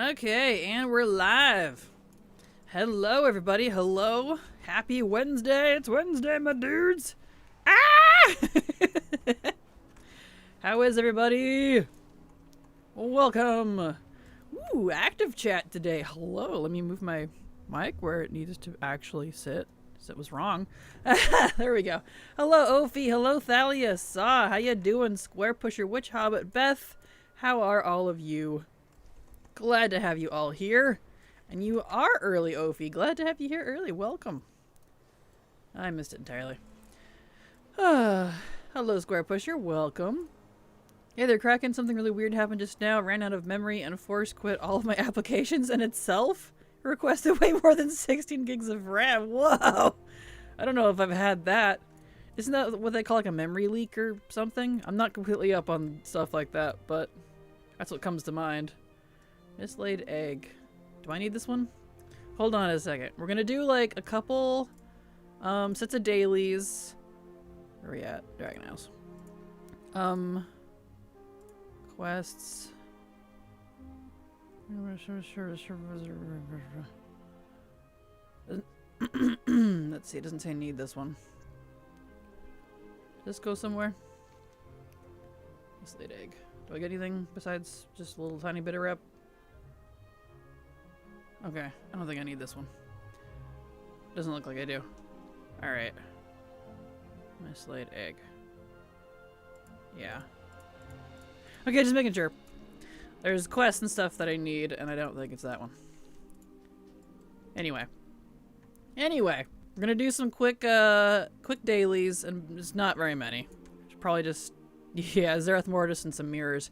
Okay, and we're live. Hello, everybody. Hello. Happy Wednesday. It's Wednesday, my dudes. Ah! How is everybody? Welcome. Ooh, active chat today. Hello. Let me move my mic where it needs to actually sit. It was wrong. There we go. Hello, Ophi. Hello, Thalia. Saw. How you doing? Square Pusher, Witch Hobbit, Beth. How are all of you? Glad to have you all here. And you are early, Ophi. Glad to have you here early. Welcome. I missed it entirely. Hello, Square Pusher. Welcome. Hey there, Kraken. Something really weird happened just now. Ran out of memory and forced quit all of my applications and itself. Requested way more than 16 gigs of RAM. Whoa! I don't know if I've had that. Isn't that what they call like a memory leak or something? I'm not completely up on stuff like that, but that's what comes to mind. Mislaid egg. Do I need this one? Hold on a second. We're gonna do like a couple sets of dailies. Where are we at? Dragon House. Quests. Let's see, it doesn't say need this one. Does this go somewhere? Mislaid egg. Do I get anything besides just a little tiny bit of rep? Okay, I don't think I need this one. Doesn't look like I do. Alright. Mislaid egg. Yeah. Okay, just making sure. There's quests and stuff that I need, and I don't think it's that one. Anyway, we're gonna do some quick dailies, and it's not very many. Probably just, yeah, Zerath Mortis and some mirrors.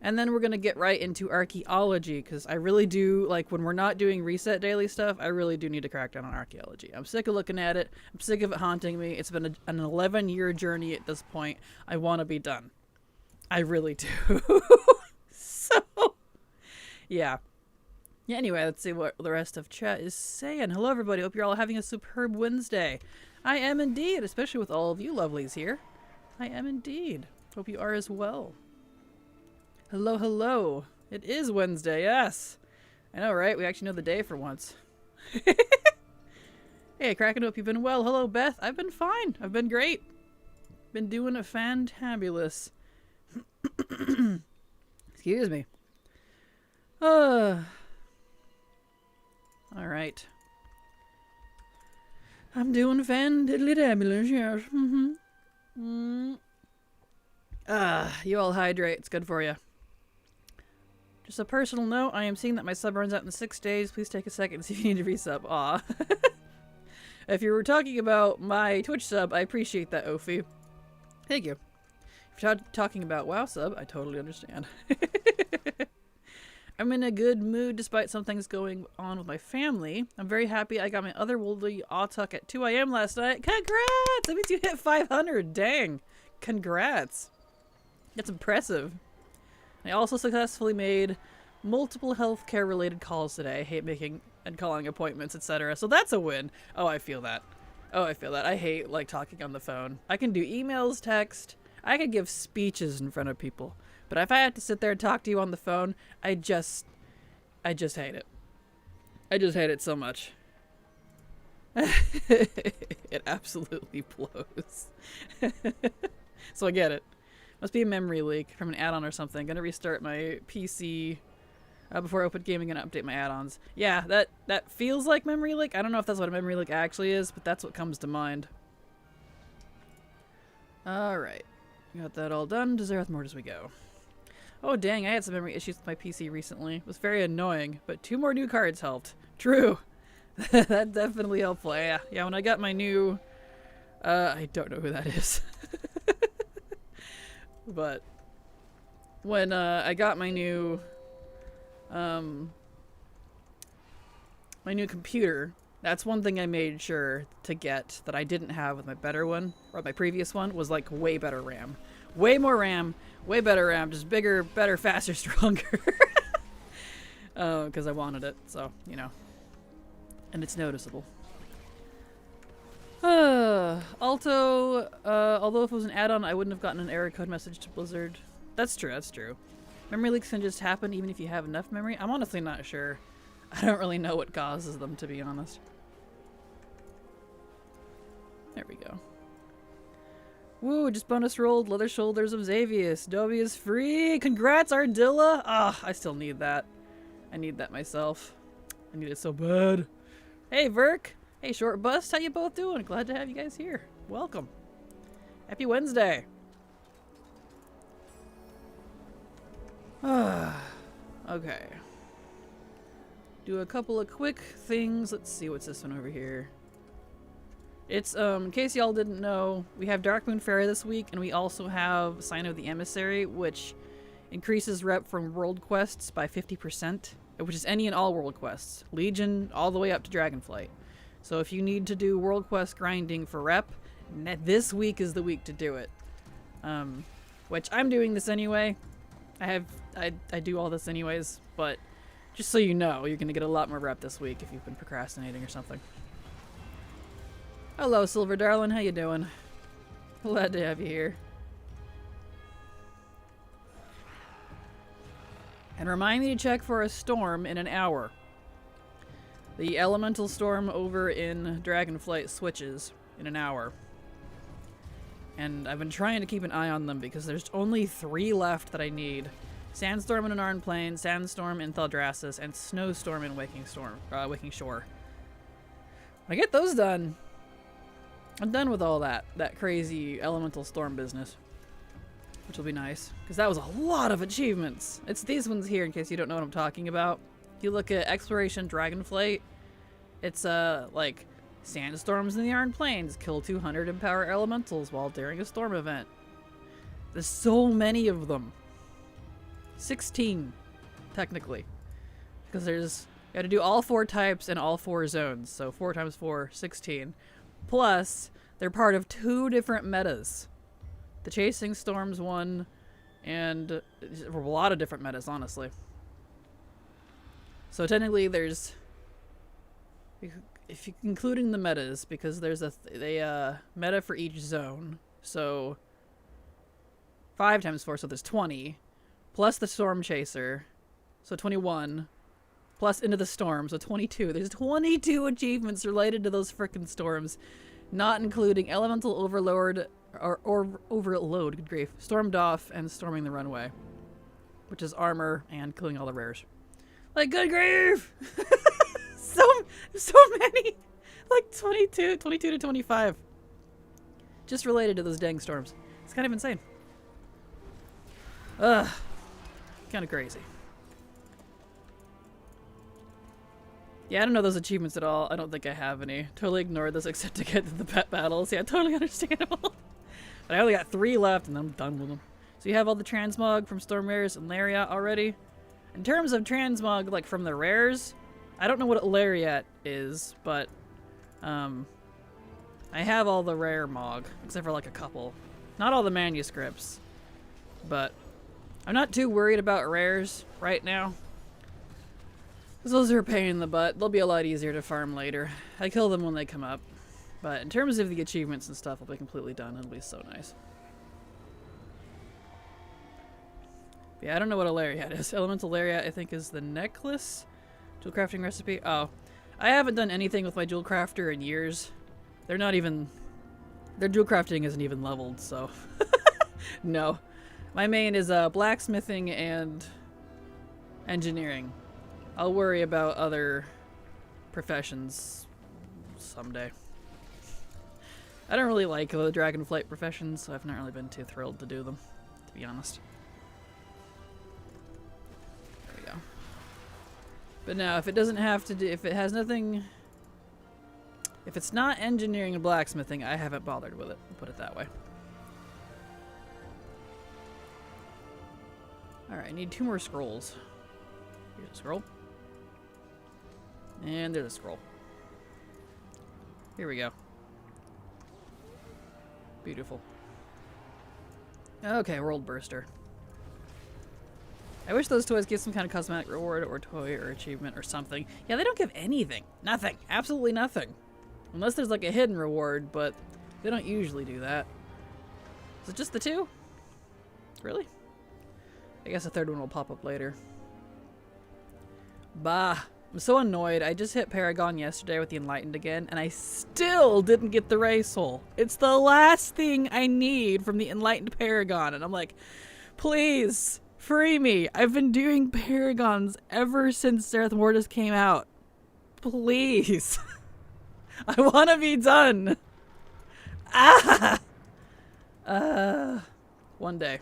And then we're gonna get right into archaeology, because I really do, like, when we're not doing reset daily stuff, I really do need to crack down on archaeology. I'm sick of looking at it. I'm sick of it haunting me. It's been an 11-year journey at this point. I want to be done. I really do. So, yeah. Anyway, let's see what the rest of chat is saying. Hello, everybody. Hope you're all having a superb Wednesday. I am indeed, especially with all of you lovelies here. I am indeed. Hope you are as well. Hello, hello. It is Wednesday, yes. I know, right? We actually know the day for once. Hey, Kraken, hope you've been well. Hello, Beth. I've been fine. I've been great. Been doing a fantabulous. Excuse me. Alright. I'm doing fantabulous, yes. You all hydrate. It's good for you. Just a personal note, I am seeing that my sub runs out in 6 days. Please take a second to see if you need to resub. Aw. If you were talking about my Twitch sub, I appreciate that, Ophi. Thank you. If you're talking about WoW sub, I totally understand. I'm in a good mood despite some things going on with my family. I'm very happy I got my other Woolly Autuck at 2 AM last night. Congrats! That means you hit 500. Dang. Congrats. That's impressive. I also successfully made multiple healthcare related calls today. I hate making and calling appointments, etc. So that's a win. Oh, I feel that. Oh, I feel that. I hate, like, talking on the phone. I can do emails, text. I could give speeches in front of people. But if I have to sit there and talk to you on the phone, I just hate it. I just hate it so much. It absolutely blows. So I get it. Must be a memory leak from an add-on or something. Gonna restart my PC before I open gaming and update my add-ons. Yeah, that feels like memory leak. I don't know if that's what a memory leak actually is, but that's what comes to mind. Alright. Got that all done. To Zerath Mortis we go. Oh dang, I had some memory issues with my PC recently. It was very annoying, but 2 more new cards helped. True. That definitely helpful. Yeah, when I got my new... I don't know who that is. But when I got my new computer, that's one thing I made sure to get that I didn't have with my better one, or my previous one, was like way better RAM. Way more RAM, way better RAM, just bigger, better, faster, stronger. Because I wanted it, so, you know. And it's noticeable. Alto, although if it was an add-on, I wouldn't have gotten an error code message to Blizzard. That's true, that's true. Memory leaks can just happen even if you have enough memory. I'm honestly not sure. I don't really know what causes them, to be honest. There we go. Woo, just bonus rolled Leather Shoulders of Xavius. Dobie is free. Congrats, Ardilla. Ah, I still need that. I need that myself. I need it so bad. Hey, Verk. Hey, Short Bust. How you both doing? Glad to have you guys here. Welcome. Happy Wednesday. Okay. Do a couple of quick things. Let's see, what's this one over here? It's, in case y'all didn't know, we have Darkmoon Fairy this week, and we also have Sign of the Emissary, which increases rep from world quests by 50%, which is any and all world quests. Legion, all the way up to Dragonflight. So if you need to do world quest grinding for rep, this week is the week to do it. Which I'm doing this anyway. I do all this anyways, but just so you know, you're gonna get a lot more rep this week if you've been procrastinating or something. Hello, Silver Darling. How you doing? Glad to have you here. And remind me to check for a storm in an hour. The elemental storm over in Dragonflight switches in an hour. And I've been trying to keep an eye on them because there's only 3 left that I need. Sandstorm in Anarn Plain, Sandstorm in Thaldraszus, and Snowstorm in Waking Shore. When I get those done, I'm done with all that crazy elemental storm business, which will be nice because that was a lot of achievements. It's these ones here in case you don't know what I'm talking about. If you look at Exploration Dragonflight, it's like sandstorms in the Iron Plains, kill 200 empower elementals while during a storm event. There's so many of them. 16 technically, because you got to do all 4 types and all 4 zones, so 4 times 4, 16. Plus, they're part of 2 different metas. The Chasing Storms one, and a lot of different metas, honestly. So technically there's, if you including the metas, because there's a meta for each zone. So 5 times 4, so there's 20. Plus the Storm Chaser, so 21. Plus Into the Storm, so 22. There's 22 achievements related to those frickin' storms, not including Elemental Overlord, or Overload, good grief, Stormed Off, and Storming the Runway, which is armor and killing all the rares. Like, good grief! so many! Like 22 to 25. Just related to those dang storms. It's kind of insane. Ugh. Kind of crazy. Yeah, I don't know those achievements at all. I don't think I have any. Totally ignored this except to get to the pet battles. Yeah, totally understandable. But I only got 3 left and I'm done with them. So you have all the transmog from Storm Rares and Lariat already. In terms of transmog, like from the rares, I don't know what Lariat is, but I have all the rare mog, except for like a couple. Not all the manuscripts, but I'm not too worried about rares right now. Those are a pain in the butt. They'll be a lot easier to farm later. I kill them when they come up. But in terms of the achievements and stuff, I'll be completely done. It'll be so nice. But yeah, I don't know what a Lariat is. Elemental Lariat, I think, is the necklace. Jewel crafting recipe. Oh. I haven't done anything with my jewel crafter in years. They're not even... Their jewel crafting isn't even leveled, so... No. My main is blacksmithing and engineering. I'll worry about other professions someday. I don't really like the Dragonflight professions, so I've not really been too thrilled to do them, to be honest. There we go. But now, if it doesn't have to do, if it has nothing, if it's not engineering and blacksmithing, I haven't bothered with it, put it that way. Alright, I need 2 more scrolls. Here's a scroll. And there's a scroll. Here we go. Beautiful. Okay, World Burster. I wish those toys give some kind of cosmetic reward or toy or achievement or something. Yeah, they don't give anything. Nothing. Absolutely nothing. Unless there's like a hidden reward, but they don't usually do that. Is it just the 2? Really? I guess the third one will pop up later. Bah. I'm so annoyed. I just hit Paragon yesterday with the Enlightened again, and I still didn't get the Ray Soul. It's the last thing I need from the Enlightened Paragon, and I'm like, please, free me. I've been doing Paragons ever since Zereth Mortis came out. Please. I want to be done. Ah! One day.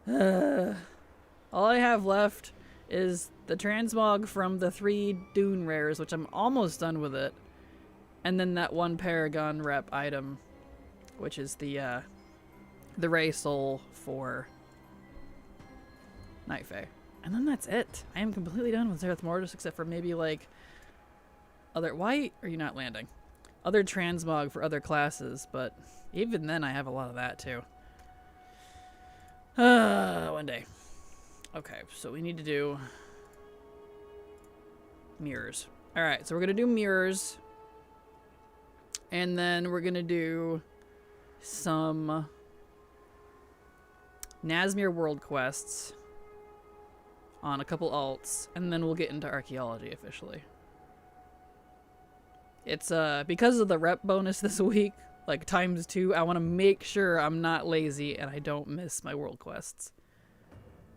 All I have left is the transmog from the 3 Dune rares, which I'm almost done with it. And then that 1 Paragon rep item, which is the Ray Soul for Night Fae. And then that's it. I am completely done with Zereth Mortis, except for maybe like other... Why are you not landing? Other transmog for other classes, but even then I have a lot of that too. One day. Okay, so we need to do mirrors. Alright, so we're gonna do mirrors. And then we're gonna do some Nazmir world quests on a couple alts, and then we'll get into archaeology officially. It's because of the rep bonus this week, like ×2, I want to make sure I'm not lazy and I don't miss my world quests.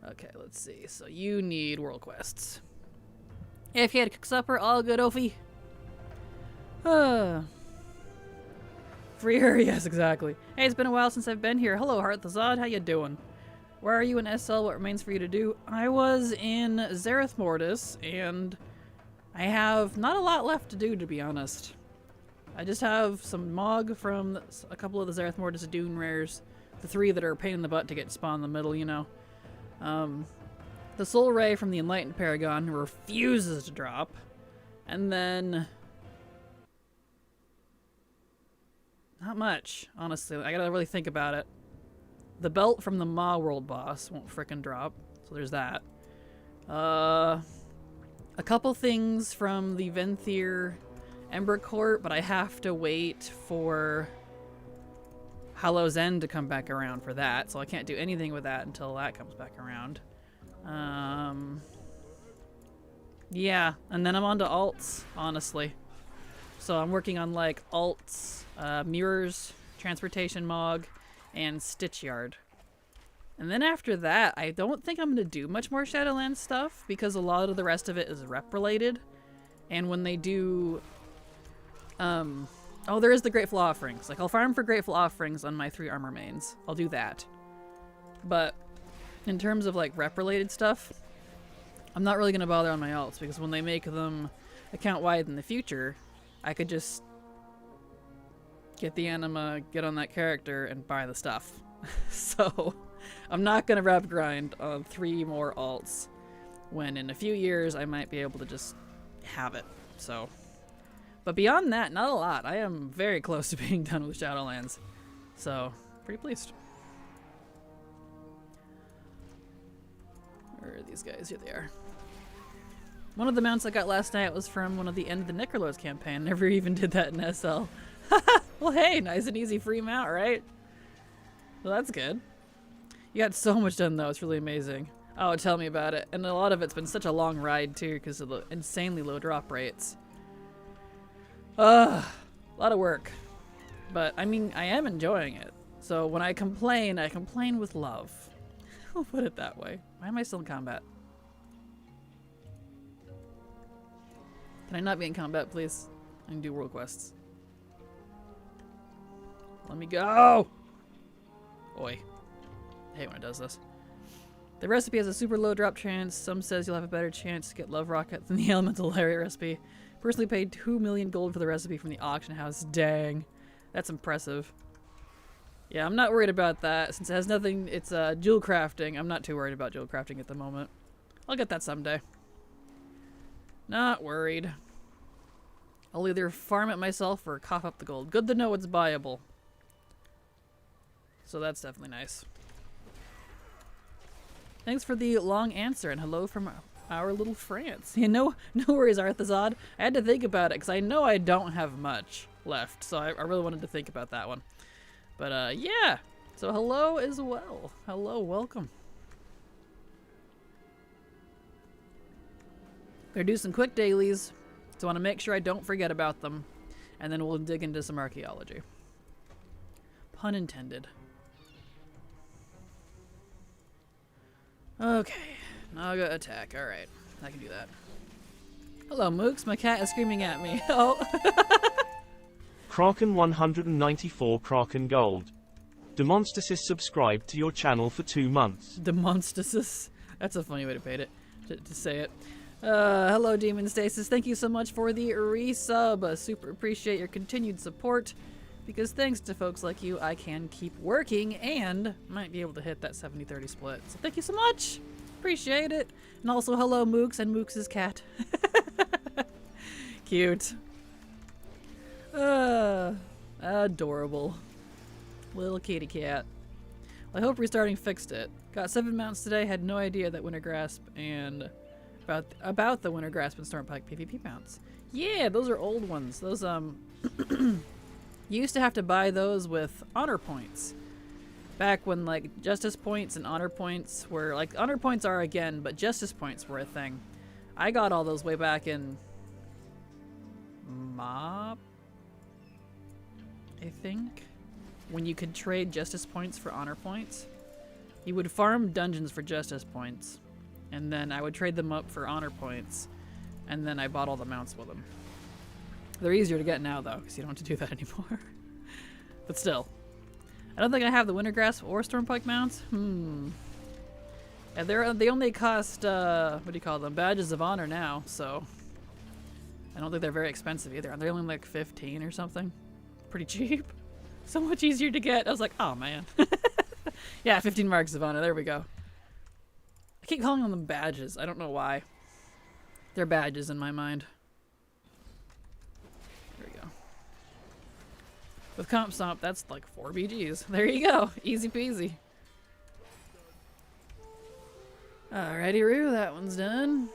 Okay, let's see. So you need world quests. If you had a cook supper, all good, Ophi. Freer, yes, exactly. Hey, it's been a while since I've been here. Hello, Heart the Zod, how you doing? Where are you in SL? What remains for you to do? I was in Zereth Mortis, and I have not a lot left to do, to be honest. I just have some Mog from a couple of the Zereth Mortis Dune rares. The 3 that are a pain in the butt to get spawned in the middle, you know. The Soul Ray from the Enlightened Paragon refuses to drop. And then... not much, honestly. I gotta really think about it. The belt from the Ma World boss won't frickin' drop, so there's that. A couple things from the Venthyr Ember Court, but I have to wait for Hallow's End to come back around for that, so I can't do anything with that until that comes back around. Yeah, and then I'm on to alts, honestly. So I'm working on like alts, mirrors, transportation mog, and Stitch Yard. And then after that, I don't think I'm going to do much more Shadowlands stuff, because a lot of the rest of it is rep related. And when they do... oh, there is the Grateful Offerings. Like, I'll farm for Grateful Offerings on my 3 armor mains. I'll do that. But in terms of, like, rep related stuff, I'm not really going to bother on my alts, because when they make them account-wide in the future, I could just get the anima, get on that character, and buy the stuff. So... I'm not going to rep grind on 3 more alts when in a few years I might be able to just have it. So, but beyond that, not a lot. I am very close to being done with Shadowlands. So, pretty pleased. Where are these guys? Here they are. One of the mounts I got last night was from one of the End of the Necrolords campaign. Never even did that in SL. Well, hey, nice and easy free mount, right? Well, that's good. You got so much done, though. It's really amazing. Oh, tell me about it. And a lot of it's been such a long ride, too, because of the insanely low drop rates. A lot of work. But, I mean, I am enjoying it. So when I complain with love. I'll put it that way. Why am I still in combat? Can I not be in combat, please? I can do world quests. Let me go! Oi. I hate when it does this. The recipe has a super low drop chance. Some says you'll have a better chance to get Love Rocket than the Elemental Lariat recipe. Personally paid 2 million gold for the recipe from the auction house. Dang. That's impressive. Yeah, I'm not worried about that. Since it has nothing, it's jewel crafting. I'm not too worried about jewel crafting at the moment. I'll get that someday. Not worried. I'll either farm it myself or cough up the gold. Good to know it's buyable. So that's definitely nice. Thanks for the long answer, and hello from our little France. Yeah, no worries, Arthazod. I had to think about it, because I know I don't have much left, so I really wanted to think about that one. But, yeah. So hello as well. Hello, welcome. Gonna do some quick dailies, so I want to make sure I don't forget about them, and then we'll dig into some archaeology. Pun intended. Okay, now go attack. Alright, I can do that. Hello, Mooks. My cat is screaming at me. Oh. Kraken 194 Kraken Gold. Demonstrasis subscribed to your channel for 2 months. Demonstrasis. That's a funny way to say it. Hello, Demon Stasis. Thank you so much for the resub. Super appreciate your continued support, because thanks to folks like you, I can keep working and might be able to hit that 70-30 split. So thank you so much. Appreciate it. And also, hello, Mooks and Mooks' cat. Cute. Adorable. Little kitty cat. Well, I hope restarting fixed it. Got 7 mounts today, had no idea that Winter Grasp and about the Winter Grasp and Stormpike PvP mounts. Yeah, those are old ones. Those you used to have to buy those with honor points. Back when like justice points and honor points were like honor points are again, but justice points were a thing. I got all those way back in Mop, I think, when you could trade justice points for honor points. You would farm dungeons for justice points, and then I would trade them up for honor points, and then I bought all the mounts with them. They're easier to get now though, because you don't have to do that anymore. But still, I don't think I have the Winter Grasp or Stormpike mounts. Yeah, they only cost what do you call them? Badges of honor now, so I don't think they're very expensive either. They're only like 15 or something. Pretty cheap. So much easier to get. I was like, oh man. Yeah, 15 marks of honor. There we go. I keep calling them badges. I don't know why. They're badges in my mind. There we go. With Comp Stomp, that's like 4 BGs. There you go. Easy peasy. Alrighty, Roo. That one's done.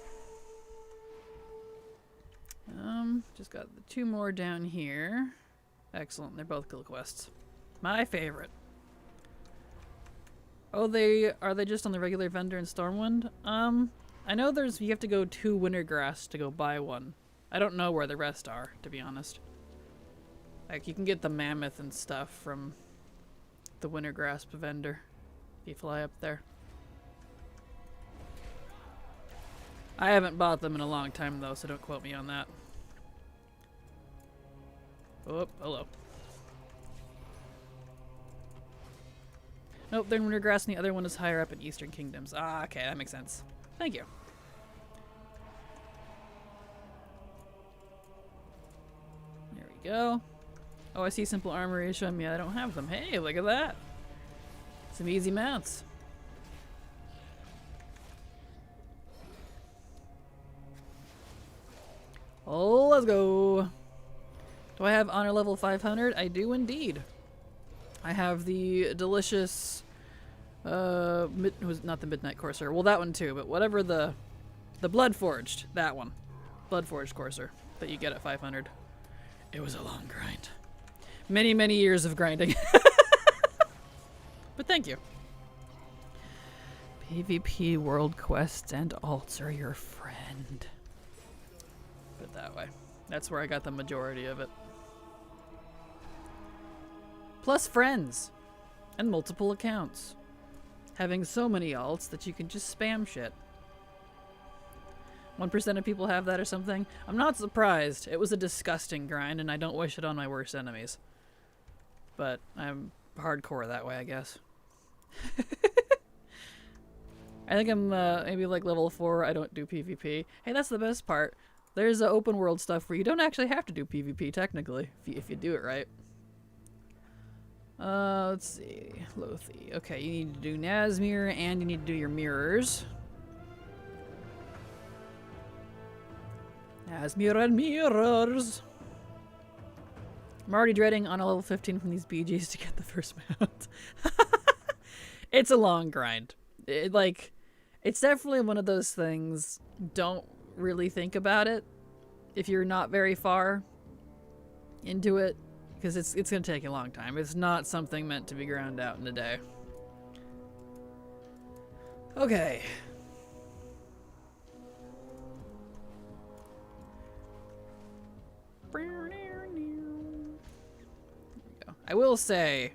Just got the 2 more down here. Excellent. They're both kill quests. My favorite. Oh, are they just on the regular vendor in Stormwind? I know you have to go to Wintergrass to go buy one. I don't know where the rest are, to be honest. Like, you can get the mammoth and stuff from the Wintergrass vendor if you fly up there. I haven't bought them in a long time though, so don't quote me on that. Oh, hello. Nope, they're in Wintergrass and the other one is higher up in Eastern Kingdoms. Ah, okay, that makes sense. Thank you. There we go. Oh, I see Simple Armory showing me I don't have them. Hey, look at that. Some easy mounts. Oh, let's go. Do I have honor level 500? I do indeed. I have the delicious, it was not the Midnight Courser. Well, that one too, but whatever the Bloodforged, that one. Bloodforged Courser that you get at 500. It was a long grind. Many, many years of grinding. But thank you. PvP world quests and alts are your friend. Put it that way. That's where I got the majority of it. Plus friends. And multiple accounts. Having so many alts that you can just spam shit. 1% of people have that or something. I'm not surprised. It was a disgusting grind and I don't wish it on my worst enemies. But I'm hardcore that way, I guess. I think I'm maybe like level 4. I don't do PvP. Hey, that's the best part. There's open world stuff where you don't actually have to do PvP technically, if you do it right. Let's see. Lothi. Okay, you need to do Nazmir and you need to do your mirrors. Nazmir and mirrors. I'm already dreading on a level 15 from these BGs to get the first mount. It's a long grind. It's definitely one of those things. Don't really think about it if you're not very far into it, because it's gonna take a long time. It's not something meant to be ground out in a day. Okay. I will say,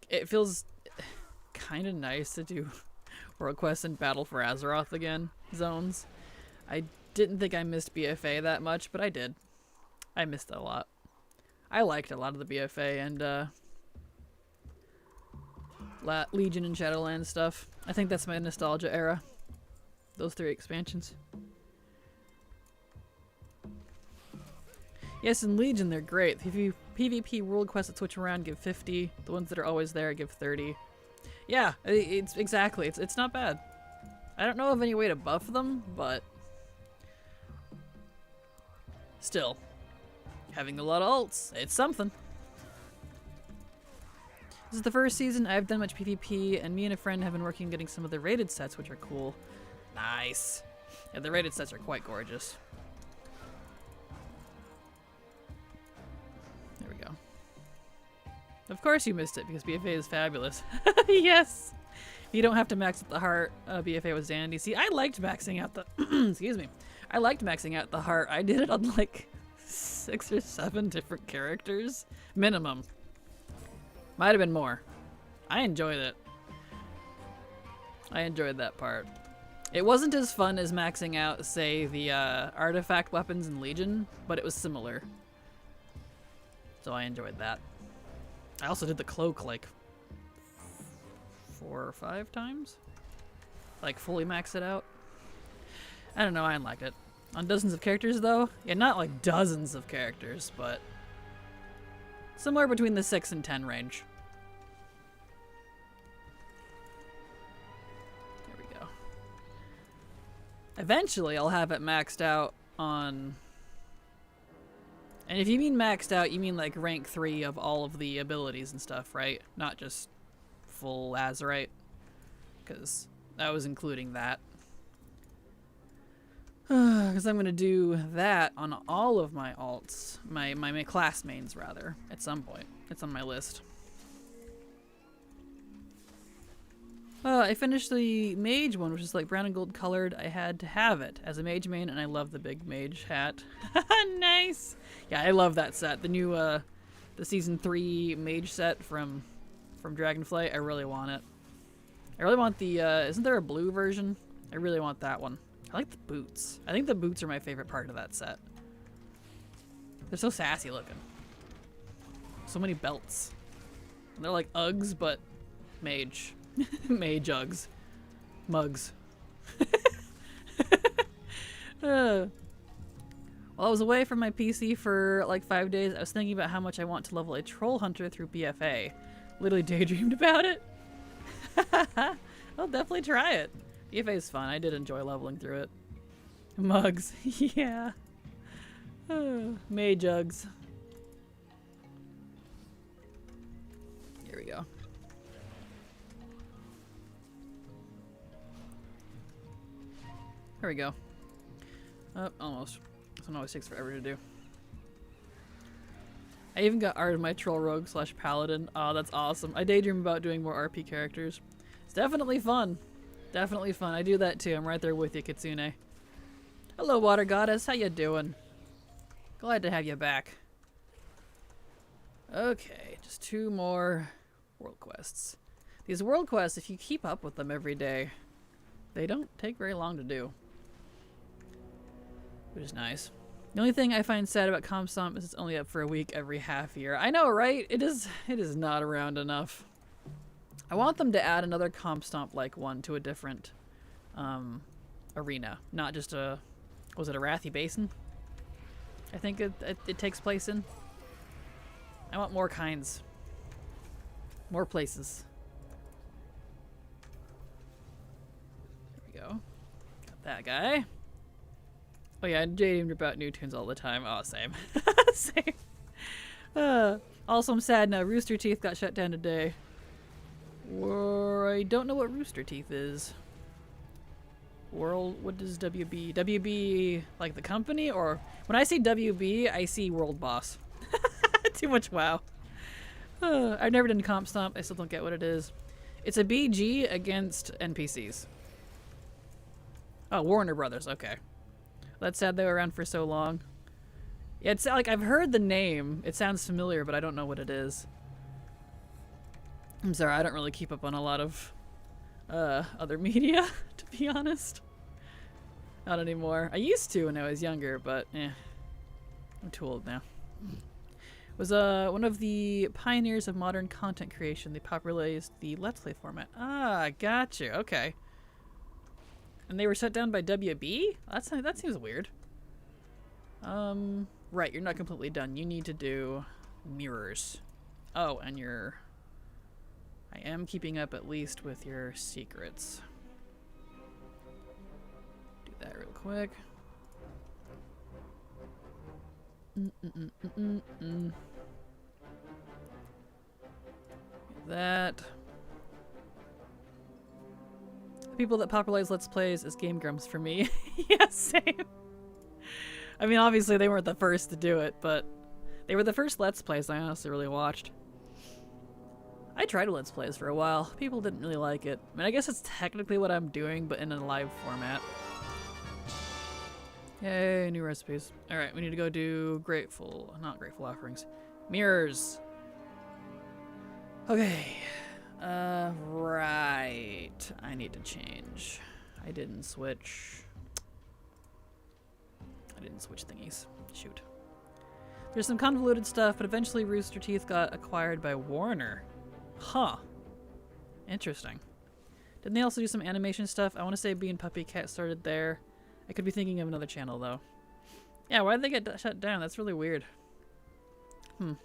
it feels kind of nice to do World Quest and Battle for Azeroth again zones. I didn't think I missed BFA that much, but I did. I missed it a lot. I liked a lot of the BFA and Legion and Shadowlands stuff. I think that's my nostalgia era. Those 3 expansions. Yes, in Legion they're great. PvP world quests that switch around give 50. The ones that are always there give 30. Yeah, it's exactly. It's not bad. I don't know of any way to buff them, but still, having a lot of ults, it's something. This is the first season I've done much PvP, and me and a friend have been working on getting some of the rated sets, which are cool. Nice. Yeah, the rated sets are quite gorgeous. There we go. Of course you missed it, because BFA is fabulous. Yes! You don't have to max out the heart. BFA was dandy. See, I liked maxing out the... excuse me. I liked maxing out the heart. I did it on like 6 or 7 different characters. Minimum. Might have been more. I enjoyed it. I enjoyed that part. It wasn't as fun as maxing out, say, the artifact weapons in Legion, but it was similar. So I enjoyed that. I also did the cloak like 4 or 5 times. Like fully max it out. I don't know, I like it. On dozens of characters though? Yeah, not like dozens of characters, but somewhere between the 6 and 10 range. There we go. Eventually I'll have it maxed out on... And if you mean maxed out, you mean like rank 3 of all of the abilities and stuff, right? Not just full Azerite. Because I was including that. Because I'm going to do that on all of my alts. My class mains, rather, at some point. It's on my list. I finished the mage one, which is like brown and gold colored. I had to have it as a mage main, and I love the big mage hat. Nice! Yeah, I love that set. The new, the season 3 mage set from Dragonflight. I really want it. I really want the, isn't there a blue version? I really want that one. I like the boots. I think the boots are my favorite part of that set. They're so sassy looking. So many belts. And they're like Uggs, but mage. Mage Uggs. Mugs. While I was away from my PC for like 5 days, I was thinking about how much I want to level a troll hunter through BFA. Literally daydreamed about it. I'll definitely try it. BFA is fun. I did enjoy leveling through it. Mugs. Yeah. Mage Uggs. Here we go. Here we go. Oh, almost. This one always takes forever to do. I even got art of my troll rogue / paladin. Oh, that's awesome. I daydream about doing more RP characters. It's definitely fun. Definitely fun. I do that too. I'm right there with you, Kitsune. Hello, water goddess. How you doing? Glad to have you back. Okay, just 2 more world quests. These world quests, if you keep up with them every day, they don't take very long to do. Which is nice. The only thing I find sad about CompStomp is it's only up for a week every half year. I know, right? It is not around enough. I want them to add another CompStomp-like one to a different arena. Not just a... Was it a Wrathy Basin? I think it takes place in. I want more kinds. More places. There we go. Got that guy. Oh yeah, I daydreamed about new tunes all the time. Oh, same. Same. Also, I'm sad now. Rooster Teeth got shut down today. I don't know what Rooster Teeth is. World, what does WB? WB, like the company? Or when I say WB, I see World Boss. Too much WoW. I've never done CompStomp. I still don't get what it is. It's a BG against NPCs. Oh, Warner Brothers. Okay. That's sad they were around for so long. Yeah, it's like I've heard the name. It sounds familiar, but I don't know what it is. I'm sorry, I don't really keep up on a lot of other media, to be honest. Not anymore. I used to when I was younger, but I'm too old now. Was one of the pioneers of modern content creation. They popularized the Let's Play format. Ah, gotcha. Okay. And they were shut down by WB? That seems weird. Right, you're not completely done. You need to do mirrors. Oh, and I am keeping up at least with your secrets. Do that real quick. That. The people that popularize Let's Plays is Game Grumps for me. Yeah, same. I mean, obviously they weren't the first to do it, but they were the first Let's Plays I honestly really watched. I tried Let's Plays for a while. People didn't really like it. I mean, I guess it's technically what I'm doing, but in a live format. Yay, new recipes. Alright, we need to go do not grateful offerings. Mirrors. Okay. Right. I need to change. I didn't switch thingies. Shoot. There's some convoluted stuff, but eventually Rooster Teeth got acquired by Warner. Huh. Interesting. Didn't they also do some animation stuff? I want to say Bee and Puppy Cat started there. I could be thinking of another channel, though. Yeah, why did they get shut down? That's really weird. I don't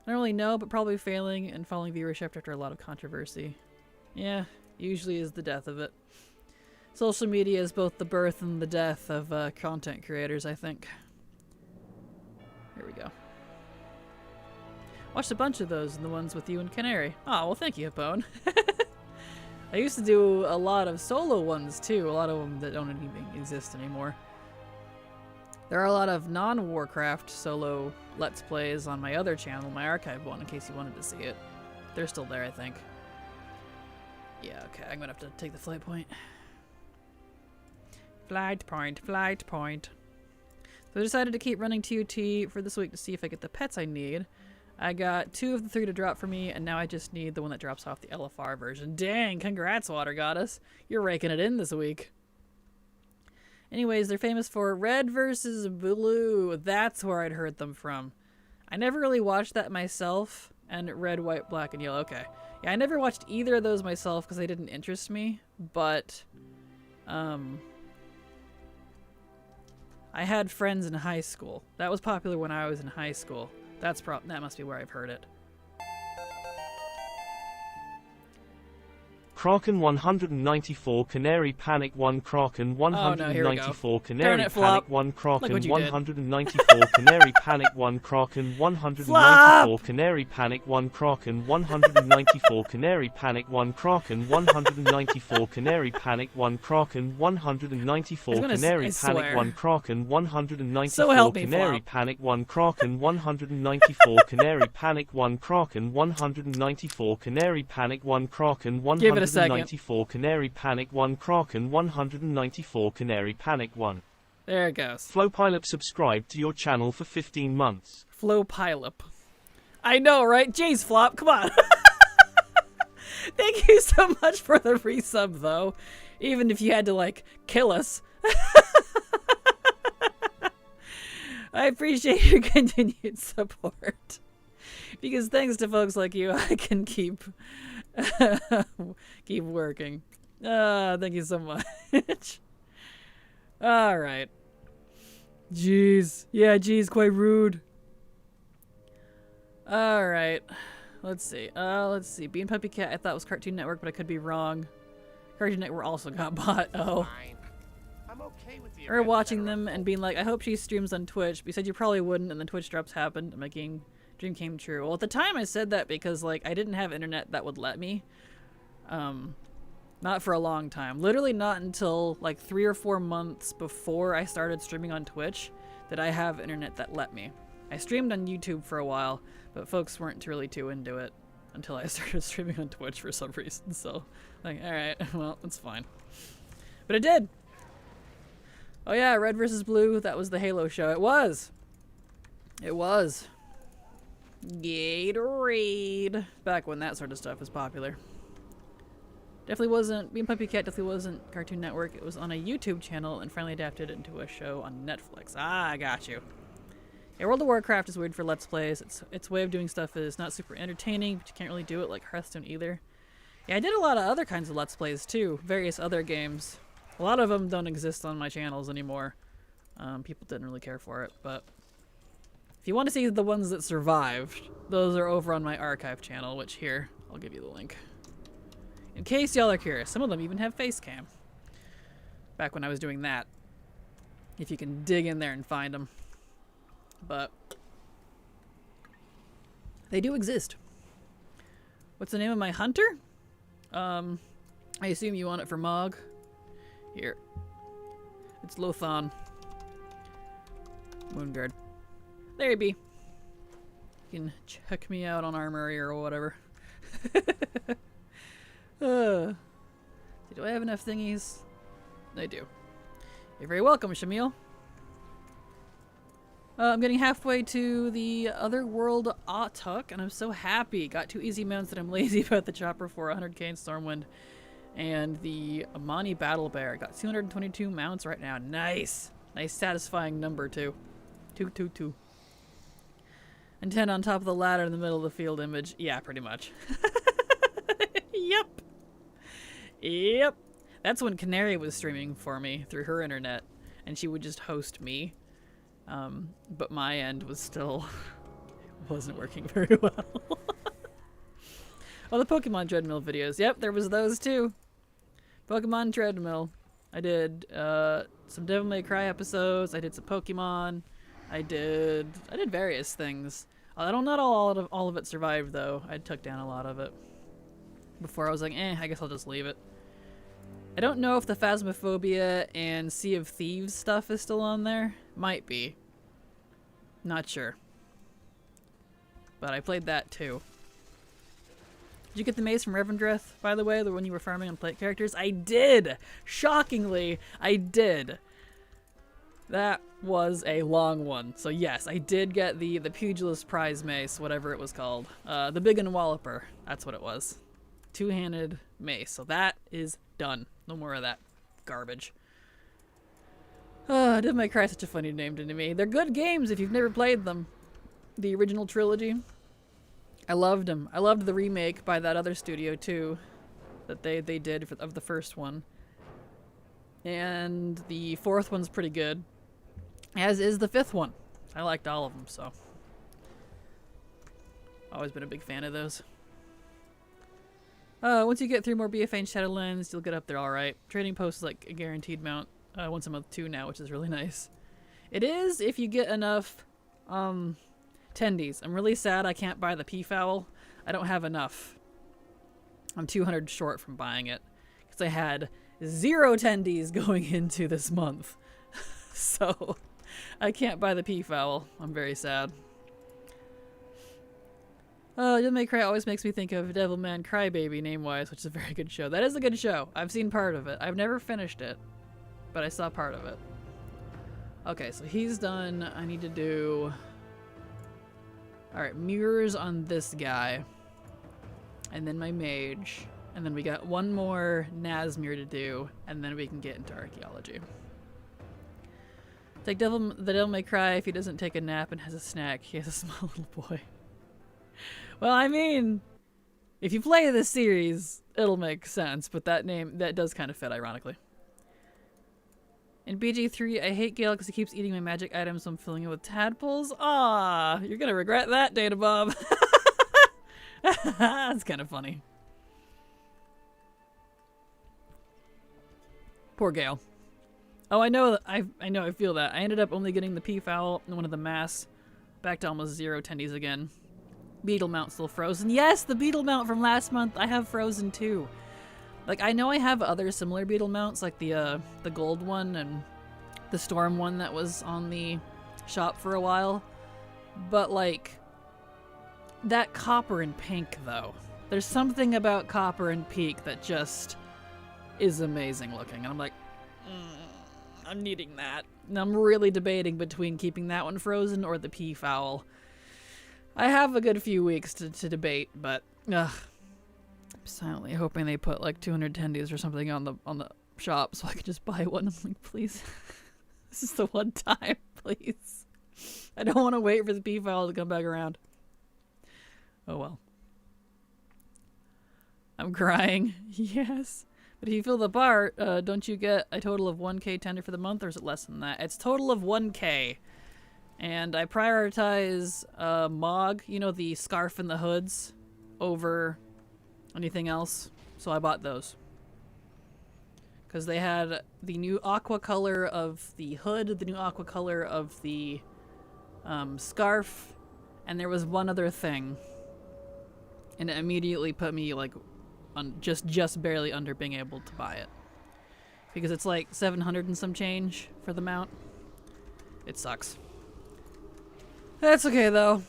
really know, but probably failing and falling viewership after a lot of controversy. Yeah, usually is the death of it. Social media is both the birth and the death of content creators, I think. Here we go. Watched a bunch of those, and the ones with you and Canary. Oh, well, thank you, Hippone. I used to do a lot of solo ones, too. A lot of them that don't even exist anymore. There are a lot of non-Warcraft solo Let's Plays on my other channel, my archive one, in case you wanted to see it. They're still there, I think. Yeah, okay, I'm gonna have to take the flight point. Flight point, flight point. So I decided to keep running TOT for this week to see if I get the pets I need. I got 2 of the 3 to drop for me, and now I just need the one that drops off the LFR version. Dang, congrats, Water Goddess. You're raking it in this week. Anyways, they're famous for Red versus Blue. That's where I'd heard them from. I never really watched that myself. And Red, White, Black, and Yellow. Okay. Yeah, I never watched either of those myself because they didn't interest me. But, I had friends in high school. That was popular when I was in high school. That must be where I've heard it. Kraken 194 Canary Panic 1 Kraken 194 Canary Panic 1 Kraken 194 Canary Panic 1 Kraken 194 Canary Panic 1 Kraken 194 Canary Panic 1 Kraken 194 Canary Panic 1 Kraken 194 Canary Panic 1 Kraken 194 Canary Panic 1 Kraken 194 Canary Panic 1 Kraken 194 Canary Panic 1 Kraken 194 Canary Panic 1 Kraken 194 Canary Panic 1. There it goes. Flowpilot subscribed to your channel for 15 months. Flowpilot. I know, right? Jeez, Flop, come on. Thank you so much for the resub, though. Even if you had to, like, kill us. I appreciate your continued support. Because thanks to folks like you, I can keep working. Thank you so much. Alright. Jeez. Yeah, jeez, quite rude. Alright. Let's see. Bee and Puppy Cat I thought was Cartoon Network, but I could be wrong. Cartoon Network also got bought. Oh. I'm okay with the I remember watching them and being like, I hope she streams on Twitch. But you said you probably wouldn't, and then Twitch drops happened, and my dream came true. Well, at the time I said that because, like, I didn't have internet that would let me. Not for a long time. Literally not until, like, 3 or 4 months before I started streaming on Twitch did I have internet that let me. I streamed on YouTube for a while, but folks weren't really too into it until I started streaming on Twitch for some reason. So, like, alright, well, that's fine. But it did! Oh yeah, Red versus Blue. That was the Halo show. It was. It was. Gatorade. Back when that sort of stuff was popular. Definitely wasn't. Being Puppy Cat definitely wasn't Cartoon Network. It was on a YouTube channel and finally adapted into a show on Netflix. Ah, I got you. Yeah, World of Warcraft is weird for Let's Plays. Its way of doing stuff is not super entertaining, but you can't really do it like Hearthstone either. Yeah, I did a lot of other kinds of Let's Plays too. Various other games. A lot of them don't exist on my channels anymore. People didn't really care for it, but if you want to see the ones that survived, those are over on my archive channel, which here, I'll give you the link. In case y'all are curious, some of them even have face cam. Back when I was doing that. If you can dig in there and find them. But they do exist. What's the name of my hunter? I assume you want it for Mog. Here. It's Lothon. Moonguard. There you be. You can check me out on Armory or whatever. Do I have enough thingies? I do. You're very welcome, Shamil. I'm getting halfway to the Otherworld Autuk, and I'm so happy. Got 2 easy mounts that I'm lazy about the chopper for 100k in Stormwind. And the Amani Battle Bear. Got 222 mounts right now. Nice! Nice satisfying number, too. 222. And 10 on top of the ladder in the middle of the field image. Yeah, pretty much. Yep. Yep. That's when Canary was streaming for me through her internet. And she would just host me. But my end was still wasn't working very well. Oh, the Pokemon Treadmill videos. Yep, there was those too. Pokemon Treadmill. I did some Devil May Cry episodes. I did some Pokemon. I did various things. Not all of it survived though. I took down a lot of it before I was like, I guess I'll just leave it. I don't know if the Phasmophobia and Sea of Thieves stuff is still on there. Might be. Not sure. But I played that too. Did you get the mace from Revendreth, by the way, the one you were farming on plate characters? I did! Shockingly, I did. That was a long one. So yes, I did get the Pugilist Prize Mace, whatever it was called. The Big and Walloper, that's what it was. 2-handed mace. So that is done. No more of that garbage. Devil May Cry is such a funny name to me. They're good games if you've never played them. The original trilogy. I loved them. I loved the remake by that other studio too, that they did of the first one. And the 4th one's pretty good, as is the 5th one. I liked all of them, so always been a big fan of those. Once you get through more BFA and Shadowlands, you'll get up there all right. Trading Post is like a guaranteed mount once a month too now, which is really nice. It is if you get enough tendies. I'm really sad I can't buy the Peafowl. I don't have enough. I'm 200 short from buying it because I had 0 tendies going into this month. So I can't buy the Peafowl. I'm very sad. Devil May Cry always makes me think of Devilman Crybaby name-wise, which is a very good show. That is a good show. I've seen part of it. I've never finished it, but I saw part of it. Okay, so he's done. I need to do... Alright, mirrors on this guy. And then my mage. And then we got one more Nazmir to do, and then we can get into archaeology. It's like the Devil May Cry if he doesn't take a nap and has a snack. He has a small little boy. Well, I mean, if you play this series, it'll make sense, but that does kind of fit, ironically. In BG3, I hate Gale because he keeps eating my magic items, so I'm filling it with tadpoles. Ah, you're gonna regret that, Data Bob. That's kind of funny. Poor Gale. Oh, I know. I feel that. I ended up only getting the Peafowl and one of the mass. Back to almost 0 tendies again. Beetle mount still frozen. Yes, the beetle mount from last month I have frozen too. Like, I know I have other similar beetle mounts, like the gold one and the storm one that was on the shop for a while. But like, that copper and pink though. There's something about copper and pink that just is amazing looking. And I'm like, I'm needing that. And I'm really debating between keeping that one frozen or the peafowl. I have a good few weeks to debate, but I'm silently hoping they put like 200 tendies or something on the shop so I can just buy one. I'm like, please, this is the one time, please. I don't want to wait for the peafowl to come back around. Oh well. I'm crying. Yes. But if you fill the bar, don't you get a total of 1k tender for the month, or is it less than that? It's total of 1k. And I prioritize Mog, you know, the scarf and the hoods, over anything else. So I bought those. Because they had the new aqua color of the hood, the new aqua color of the scarf, and there was one other thing. And it immediately put me like just barely under being able to buy it. Because it's like 700 and some change for the mount. It sucks. That's okay though.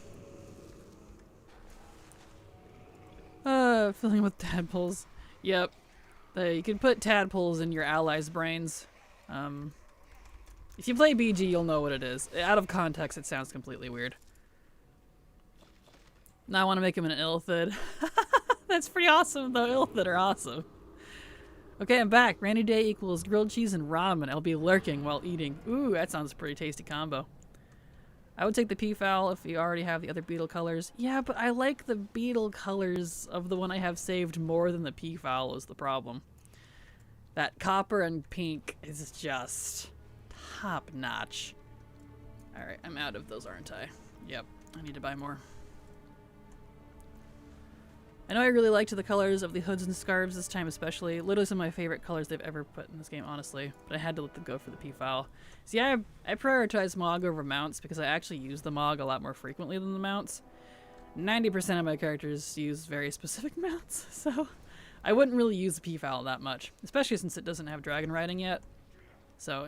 Filling with tadpoles. Yep. You can put tadpoles in your allies' brains. If you play BG, you'll know what it is. Out of context, it sounds completely weird. Now I want to make him an Illithid. That's pretty awesome, though. Illithid are awesome. Okay, I'm back. Rainy day equals grilled cheese and ramen. I'll be lurking while eating. Ooh, that sounds a pretty tasty combo. I would take the peafowl if you already have the other beetle colors. Yeah, but I like the beetle colors of the one I have saved more than the peafowl is the problem. That copper and pink is just top notch. Alright, I'm out of those, aren't I? Yep, I need to buy more. I know I really liked the colors of the hoods and scarves this time especially. Literally some of my favorite colors they've ever put in this game, honestly. But I had to let them go for the peafowl. See, I prioritize Mog over mounts because I actually use the Mog a lot more frequently than the mounts. 90% of my characters use very specific mounts, so I wouldn't really use the peafowl that much. Especially since it doesn't have dragon riding yet. So,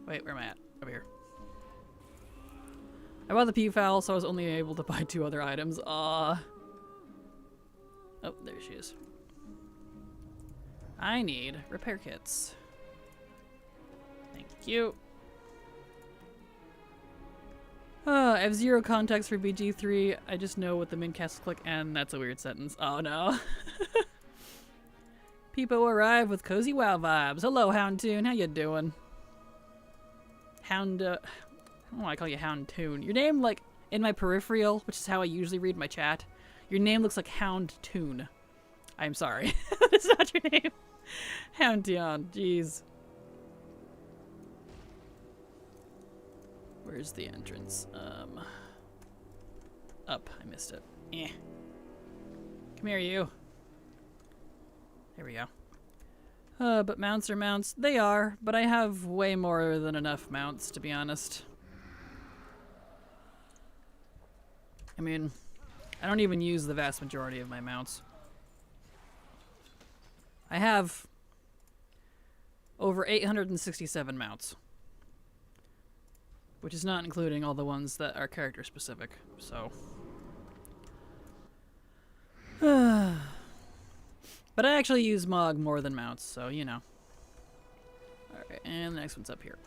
Wait, where am I at? Over here. I bought the peafowl, so I was only able to buy 2 other items. Oh, there she is. I need repair kits. Thank you. I have 0 context for BG3. I just know what the min cast click, and that's a weird sentence. Oh no. Peepo arrived with cozy wow vibes. Hello, Houndtoon. How you doing? Oh, I call you Houndtoon. Your name, like, in my peripheral, which is how I usually read my chat, your name looks like Houndtoon. I'm sorry. That's not your name. Houndtoon. Jeez. Where's the entrance? Up. I missed it. Come here, you. There we go. But mounts are mounts. They are, but I have way more than enough mounts, to be honest. I mean, I don't even use the vast majority of my mounts. I have over 867 mounts. Which is not including all the ones that are character specific, so. But I actually use Mog more than mounts, so you know. Alright, and the next one's up here.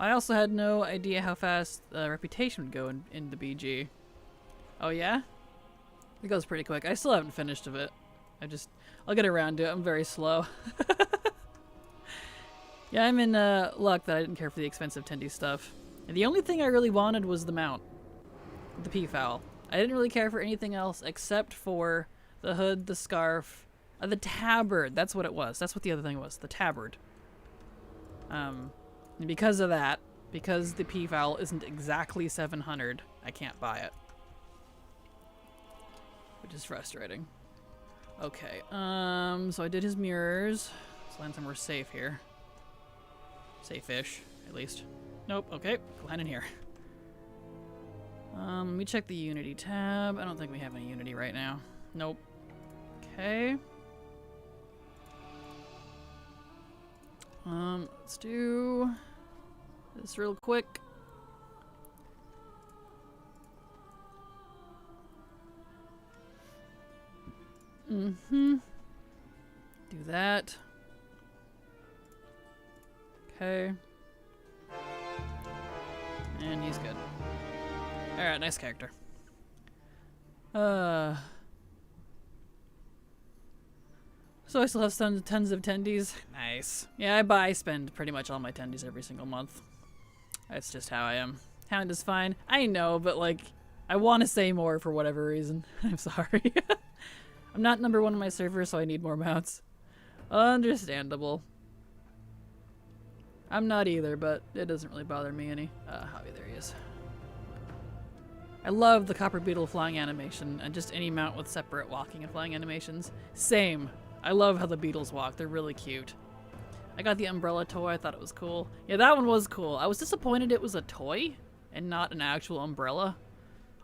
I also had no idea how fast Reputation would go in the BG. Oh yeah? It goes pretty quick. I still haven't finished of it. I'll get around to it. I'm very slow. Yeah, I'm in luck that I didn't care for the expensive Tendy stuff. And the only thing I really wanted was the mount. The peafowl. I didn't really care for anything else except for the hood, the scarf, the tabard. That's what it was. That's what the other thing was. The tabard. And because of that, because the peafowl isn't exactly 700, I can't buy it. Which is frustrating. Okay, so I did his mirrors. Let's land somewhere safe here. Safe-ish, at least. Nope, okay, land in here. Let me check the Unity tab. I don't think we have any Unity right now. Nope. Okay. Let's do this real quick. Do that. Okay. And he's good. Alright, nice character. So I still have tons of tendies. Nice. Yeah, I spend pretty much all my tendies every single month. That's just how I am. Hound is fine. I know, but like, I want to say more for whatever reason. I'm sorry. I'm not #1 on my server, so I need more mounts. Understandable. I'm not either, but it doesn't really bother me any. Hobby, there he is. I love the copper beetle flying animation, and just any mount with separate walking and flying animations. Same. I love how the beetles walk. They're really cute. I got the umbrella toy. I thought it was cool. Yeah, that one was cool. I was disappointed it was a toy and not an actual umbrella.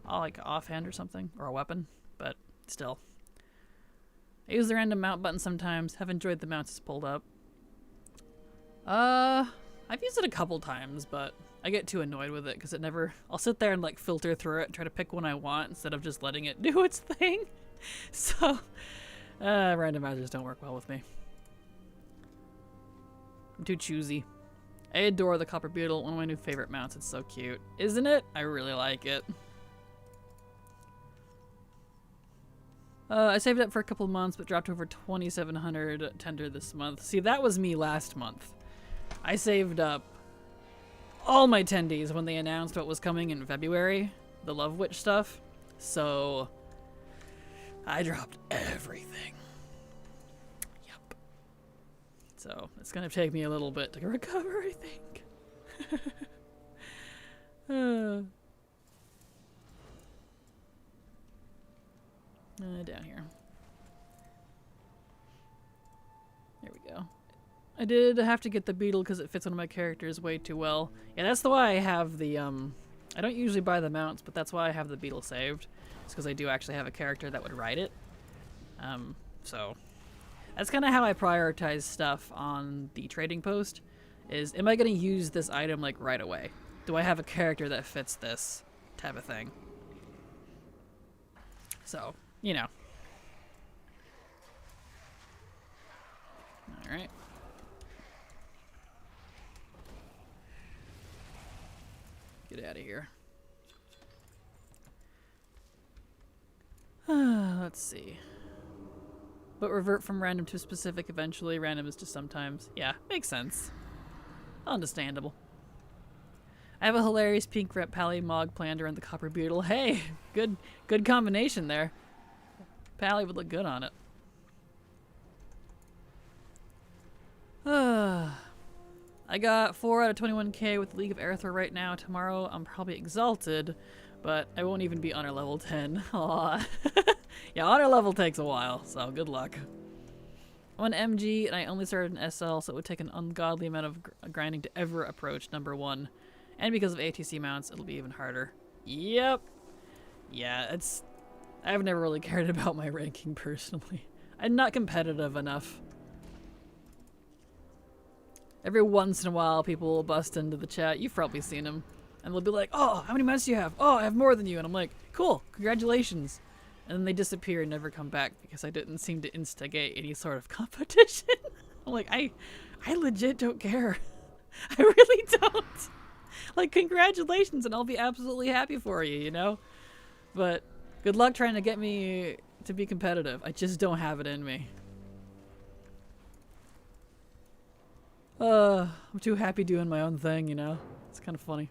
Oh, like offhand or something, or a weapon, but still. I use the random mount button sometimes. Have enjoyed the mounts it's pulled up. I've used it a couple times, but I get too annoyed with it because it never... I'll sit there and like filter through it and try to pick one I want instead of just letting it do its thing. So, randomizers don't work well with me. I'm too choosy. I adore the copper beetle, one of my new favorite mounts. It's so cute. Isn't it? I really like it. I saved up for a couple months, but dropped over 2,700 tender this month. See, that was me last month. I saved up all my tendies when they announced what was coming in February, the Love Witch stuff. So, I dropped everything. Yep. So, it's gonna take me a little bit to recover, I think. Down here. There we go. I did have to get the beetle because it fits one of my characters way too well. Yeah, that's the why I have the, I don't usually buy the mounts, but that's why I have the beetle saved. It's because I do actually have a character that would ride it. So that's kind of how I prioritize stuff on the trading post, is am I going to use this item like right away? Do I have a character that fits this type of thing? So, you know. Alright. Get out of here. Let's see. But revert from random to specific eventually. Random is just sometimes. Yeah, makes sense. Understandable. I have a hilarious pink rep Pally Mog planned around the copper beetle. Hey, good combination there. Pally would look good on it. I got 4 out of 21k with League of Aerithor right now. Tomorrow I'm probably exalted, but I won't even be honor level 10. Aww. Yeah, honor level takes a while, so good luck. I'm on MG and I only started an SL, so it would take an ungodly amount of grinding to ever approach #1. And because of ATC mounts, it'll be even harder. Yep. Yeah, I've never really cared about my ranking personally. I'm not competitive enough. Every once in a while, people will bust into the chat. You've probably seen them. And they'll be like, oh, how many mounts do you have? Oh, I have more than you. And I'm like, cool, congratulations. And then they disappear and never come back because I didn't seem to instigate any sort of competition. I'm like, I legit don't care. I really don't. Like, congratulations, and I'll be absolutely happy for you, you know? But good luck trying to get me to be competitive. I just don't have it in me. I'm too happy doing my own thing, you know? It's kind of funny.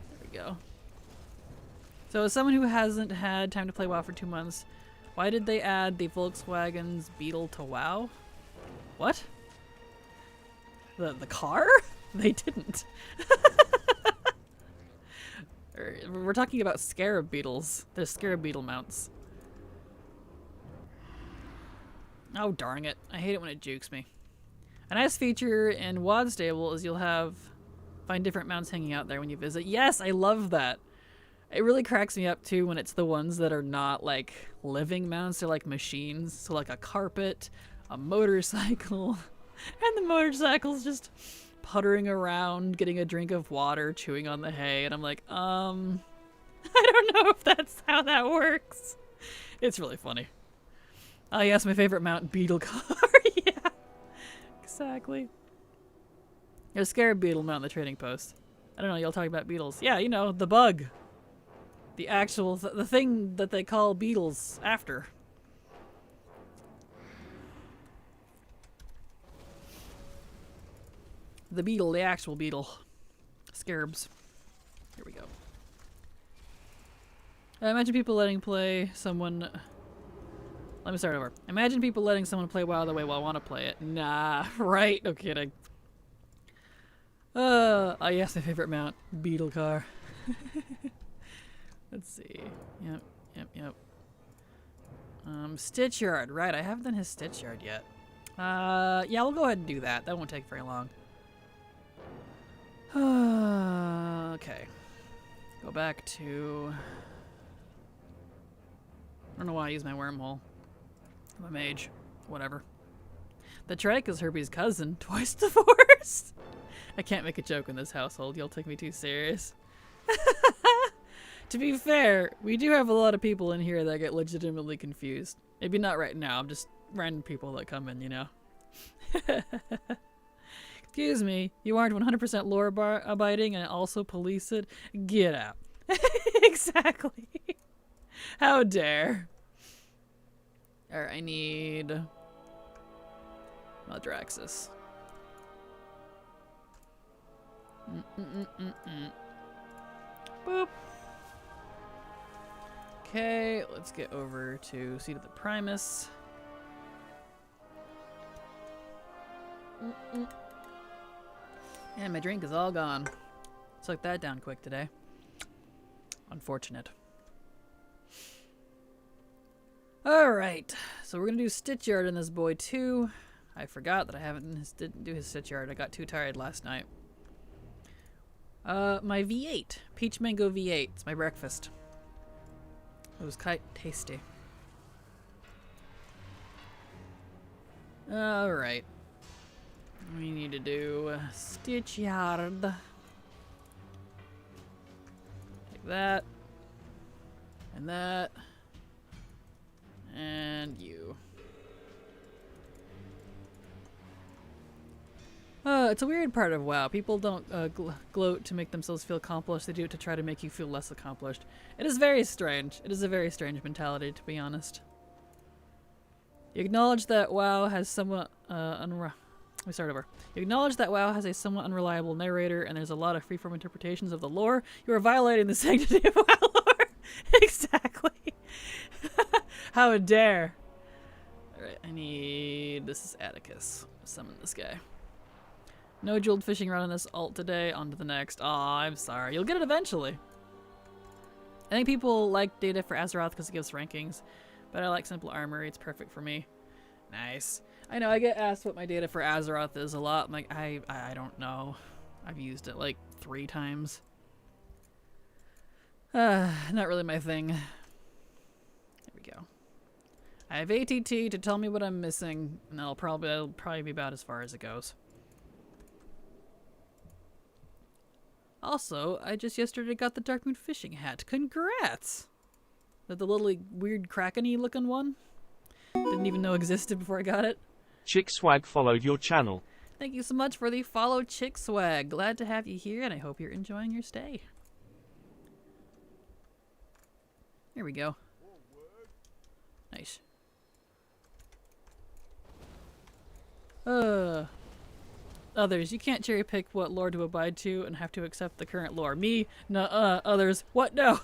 There we go. So as someone who hasn't had time to play WoW for 2 months, why did they add the Volkswagen's Beetle to WoW? What? The car? They didn't. We're talking about scarab beetles. There's scarab beetle mounts. Oh, darn it. I hate it when it jukes me. A nice feature in WoD Stable is you'll find different mounts hanging out there when you visit. Yes, I love that. It really cracks me up too when it's the ones that are not like living mounts, they're like machines. So like a carpet, a motorcycle, and the motorcycle's just puttering around, getting a drink of water, chewing on the hay, and I'm like, I don't know if that's how that works. It's really funny. Oh yes, my favorite mount, beetle car. Yeah, exactly. There's a scarab beetle mount in the trading post. I don't know, y'all talking about beetles. Yeah, you know, the bug. The actual, the thing that they call beetles after. The beetle, the actual beetle. Scarabs. Here we go. Imagine people letting play someone... Let me start over. Imagine people letting someone play WoW the way I want to play it. Nah, right? No kidding. Oh yes, my favorite mount. Beetle car. Let's see. Yep. Stitch yard. Right, I haven't done his stitch yard yet. Yeah, we'll go ahead and do that. That won't take very long. Okay. Go back to... I don't know why I use my wormhole. I'm a mage. Whatever. The Trike is Herbie's cousin. Twice divorced? I can't make a joke in this household. You'll take me too serious. To be fair, we do have a lot of people in here that get legitimately confused. Maybe not right now. I'm just random people that come in, you know. Excuse me, you aren't 100% lore abiding and also police it? Get out. Exactly. How dare. Alright, I need... Maldraxxus. Boop. Okay, let's get over to Seat of the Primus. And my drink is all gone. Suck that down quick today. Unfortunate. Alright, so we're gonna do Stitch Yard in this boy too. I forgot that I didn't do his Stitch Yard. I got too tired last night. My V8. Peach Mango V8. It's my breakfast. It was quite tasty. Alright. We need to do Stitch Yard. Take that. And that. And you. It's a weird part of WoW. People don't gloat to make themselves feel accomplished. They do it to try to make you feel less accomplished. It is very strange. It is a very strange mentality, to be honest. You acknowledge that WoW has somewhat let me start over. You acknowledge that WoW has a somewhat unreliable narrator, and there's a lot of freeform interpretations of the lore. You are violating the sanctity of WoW lore. Exactly. How dare. Alright, I need... This is Atticus. Summon this guy. No jeweled fishing rod on this alt today. On to the next. Aw, I'm sorry. You'll get it eventually. I think people like data for Azeroth because it gives rankings, but I like simple armory. It's perfect for me. Nice. I know, I get asked what my data for Azeroth is a lot. I'm like, I don't know. I've used it like 3 times. Not really my thing. There we go. I have ATT to tell me what I'm missing, and that'll probably be about as far as it goes. Also, I just yesterday got the Darkmoon fishing hat. Congrats! The little weird kraken-y looking one. Didn't even know existed before I got it. Chick Swag followed your channel. Thank you so much for the follow, Chick Swag. Glad to have you here, and I hope you're enjoying your stay. Here we go. Nice. Others, you can't cherry pick what lore to abide to and have to accept the current lore. Me, nuh-uh. Others, what? No.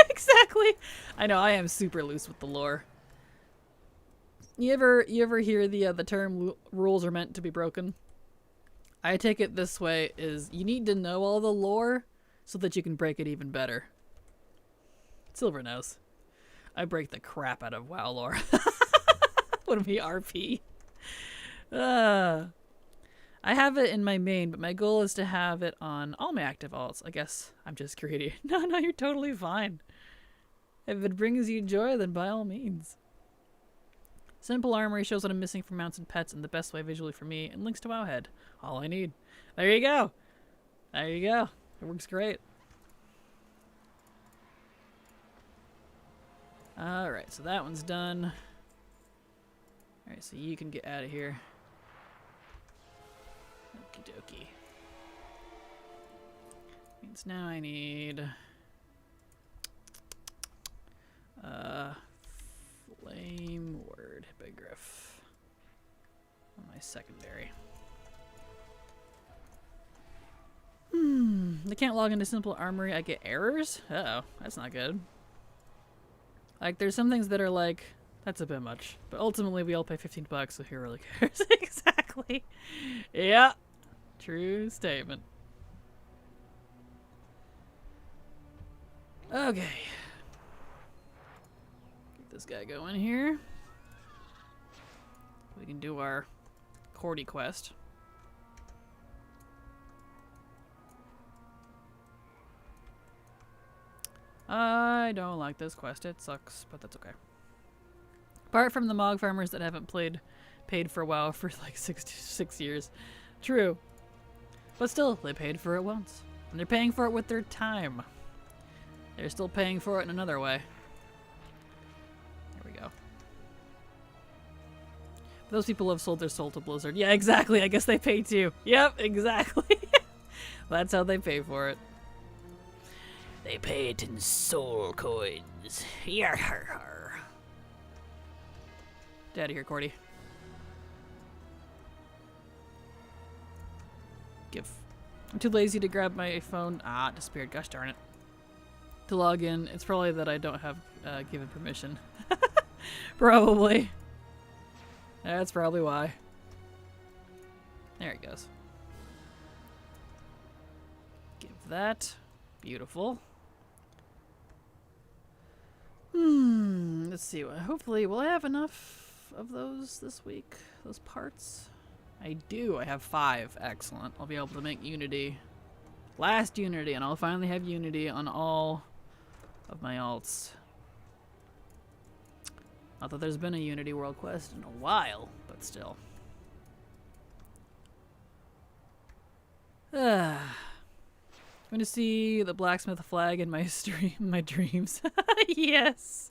Exactly. I know, I am super loose with the lore. You ever hear the term rules are meant to be broken? I take it this way is you need to know all the lore so that you can break it even better. Silver knows. I break the crap out of WoW lore. When we RP. I have it in my main, but my goal is to have it on all my active alts. I guess I'm just greedy. No, you're totally fine. If it brings you joy, then by all means. Simple armory shows what I'm missing from mounts and pets in the best way visually for me, and links to Wowhead. All I need. There you go. There you go. It works great. Alright, so that one's done. Alright, so you can get out of here. Okie dokie. Means now I need... flame word hippogriff on my secondary. They can't log into Simple Armory. I get errors? Uh-oh, that's not good. Like, there's some things that are like, that's a bit much. But ultimately, we all pay $15, so who really cares? Exactly. Yeah. True statement. Okay. Get this guy going here. We can do our Cordy quest. I don't like this quest. It sucks, but that's okay. Apart from the Mog farmers that haven't paid for a while for like 6 years. True. But still, they paid for it once. And they're paying for it with their time. They're still paying for it in another way. There we go. Those people have sold their soul to Blizzard. Yeah, exactly. I guess they pay too. Yep, exactly. That's how they pay for it. They pay it in soul coins. Yar har har. Get out of here, Cordy. I'm too lazy to grab my phone. Ah, it disappeared. Gosh darn it. To log in. It's probably that I don't have given permission. Probably. That's probably why. There it goes. Give that. Beautiful. Let's see. Hopefully, will I have enough of those this week? Those parts? I do. I have 5. Excellent. I'll be able to make Unity. Last Unity, and I'll finally have Unity on all of my alts. Not that there's been a Unity World Quest in a while, but still. I'm going to see the blacksmith flag in my stream, my dreams. Yes.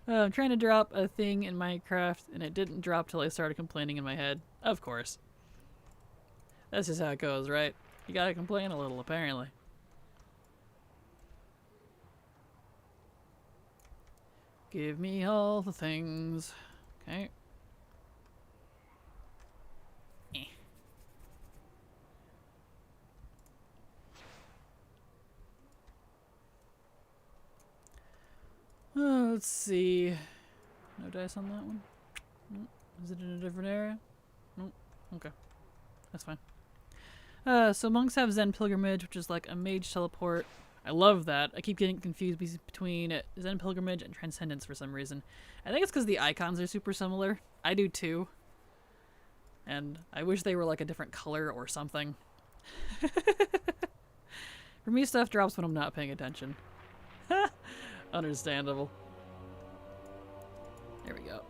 I'm trying to drop a thing in Minecraft, and it didn't drop till I started complaining in my head. Of course. That's just how it goes, right? You gotta complain a little, apparently. Give me all the things. Okay. Oh, let's see. No dice on that one? Nope. Is it in a different area? Nope. Okay. That's fine. So monks have Zen Pilgrimage, which is like a mage teleport. I love that. I keep getting confused between Zen Pilgrimage and Transcendence for some reason. I think it's because the icons are super similar. I do too. And I wish they were like a different color or something. For me, stuff drops when I'm not paying attention. Understandable. There we go.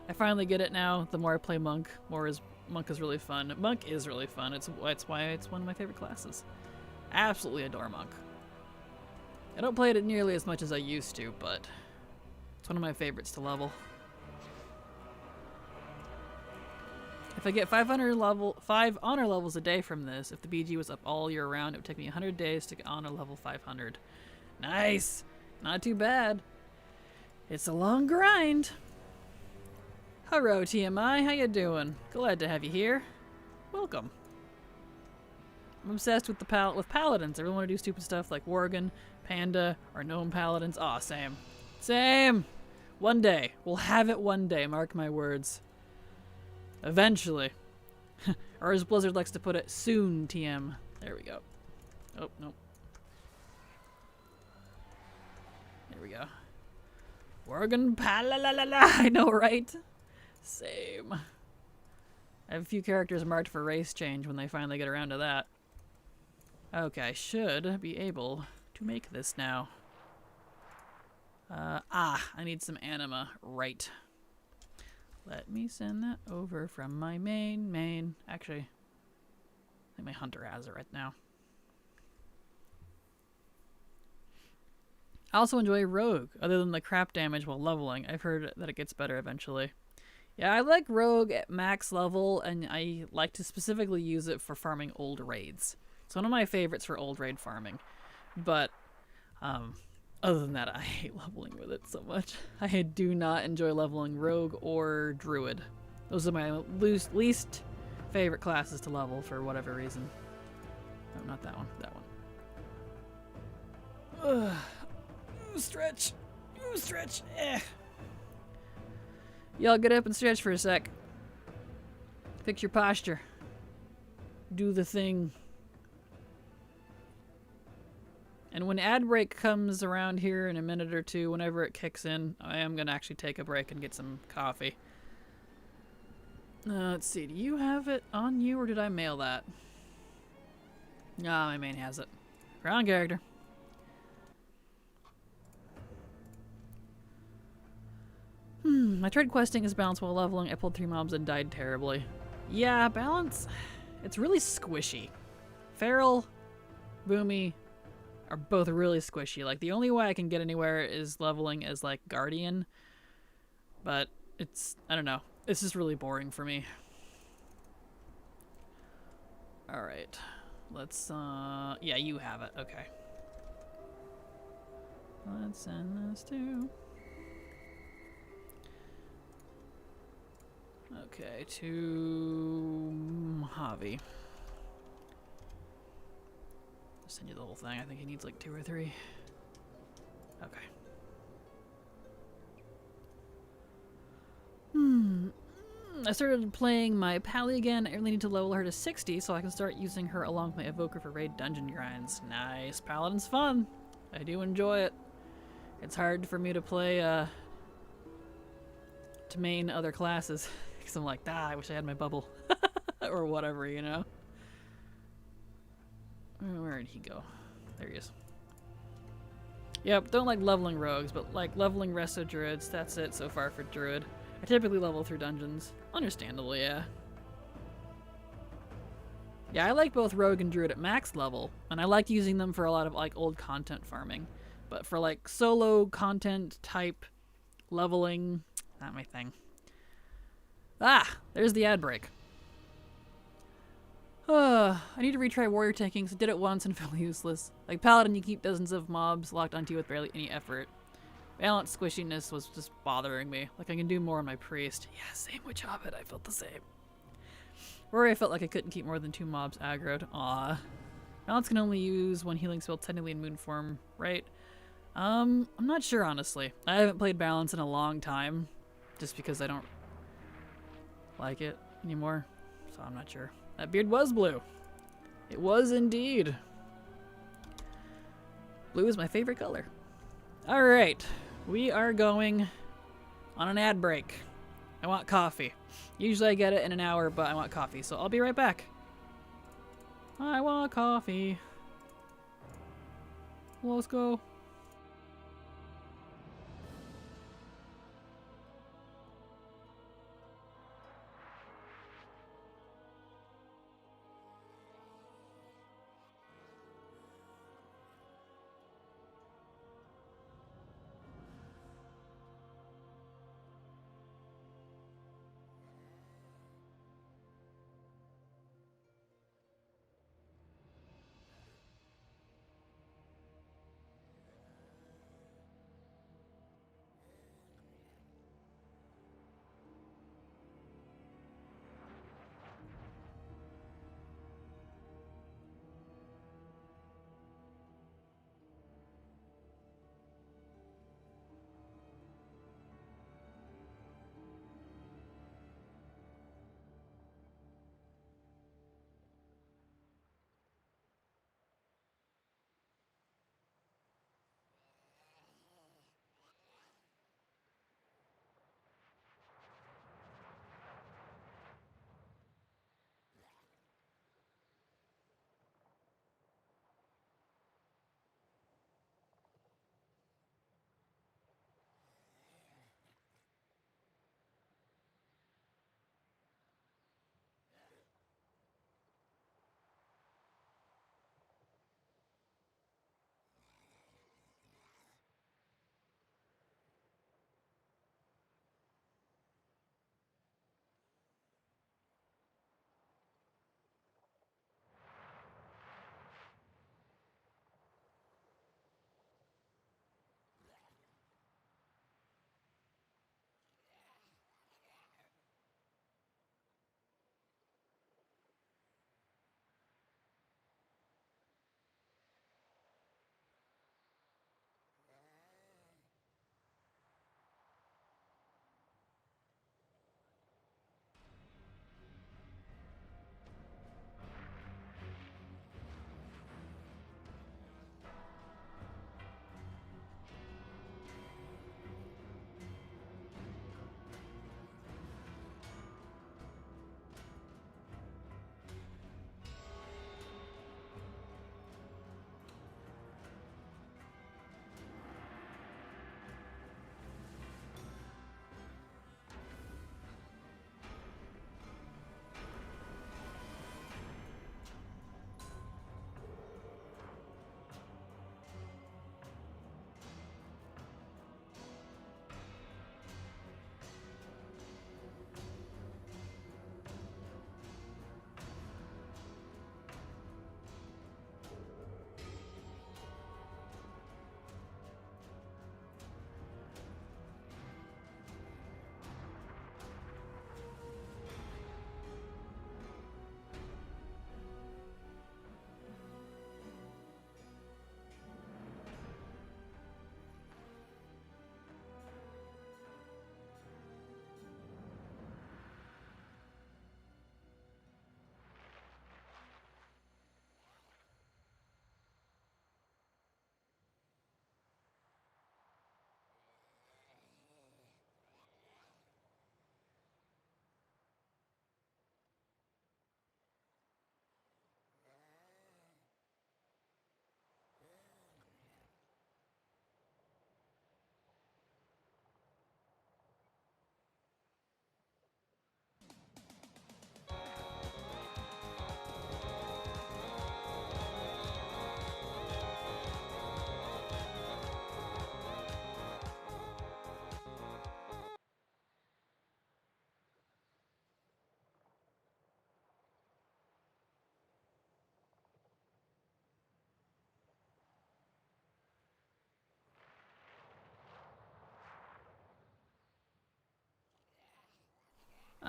I finally get it now. The more I play Monk, Monk is really fun. Monk is really fun. It's why it's one of my favorite classes. Absolutely adore Monk. I don't play it nearly as much as I used to, but it's one of my favorites to level. If I get 5 honor levels a day from this, if the BG was up all year round, it would take me 100 days to get honor level 500. Nice! Not too bad. It's a long grind. Hello, TMI. How you doing? Glad to have you here. Welcome. I'm obsessed with paladins. I really want to do stupid stuff like Worgen, Panda, or Gnome paladins. Aw, same. Same! One day. We'll have it one day. Mark my words. Eventually. Or as Blizzard likes to put it, soon, TM. There we go. Oh, nope. There we go. Worgen Palalalala. I know, right? Same. I have a few characters marked for race change when they finally get around to that. Okay, I should be able to make this now. I need some anima. Right. Let me send that over from my main. Actually, I think my hunter has it right now. I also enjoy Rogue, other than the crap damage while leveling. I've heard that it gets better eventually. Yeah, I like Rogue at max level, and I like to specifically use it for farming old raids. It's one of my favorites for old raid farming. But, other than that, I hate leveling with it so much. I do not enjoy leveling Rogue or Druid. Those are my least favorite classes to level for whatever reason. No, not that one. That one. Ugh. Ooh, stretch. Ooh, stretch. Eh. Y'all get up and stretch for a sec. Fix your posture. Do the thing. And when ad break comes around here in a minute or two, whenever it kicks in, I am going to actually take a break and get some coffee. Let's see. Do you have it on you, or did I mail that? Ah, my main has it. Wrong character. I tried questing as balance while leveling. I pulled 3 mobs and died terribly. Yeah, balance, it's really squishy. Feral, Boomy are both really squishy. Like, the only way I can get anywhere is leveling as, like, Guardian. But it's, I don't know. It's just really boring for me. Alright. Let's, yeah, you have it. Okay. Let's send this to... Okay, to Mojave. I'll send you the whole thing. I think he needs like 2 or 3. Okay. I started playing my Pally again. I really need to level her to 60 so I can start using her along with my Evoker for raid dungeon grinds. Nice. Paladin's fun. I do enjoy it. It's hard for me to play, to main other classes. Because I'm like, I wish I had my bubble. Or whatever, you know? Where did he go? There he is. Yep, don't like leveling rogues, but like leveling resto druids. That's it so far for druid. I typically level through dungeons. Understandable, yeah. Yeah, I like both rogue and druid at max level, and I like using them for a lot of like old content farming. But for like solo content type leveling, not my thing. Ah, there's the ad break. I need to retry warrior taking, so did it once and felt useless. Like paladin, you keep dozens of mobs locked onto you with barely any effort. Balance squishiness was just bothering me. Like I can do more on my priest. Yeah, same with Hobbit, I felt the same. Warrior, I felt like I couldn't keep more than 2 mobs aggroed. Aw. Balance can only use one healing spell technically in moon form, right? I'm not sure honestly. I haven't played balance in a long time, just because I don't like it anymore, so I'm not sure. That beard was blue. It was indeed. Blue is my favorite color. Alright, we are going on an ad break. I want coffee. Usually I get it in an hour, but I want coffee, so I'll be right back. I want coffee. Let's go.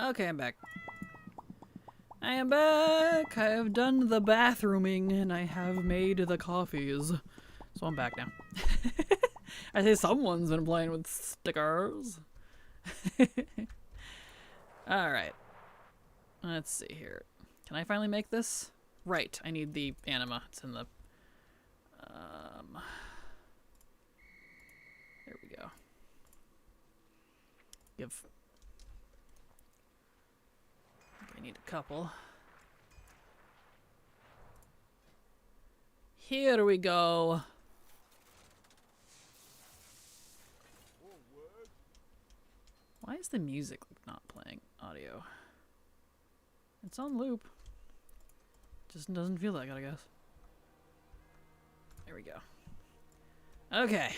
Okay, I'm back. I am back! I have done the bathrooming and I have made the coffees. So I'm back now. I say someone's been playing with stickers. Alright. Let's see here. Can I finally make this? Right, I need the anima. It's in the... There we go. I need a couple. Here we go. Why is the music not playing audio? It's on loop. Just doesn't feel like it, I guess. There we go. Okay.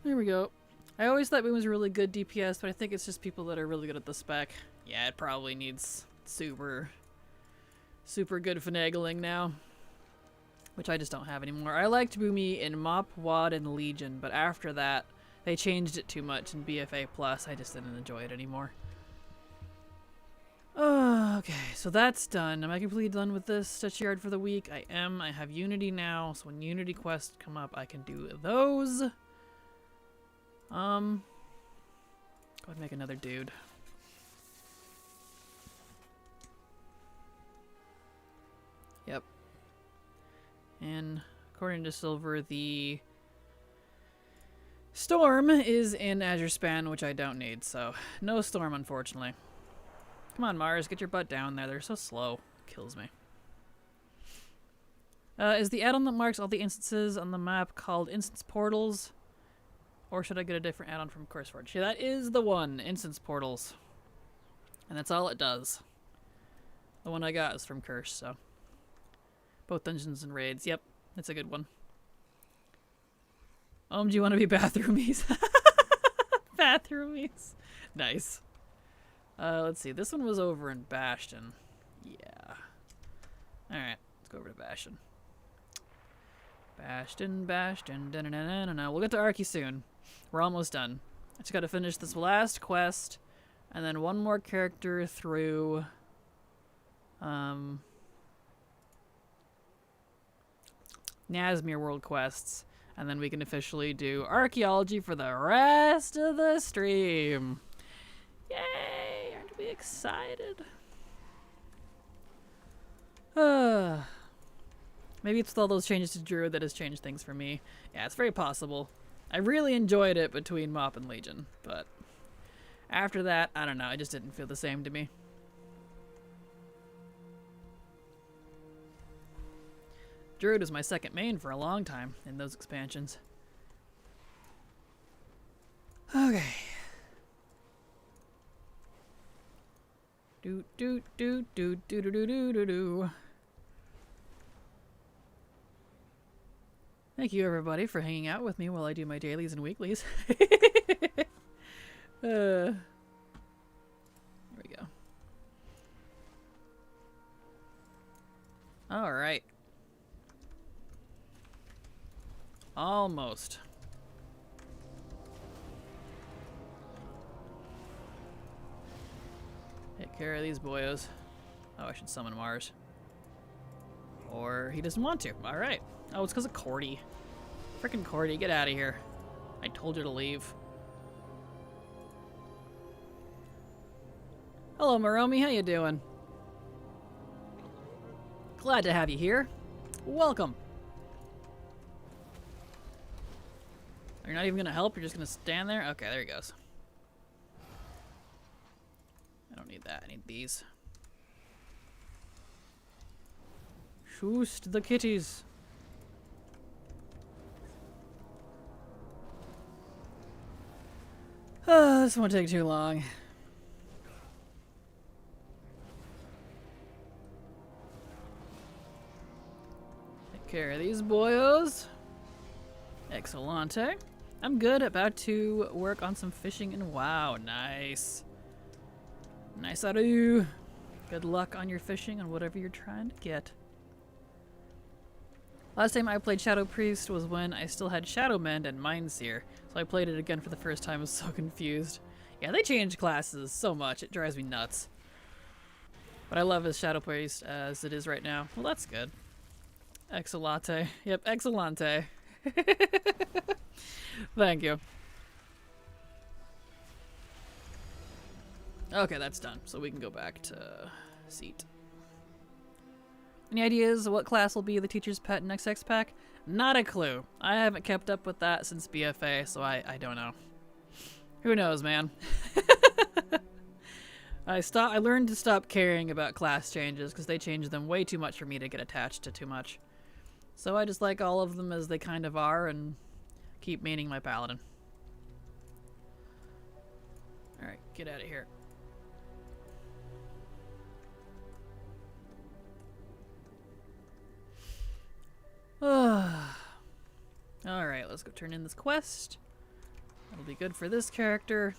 There we go. I always thought Boom was really good DPS, but I think it's just people that are really good at the spec. Yeah, it probably needs super good finagling now. Which I just don't have anymore. I liked Boomy in Mop, WoD, and Legion, but after that, they changed it too much in BFA+. I just didn't enjoy it anymore. Okay, so that's done. Am I completely done with this Stitch Yard for the week? I am. I have Unity now, so when Unity quests come up, I can do those. Go ahead and make another dude. Yep. And according to Silver, the Storm is in Azure Span, which I don't need, so no Storm, unfortunately. Come on, Mars, get your butt down there. They're so slow. Kills me. Is the add-on that marks all the instances on the map called Instance Portals? Or should I get a different add-on from CourseForge? Yeah, that is the one, Instance Portals. And that's all it does. The one I got is from Curse, so. Both dungeons and raids. Yep, that's a good one. Do you want to be bathroomies? Bathroomies. Nice. Let's see. This one was over in Bastion. Yeah. Alright, let's go over to Bastion. Bastion. Da-na-na-na-na-na. We'll get to Archy soon. We're almost done. I just gotta finish this last quest, and then one more character through... Nazmir World Quests, and then we can officially do archaeology for the rest of the stream. Yay! Aren't we excited? Maybe it's with all those changes to Druid that has changed things for me. Yeah, it's very possible. I really enjoyed it between Mop and Legion, but after that, I don't know, it just didn't feel the same to me. Druid was my second main for a long time in those expansions. Okay. Do do do do do do do do do. Thank you everybody for hanging out with me while I do my dailies and weeklies. There we go. All right. Almost. Take care of these boyos. Oh, I should summon Mars. Or he doesn't want to. Alright. Oh, it's because of Cordy. Frickin' Cordy, get out of here. I told you to leave. Hello, Maromi. How you doing? Glad to have you here. Welcome. You're not even going to help? You're just going to stand there? Okay, there he goes. I don't need that. I need these. Shoost the kitties. This won't take too long. Take care of these boyos. Excellente. I'm good. About to work on some fishing and wow, nice. Nice out of you. Good luck on your fishing and whatever you're trying to get. Last time I played Shadow Priest was when I still had Shadow Mend and Mindseer, so I played it again for the first time. I was so confused. Yeah, they change classes so much. It drives me nuts. But I love his Shadow Priest as it is right now. Well, that's good. Latte. Yep, Latte. Thank you. Okay, that's done. So we can go back to seat. Any ideas what class will be the teacher's pet in XX pack? Not a clue. I haven't kept up with that since BFA, so I don't know. Who knows, man? I learned to stop caring about class changes because they change them way too much for me to get attached to too much. So I just like all of them as they kind of are and keep maining my paladin. Alright, get out of here. Alright, let's go turn in this quest. That'll be good for this character.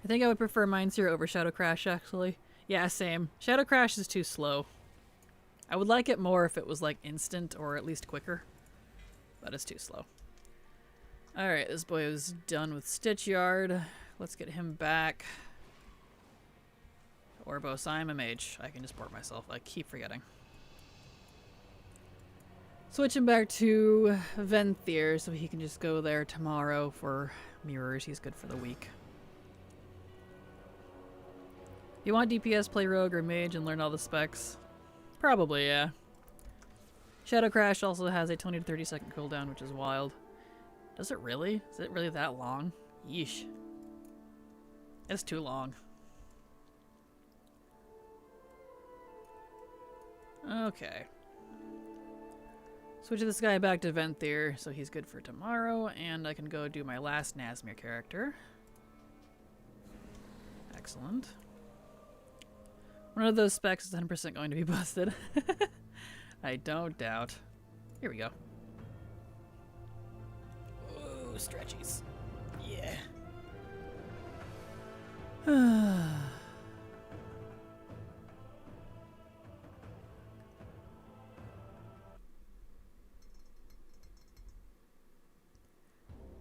I think I would prefer Mind Seer over Shadow Crash, actually. Yeah, same. Shadow Crash is too slow. I would like it more if it was like instant or at least quicker. But it's too slow. Alright, this boy is done with Stitch Yard. Let's get him back. Orbos, I'm a mage. I can just port myself. I keep forgetting. Switching back to Venthyr so he can just go there tomorrow for mirrors. He's good for the week. You want DPS, play rogue or mage and learn all the specs? Probably, yeah. Shadow Crash also has a 20 to 30 second cooldown, which is wild. Does it really? Is it really that long? Yeesh. It's too long. Okay. Switch this guy back to Venthyr, so he's good for tomorrow, and I can go do my last Nazmir character. Excellent. One of those specs is 100% going to be busted. I don't doubt. Here we go. Ooh, stretchies. Yeah.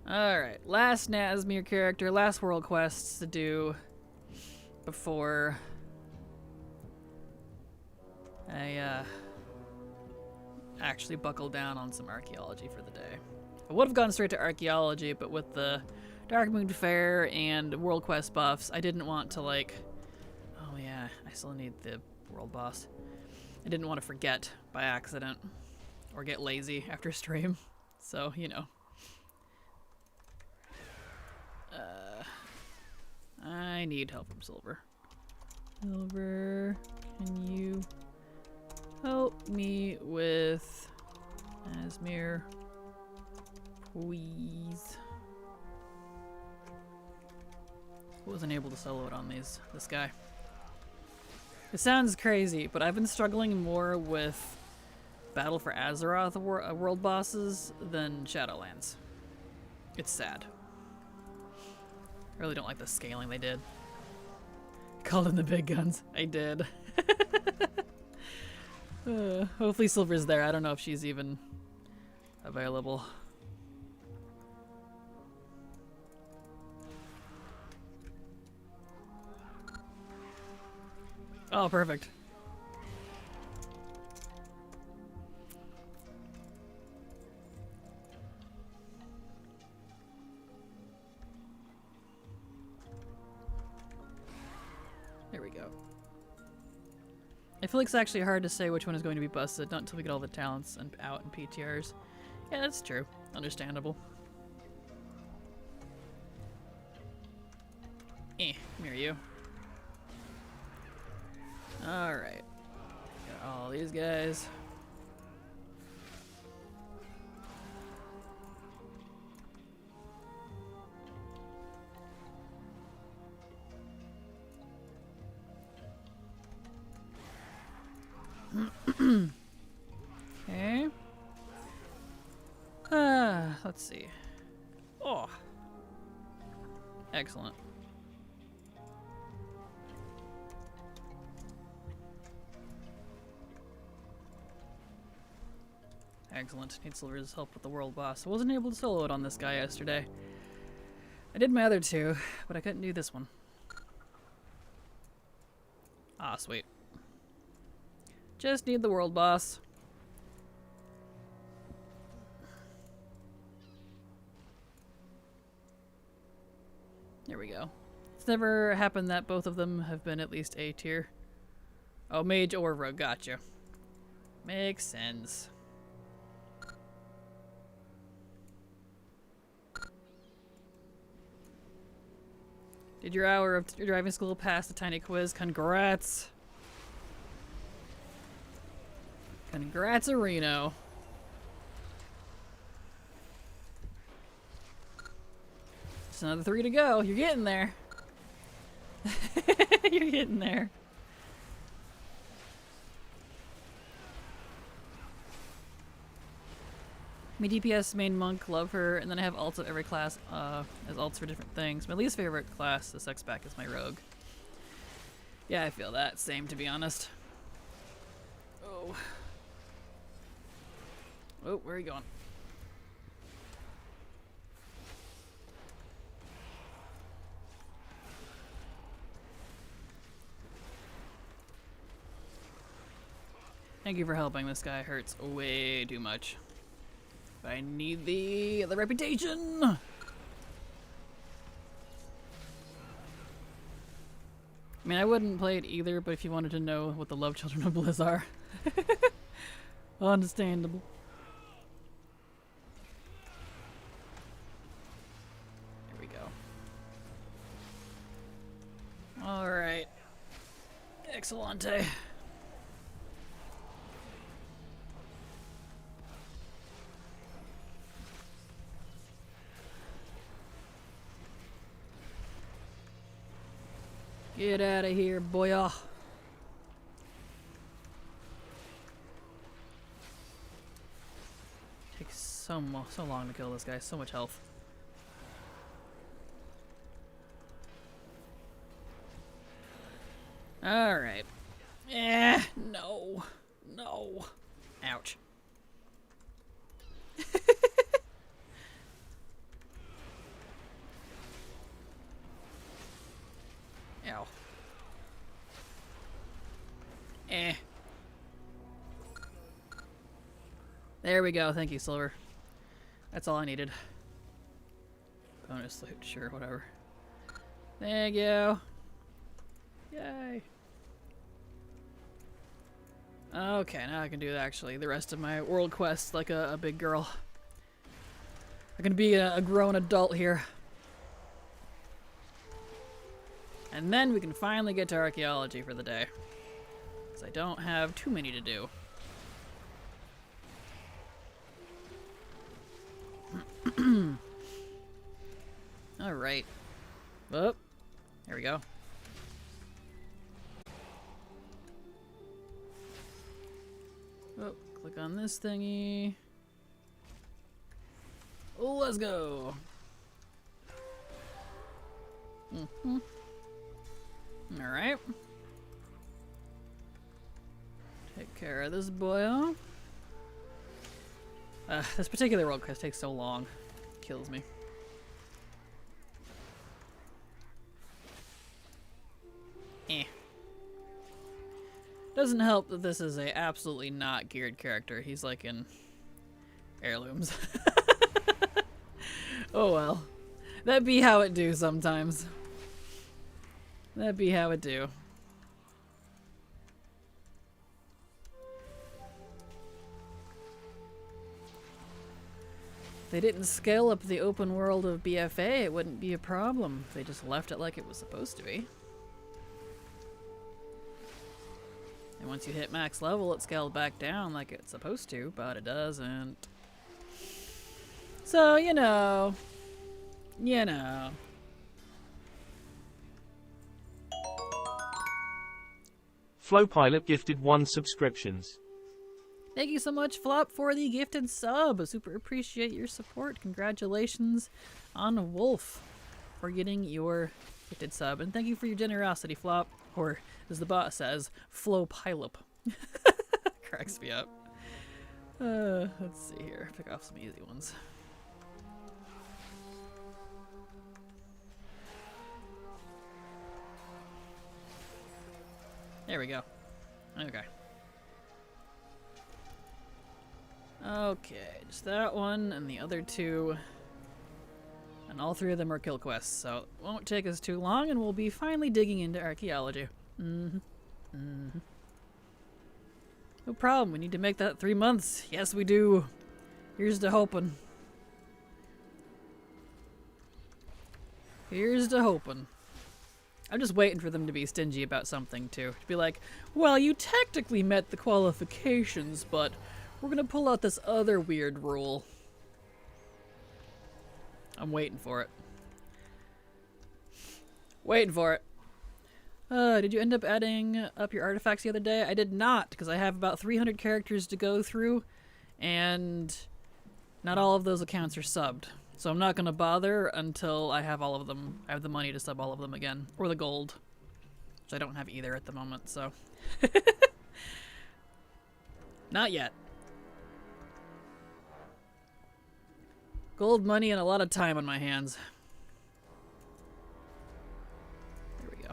Alright, last Nazmir character, last world quests to do before I actually buckle down on some archaeology for the day. I would have gone straight to archaeology, but with the Darkmoon Fair and world quest buffs, I didn't want to like... Oh yeah, I still need the world boss. I didn't want to forget by accident or get lazy after stream, so you know. I need help from Silver. Silver, can you help me with Nazmir, please? Wasn't able to solo it on this guy. It sounds crazy, but I've been struggling more with Battle for Azeroth world bosses than Shadowlands. It's sad. I really don't like the scaling they did. Called in the big guns. I did. Hopefully Silver's there. I don't know if she's even available. Oh, perfect. There we go. I feel like it's actually hard to say which one is going to be busted, not until we get all the talents and out and PTRs. Yeah, that's true. Understandable. Come here, you. Alright. Got all these guys. Okay. Let's see. Oh. Excellent. Excellent. Need Silver's help with the world boss. I wasn't able to solo it on this guy yesterday. I did my other two, but I couldn't do this one. Ah, sweet. Just need the world boss. There we go. It's never happened that both of them have been at least A tier. Oh, mage or rogue, gotcha. Makes sense. Did your hour of your driving school pass the tiny quiz? Congrats. Congrats, Reno. Just another 3 to go. You're getting there. You're getting there. My DPS main monk, love her, and then I have alts of every class as alts for different things. My least favorite class, the sex pack, is my rogue. Yeah, I feel that. Same, to be honest. Oh. Oh, where are you going? Thank you for helping. This guy hurts way too much. I need the reputation. I mean, I wouldn't play it either, but if you wanted to know what the love children of Bliss are, understandable. Here we go. All right, excellente. Get out of here, boy. Takes so long to kill this guy. So much health. All right. No. No. Ouch. Ow. There we go. Thank you, Silver. That's all I needed. Bonus loot. Sure, whatever. Thank you. Yay. Okay, now I can do actually the rest of my world quests like a big girl. I'm gonna be a grown adult here. And then we can finally get to archaeology for the day. Because I don't have too many to do. Alright. Oh, there we go. Oh, click on this thingy. Oh, let's go. Alright. Take care of this boy. This particular world quest takes so long. Kills me. Doesn't help that this is a absolutely not geared character. He's like in heirlooms. Oh well. That be how it do sometimes. That be how it do. If they didn't scale up the open world of BFA, it wouldn't be a problem. They just left it like it was supposed to be. And once you hit max level, it scaled back down like it's supposed to, but it doesn't. So, you know. You know. Flowpilot gifted 1 subscriptions. Thank you so much, Flop, for the gifted sub. I super appreciate your support. Congratulations on Wolf for getting your gifted sub. And thank you for your generosity, Flop. Or, as the bot says, Flowpilot. Cracks me up. Let's see here. Pick off some easy ones. There we go. Okay. Okay, just that one and the other two. And all three of them are kill quests, so it won't take us too long and we'll be finally digging into archaeology. No problem, we need to make that 3 months. Yes, we do. Here's to hoping. Here's to hoping. I'm just waiting for them to be stingy about something, too. To be like, well, you technically met the qualifications, but we're gonna pull out this other weird rule. I'm waiting for it. Waiting for it. Did you end up adding up your artifacts the other day? I did not, because I have about 300 characters to go through, and not all of those accounts are subbed. So I'm not going to bother until I have all of them. I have the money to sub all of them again. Or the gold. Which I don't have either at the moment, so. Not yet. Gold money and a lot of time on my hands. There we go.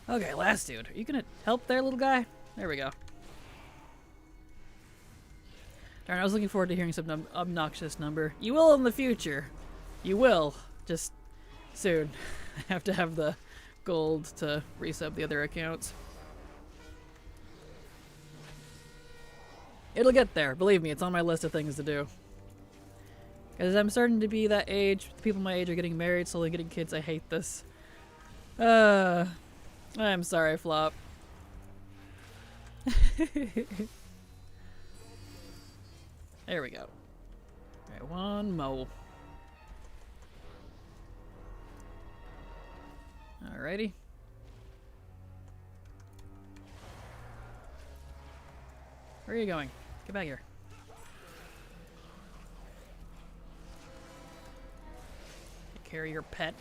Okay, last dude. Are you going to help there, little guy? There we go. Darn, I was looking forward to hearing some obnoxious number. You will in the future. You will. Just soon. I have to have the gold to resub the other accounts. It'll get there. Believe me, it's on my list of things to do. Because I'm starting to be that age. People my age are getting married, slowly getting kids. I hate this. I'm sorry, Flop. There we go. Alright, one more. Alrighty. Where are you going? Get back here. Take care of your pet.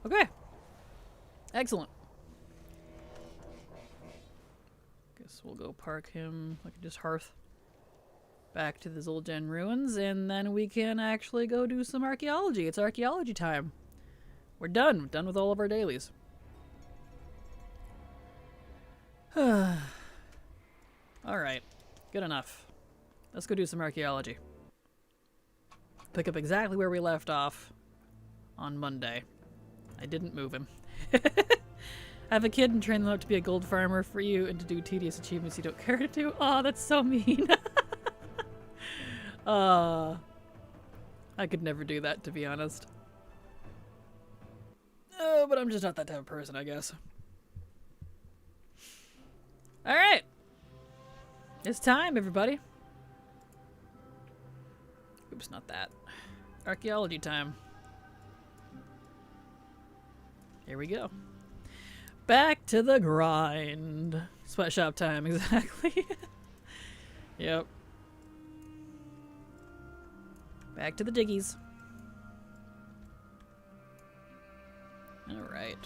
Okay. Excellent. Guess we'll go park him like just hearth back to the Zul'Jin ruins, and then we can actually go do some archaeology. It's archaeology time. We're done. We're done with all of our dailies. Alright. Good enough. Let's go do some archaeology. Pick up exactly where we left off on Monday. I didn't move him. Have a kid and train them up to be a gold farmer for you and to do tedious achievements you don't care to do. Oh, that's so mean. I could never do that, to be honest. Oh, but I'm just not that type of person, I guess. Alright. It's time, everybody. Oops, not that. Archaeology time. Here we go. Back to the grind. Sweatshop time, exactly. Yep. Back to the diggies. Alright.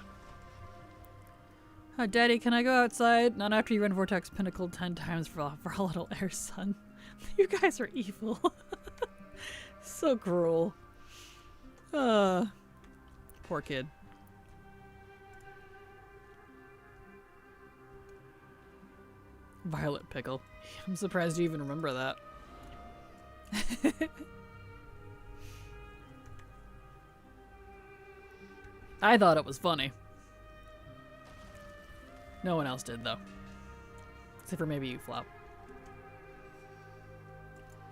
Daddy, can I go outside? Not after you run Vortex Pinnacle 10 times for a little air, son. You guys are evil. So cruel. Poor kid. Violet Pickle. I'm surprised you even remember that. I thought it was funny. No one else did, though. Except for maybe you, Flop.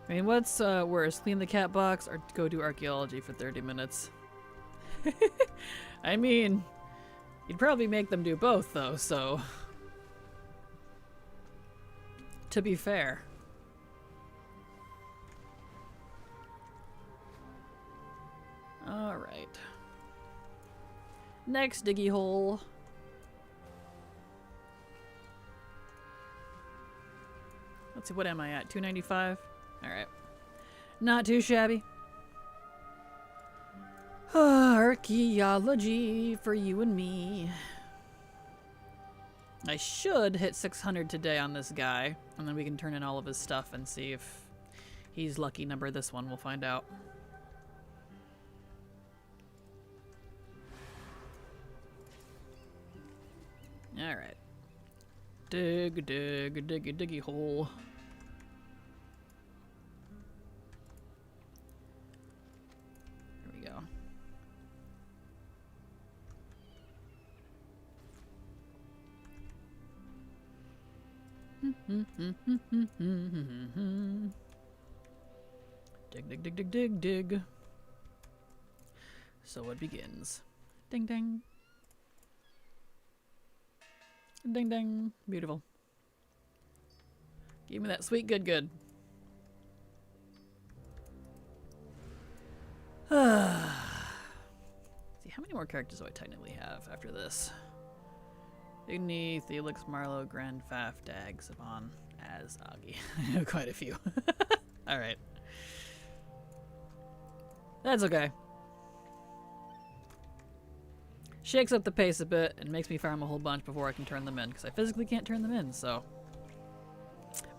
I mean, what's worse? Clean the cat box or go do archaeology for 30 minutes? I mean, you'd probably make them do both, though, so... To be fair. Alright. Next diggy hole. Let's see, what am I at? 295? Alright. Not too shabby. Archaeology for you and me. I should hit 600 today on this guy, and then we can turn in all of his stuff and see if he's lucky number this one. We'll find out. Alright. Diggy hole. Here we go. Dig. So it begins. Ding ding. Ding ding. Beautiful. Give me that sweet good. See, how many more characters do I technically have after this? Igni, Thelix, Marlowe, Grand, Faf, Dag, Saban, Az, Agi. Quite a few. Alright. That's okay. Shakes up the pace a bit and makes me farm a whole bunch before I can turn them in, because I physically can't turn them in, so.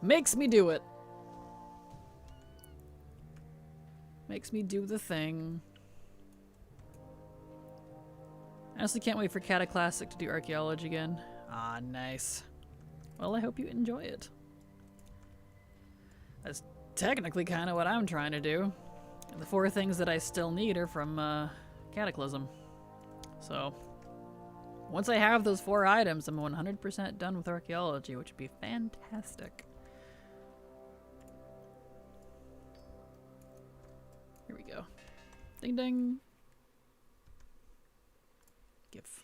Makes me do it. Makes me do the thing. I honestly can't wait for Cataclassic to do archaeology again. Ah, nice. Well, I hope you enjoy it. That's technically kind of what I'm trying to do. And the 4 things that I still need are from Cataclysm. So, once I have those 4 items, I'm 100% done with archaeology, which would be fantastic. Here we go. Ding ding. GIF.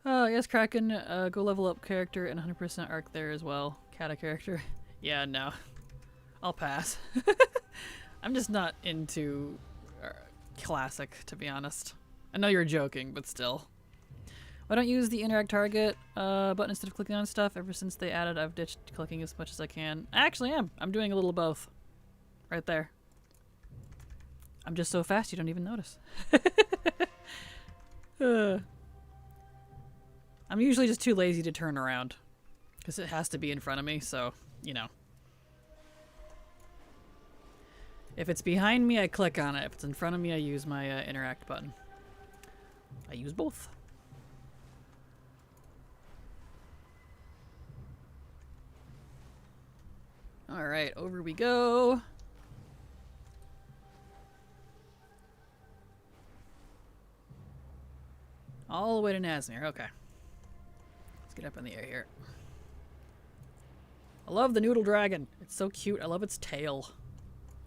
Oh, yes, Kraken. Go level up character and 100% arc there as well. Kata character. Yeah, no. I'll pass. I'm just not into classic, to be honest. I know you're joking, but still. Why don't you use the interact target button instead of clicking on stuff? Ever since they added, I've ditched clicking as much as I can. I actually am. I'm doing a little of both. Right there. I'm just so fast you don't even notice. I'm usually just too lazy to turn around. Because it has to be in front of me, so, you know. If it's behind me, I click on it. If it's in front of me, I use my interact button. I use both. Alright, over we go. All the way to Nazmir. Okay. Let's get up in the air here. I love the noodle dragon. It's so cute. I love its tail.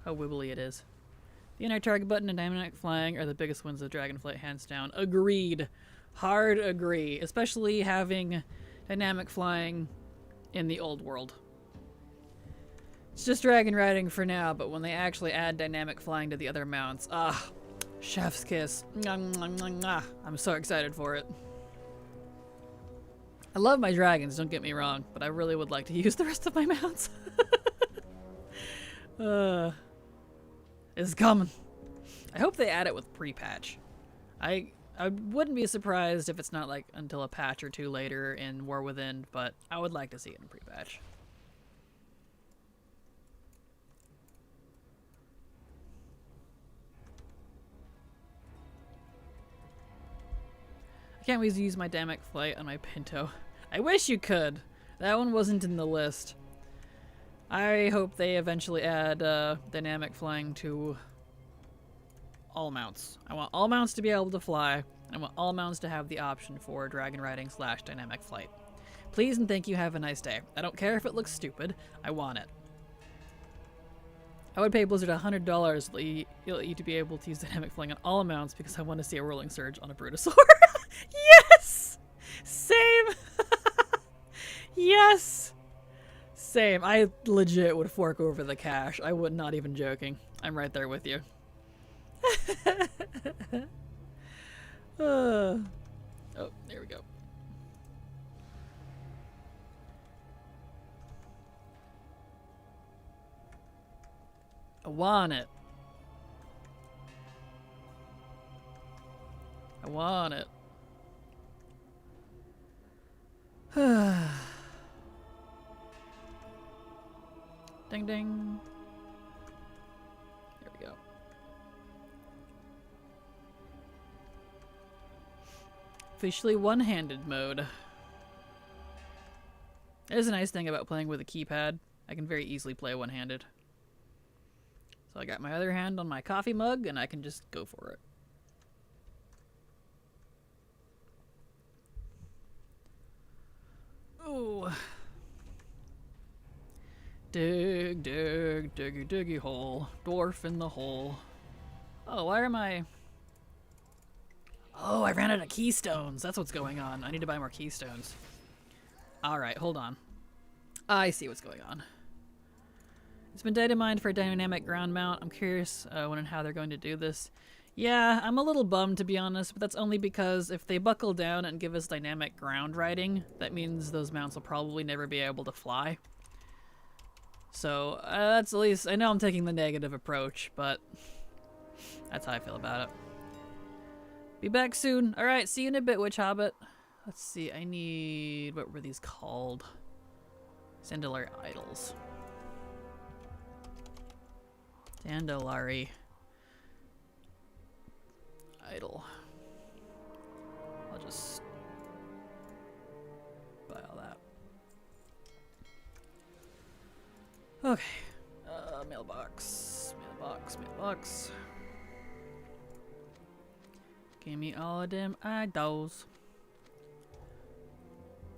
How wibbly it is. The inner target button and dynamic flying are the biggest ones of Dragonflight, hands down. Agreed. Hard agree. Especially having dynamic flying in the old world. It's just dragon riding for now, but when they actually add dynamic flying to the other mounts, chef's kiss. I'm so excited for it. I love my dragons, don't get me wrong, but I really would like to use the rest of my mounts. It's coming. I hope they add it with pre-patch. I wouldn't be surprised if it's not like until a patch or 2 later in War Within, but I would like to see it in pre-patch. I can't always use my dynamic flight on my Pinto. I wish you could. That one wasn't in the list. I hope they eventually add dynamic flying to all mounts. I want all mounts to be able to fly, and I want all mounts to have the option for dragon riding / dynamic flight. Please and thank you, have a nice day. I don't care if it looks stupid, I want it. I would pay Blizzard $100 to be able to use dynamic flying on all mounts because I want to see a rolling surge on a Brutosaur. Yes! Same! Yes! Same. I legit would fork over the cash. I would not even joking. I'm right there with you. Oh, there we go. I want it. I want it. Ding ding. There we go. Officially one-handed mode. There's a nice thing about playing with a keypad. I can very easily play one-handed. So I got my other hand on my coffee mug, and I can just go for it. Ooh. Dig, dig, diggy, diggy hole. Dwarf in the hole. Oh, why am I... Oh, I ran out of keystones. That's what's going on. I need to buy more keystones. Alright, hold on. I see what's going on. It's been data mined for a dynamic ground mount. I'm curious when and how they're going to do this. Yeah, I'm a little bummed to be honest, but that's only because if they buckle down and give us dynamic ground riding, that means those mounts will probably never be able to fly. So, that's at least... I know I'm taking the negative approach, but that's how I feel about it. Be back soon. Alright, see you in a bit, Witch Hobbit. Let's see, I need... What were these called? Sandalari Idols. Sandalari Idol. I'll just buy all that. Okay. Mailbox. Mailbox. Mailbox. Give me all of them idols.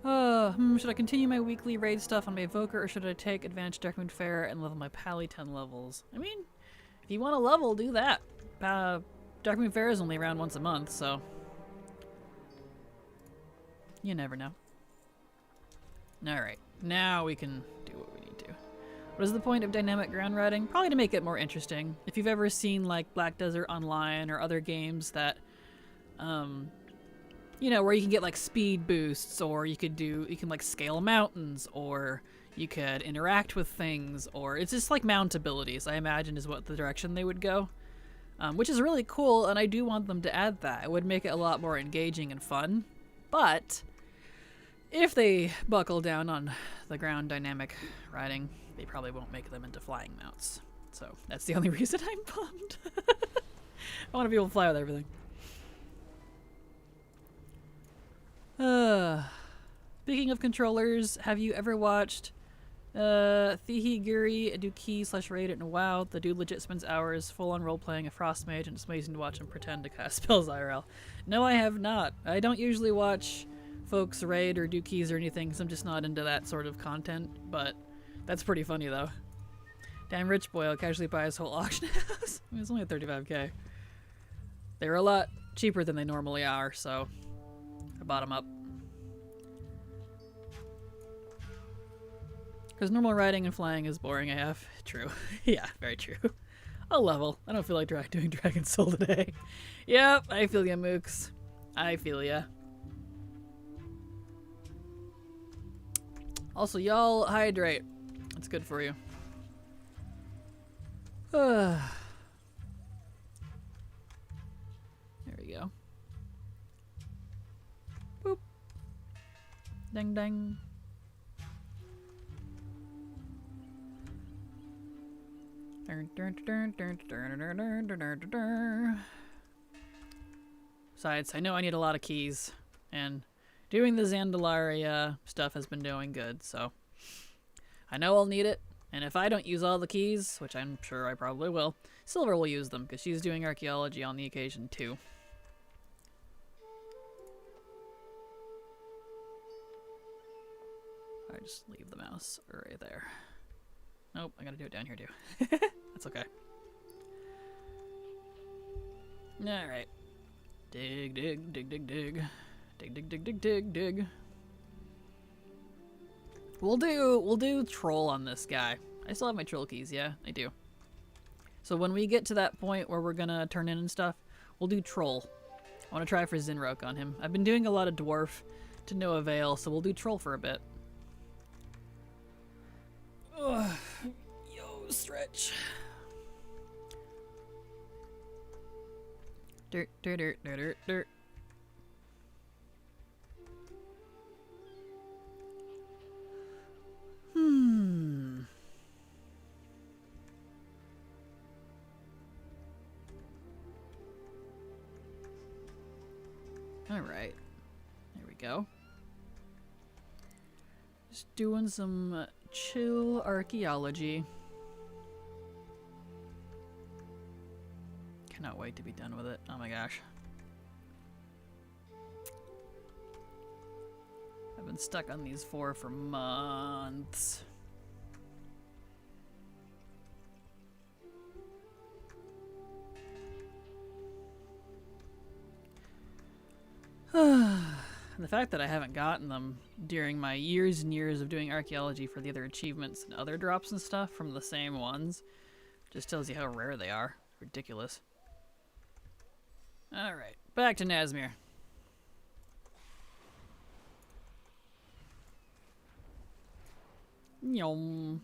Should I continue my weekly raid stuff on my Evoker, or should I take advantage of Darkmoon Fair and level my Pally 10 levels? I mean, if you want to level, do that. Darkmoon Fair is only around once a month, so... You never know. Alright, now we can do what we need to. What is the point of dynamic ground riding? Probably to make it more interesting. If you've ever seen, like, Black Desert Online or other games that, you know, where you can get like speed boosts, or you can like scale mountains, or you could interact with things, or it's just like mount abilities, I imagine is what the direction they would go. Which is really cool, and I do want them to add that. It would make it a lot more engaging and fun. But if they buckle down on the ground dynamic riding, they probably won't make them into flying mounts. So that's the only reason I'm bummed. I want to be able to fly with everything. Speaking of controllers, have you ever watched Thihi Guri do key/raid it in WoW? The dude legit spends hours full on role playing a frost mage, and it's amazing to watch him pretend to cast spells IRL. No, I have not. I don't usually watch folks raid or do keys or anything, because I'm just not into that sort of content, but that's pretty funny though. Damn rich boy, I'll casually buy his whole auction house. I mean, it's only at 35k. They were a lot cheaper than they normally are, so I bought them up. Because normal riding and flying is boring AF. True. Yeah, very true. I'll level. I don't feel like doing Dragon Soul today. Yep, I feel ya, Mooks. I feel ya. Also, y'all hydrate. It's good for you. There we go. Boop. Ding ding. Besides, I know I need a lot of keys, and doing the Zandalari stuff has been doing good, so I know I'll need it, and if I don't use all the keys, which I'm sure I probably will, Silver will use them, because she's doing archaeology on the occasion too. I just leave the mouse right there. Nope, I gotta do it down here too. That's okay. Alright. Dig, dig, dig, dig, dig. Dig, dig, dig, dig, dig, dig. We'll do troll on this guy. I still have my troll keys, yeah, I do. So when we get to that point where we're gonna turn in and stuff, we'll do troll. I wanna try for Zinroke on him. I've been doing a lot of dwarf to no avail, so we'll do troll for a bit. Ugh. Yo, stretch. Dirt, dirt, dirt, dirt, dirt, dirt. Alright. go. Just doing some chill archaeology. Cannot wait to be done with it. Oh my gosh. I've been stuck on these 4 for months. The fact that I haven't gotten them during my years and years of doing archaeology for the other achievements and other drops and stuff from the same ones just tells you how rare they are. Ridiculous. Alright, back to Nazmir. Yum.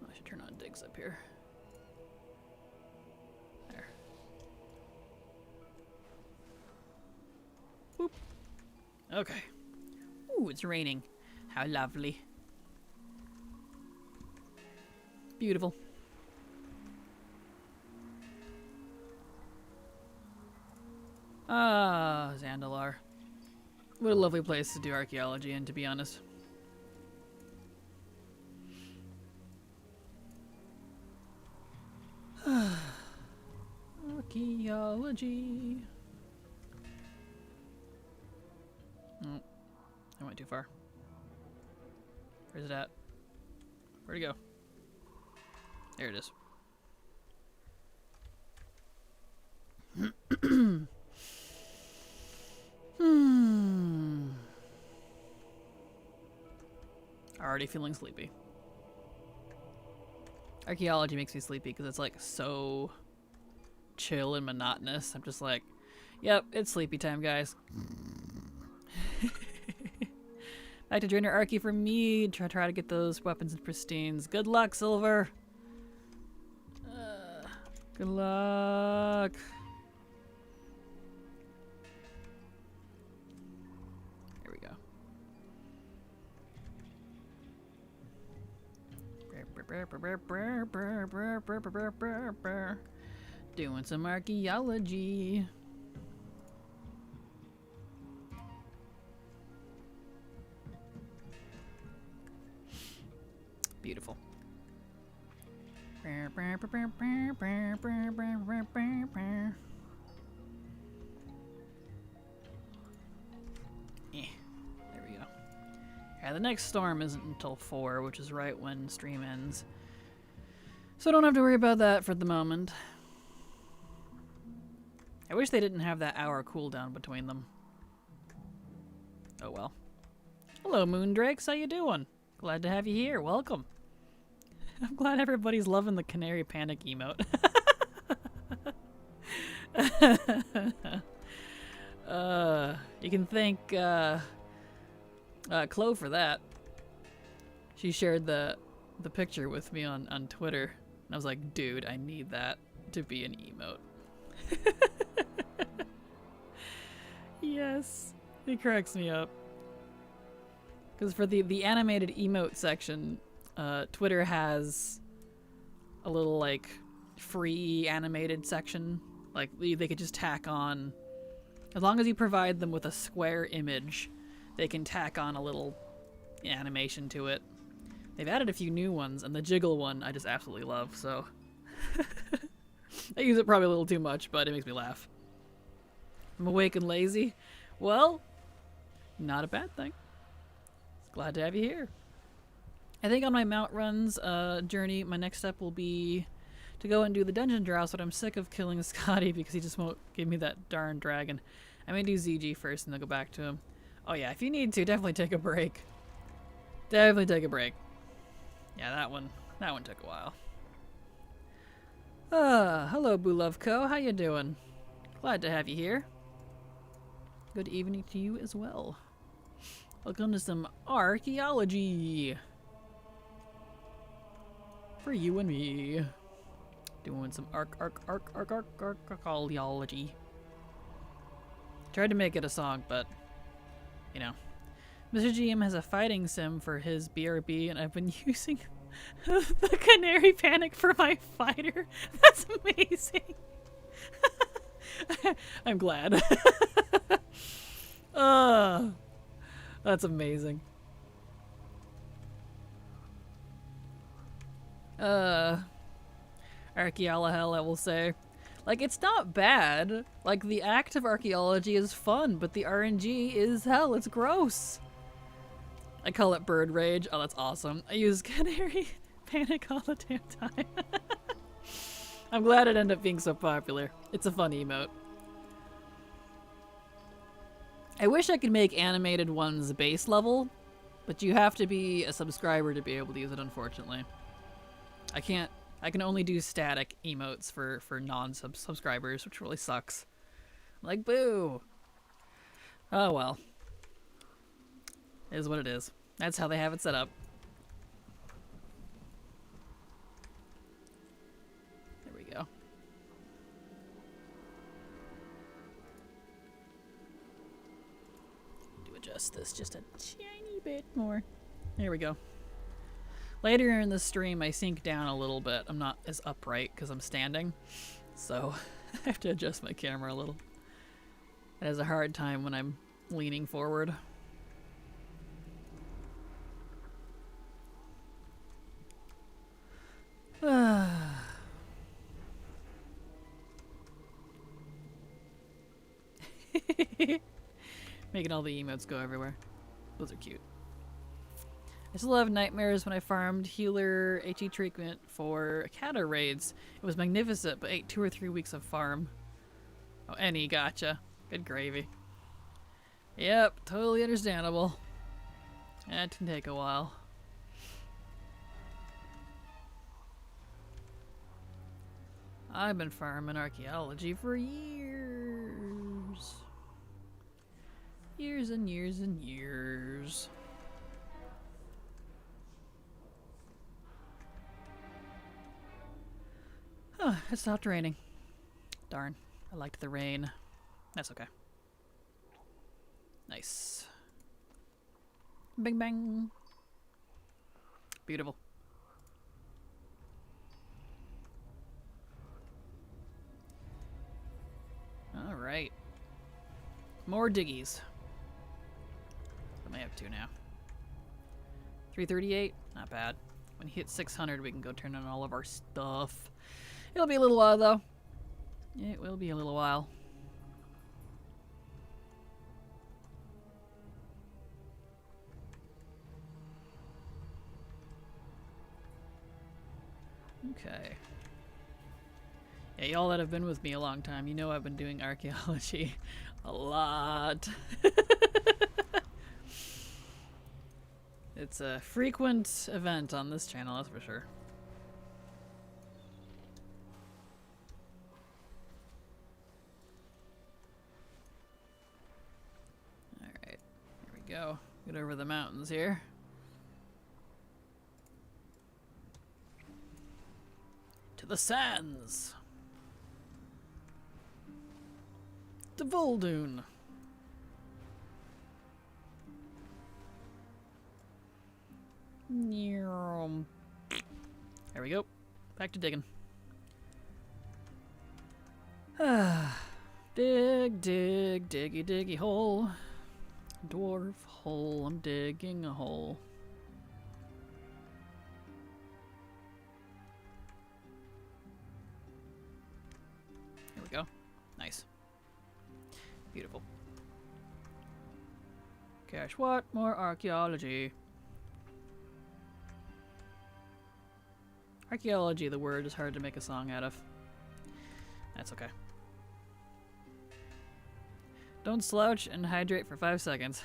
I should turn on digs up here. There. Boop. Okay. Ooh, it's raining. How lovely. Beautiful. Ah, Zandalar. What a lovely place to do archaeology in, to be honest. Archaeology. Oh, I went too far. Where's it at? Where'd it go? There it is. Already feeling sleepy. Archaeology makes me sleepy because it's like so chill and monotonous. I'm just like, yep, it's sleepy time, guys. Back to Drainer Archy for me. Try to get those weapons and pristines. Good luck, Silver. Good luck. Here we go. Doing some archaeology. Beautiful. There we go. Yeah, the next storm isn't until 4, which is right when stream ends. So I don't have to worry about that for the moment. I wish they didn't have that hour cooldown between them. Oh well. Hello, Moondrakes. How you doing? Glad to have you here. Welcome. I'm glad everybody's loving the Canary Panic emote. You can thank Chloe for that. She shared the picture with me on Twitter, and I was like, dude, I need that to be an emote. Yes, it cracks me up. Because for the animated emote section, Twitter has a little like free animated section. Like they could just tack on, as long as you provide them with a square image, they can tack on a little animation to it. They've added a few new ones, and the jiggle one I just absolutely love, so I use it probably a little too much, but it makes me laugh. I'm awake and lazy. Well, not a bad thing. Glad to have you here. I think on my Mount Runs journey, my next step will be to go and do the dungeon drops, but I'm sick of killing Scotty because he just won't give me that darn dragon. I'm gonna do ZG first and then go back to him. Oh yeah, if you need to, definitely take a break. Definitely take a break. Yeah, that one took a while. Hello, Bulovko. How you doing? Glad to have you here. Good evening to you as well. Welcome to some archaeology. For you and me. Doing some archaeology. Tried to make it a song, but, you know. Mr. GM has a fighting sim for his BRB, and I've been using The canary panic for my fighter. That's amazing. I'm glad. That's amazing. Archaeology, I will say. Like, it's not bad. Like, the act of archaeology is fun, but the RNG is hell. It's gross. I call it bird rage. Oh, that's awesome. I use canary panic all the damn time. I'm glad it ended up being so popular. It's a fun emote. I wish I could make animated ones base level, but you have to be a subscriber to be able to use it, unfortunately. I can only do static emotes for non-subscribers, which really sucks. Like, boo! Oh well. It is what it is. That's how they have it set up. There we go. Do adjust this just a tiny bit more. There we go. Later in the stream, I sink down a little bit. I'm not as upright because I'm standing, so I have to adjust my camera a little. It has a hard time when I'm leaning forward. Making all the emotes go everywhere. Those are cute. I still have nightmares when I farmed healer HE treatment for Akata raids. It was magnificent, but ate 2 or 3 weeks of farm. Oh, any gotcha. Good gravy. Yep, totally understandable. That can take a while. I've been farming archaeology for years. Years and years and years. Oh, it stopped raining. Darn. I liked the rain. That's okay. Nice. Bing bang. Beautiful. Alright. More diggies. I may have 2 now. 338? Not bad. When he hits 600, we can go turn on all of our stuff. It'll be a little while, though. It will be a little while. Okay. Yeah, y'all that have been with me a long time, you know I've been doing archaeology a lot. It's a frequent event on this channel, that's for sure. Alright, here we go. Get over the mountains here. To the sands! To Voldoon! There we go. Back to digging. Dig, dig, diggy, diggy hole. Dwarf hole, I'm digging a hole. Here we go. Nice. Beautiful. Cash what? More archaeology. Archaeology, the word, is hard to make a song out of. That's okay. Don't slouch and hydrate for 5 seconds.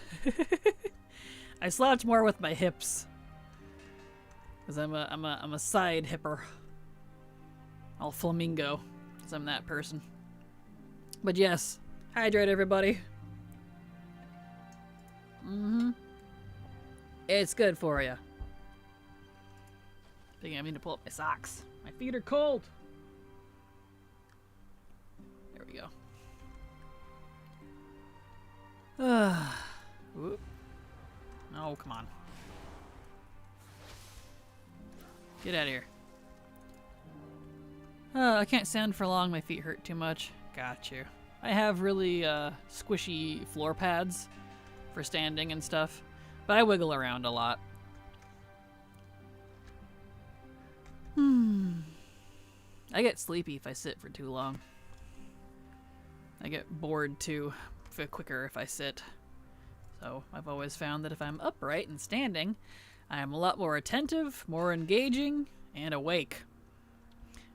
I slouch more with my hips. Cause I'm a side hipper. I'll flamingo. Cause I'm that person. But yes, hydrate everybody. It's good for you. Thinking I need to pull up my socks. My feet are cold. There we go. Whoop. Oh, come on. Get out of here. I can't stand for long. My feet hurt too much. Got you. I have really squishy floor pads for standing and stuff, but I wiggle around a lot. I get sleepy if I sit for too long. I get bored too quicker if I sit. So I've always found that if I'm upright and standing, I am a lot more attentive, more engaging, and awake.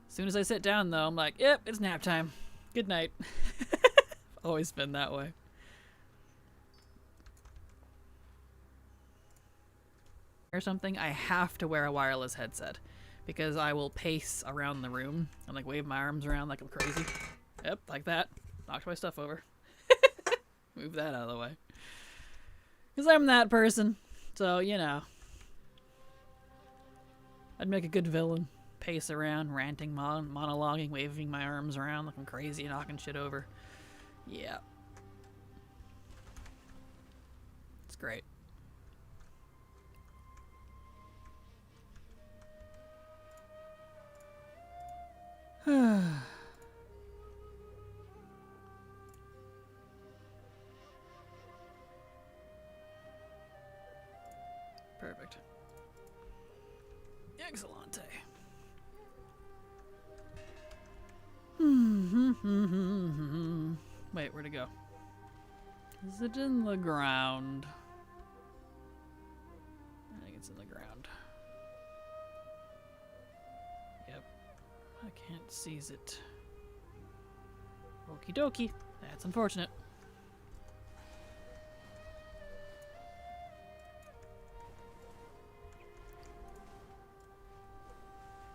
As soon as I sit down, though, I'm like, yep, it's nap time. Good night. Always been that way. Or something, I have to wear a wireless headset because I will pace around the room and like wave my arms around like I'm crazy. Yep, like that. Knocked my stuff over. Move that out of the way. Because I'm that person. So, you know. I'd make a good villain. Pace around, ranting, monologuing, waving my arms around like I'm crazy, knocking shit over. Yeah. It's great. Perfect. Excellent. Wait, where'd it go? Is it in the ground? I think it's in the ground. Yep. I can't seize it. Okie dokie. That's unfortunate.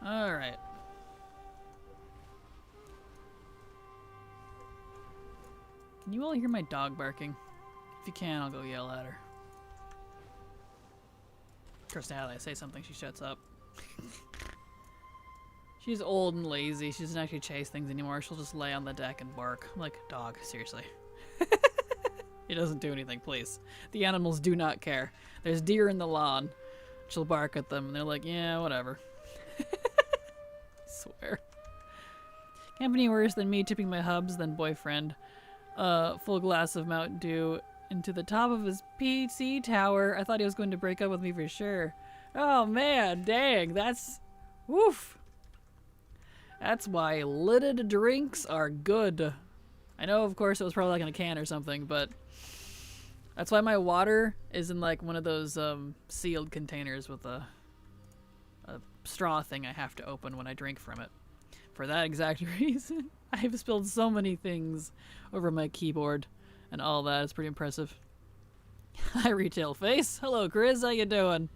Alright. Can you all hear my dog barking? If you can, I'll go yell at her. Of course, now that I say something, she shuts up. She's old and lazy. She doesn't actually chase things anymore. She'll just lay on the deck and bark. I'm like, dog, seriously. He doesn't do anything, please. The animals do not care. There's deer in the lawn. She'll bark at them, and they're like, yeah, whatever. Swear. Can't be any worse than me tipping my hubs than boyfriend. Full glass of Mountain Dew into the top of his PC tower. I thought he was going to break up with me for sure. Oh man, dang, that's... woof. That's why lidded drinks are good. I know, of course, it was probably like in a can or something, but... that's why my water is in like one of those sealed containers with a straw thing I have to open when I drink from it. For that exact reason. I've spilled so many things over my keyboard and all that. It's pretty impressive. Hi, Retail Face. Hello, Chris. How you doing?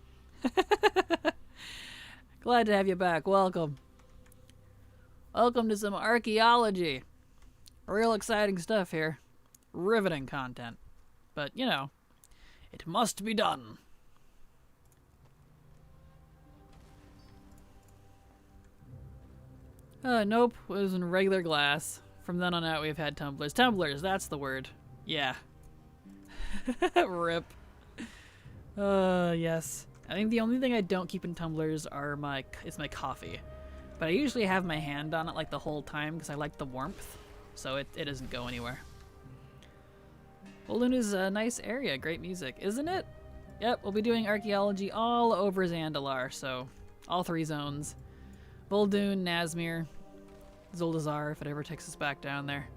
Glad to have you back. Welcome. Welcome to some archaeology. Real exciting stuff here. Riveting content. But, you know, it must be done. Nope, it was in regular glass. From then on out, we've had tumblers. Tumblers, that's the word. Yeah. Rip. Yes. I think the only thing I don't keep in tumblers are is my coffee. But I usually have my hand on it like the whole time because I like the warmth. So it doesn't go anywhere. Boldoon is a nice area. Great music, isn't it? Yep, we'll be doing archaeology all over Zandalar, so all 3 zones. Boldoon, Nazmir, Zuldazar, if it ever takes us back down there.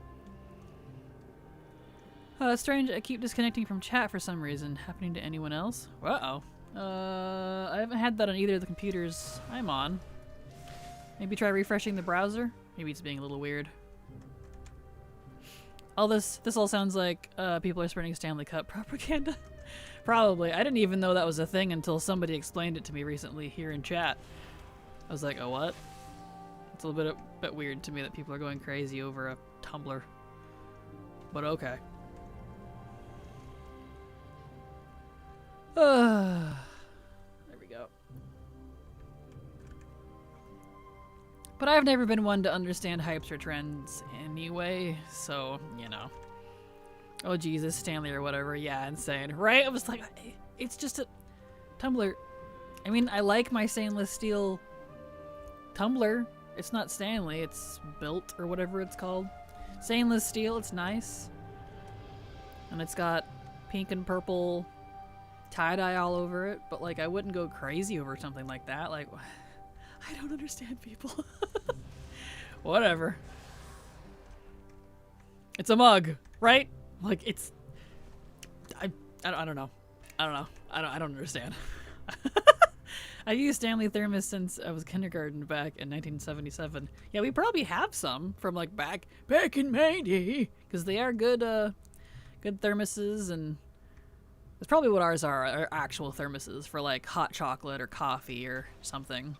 It's strange, I keep disconnecting from chat for some reason. Happening to anyone else? Uh-oh. I haven't had that on either of the computers I'm on. Maybe try refreshing the browser? Maybe it's being a little weird. All this all sounds like people are spreading Stanley Cup propaganda. Probably. I didn't even know that was a thing until somebody explained it to me recently here in chat. I was like, oh, what? It's a little bit weird to me that people are going crazy over a Tumblr. But okay. There we go. But I've never been one to understand hypes or trends anyway, so, you know. Oh, Jesus, Stanley or whatever. Yeah, insane. Right? I was like, it's just a Tumblr. I mean, I like my stainless steel tumbler. It's not Stanley, it's built or whatever it's called. Stainless steel, it's nice. And it's got pink and purple tie-dye all over it, but like I wouldn't go crazy over something like that. Like, I don't understand people. Whatever. It's a mug, right? Like it's, I don't know. I don't understand. I used Stanley Thermos since I was kindergarten back in 1977. Yeah, we probably have some from like back in my day, because they are good thermoses, and that's probably what ours are actual thermoses for like hot chocolate or coffee or something.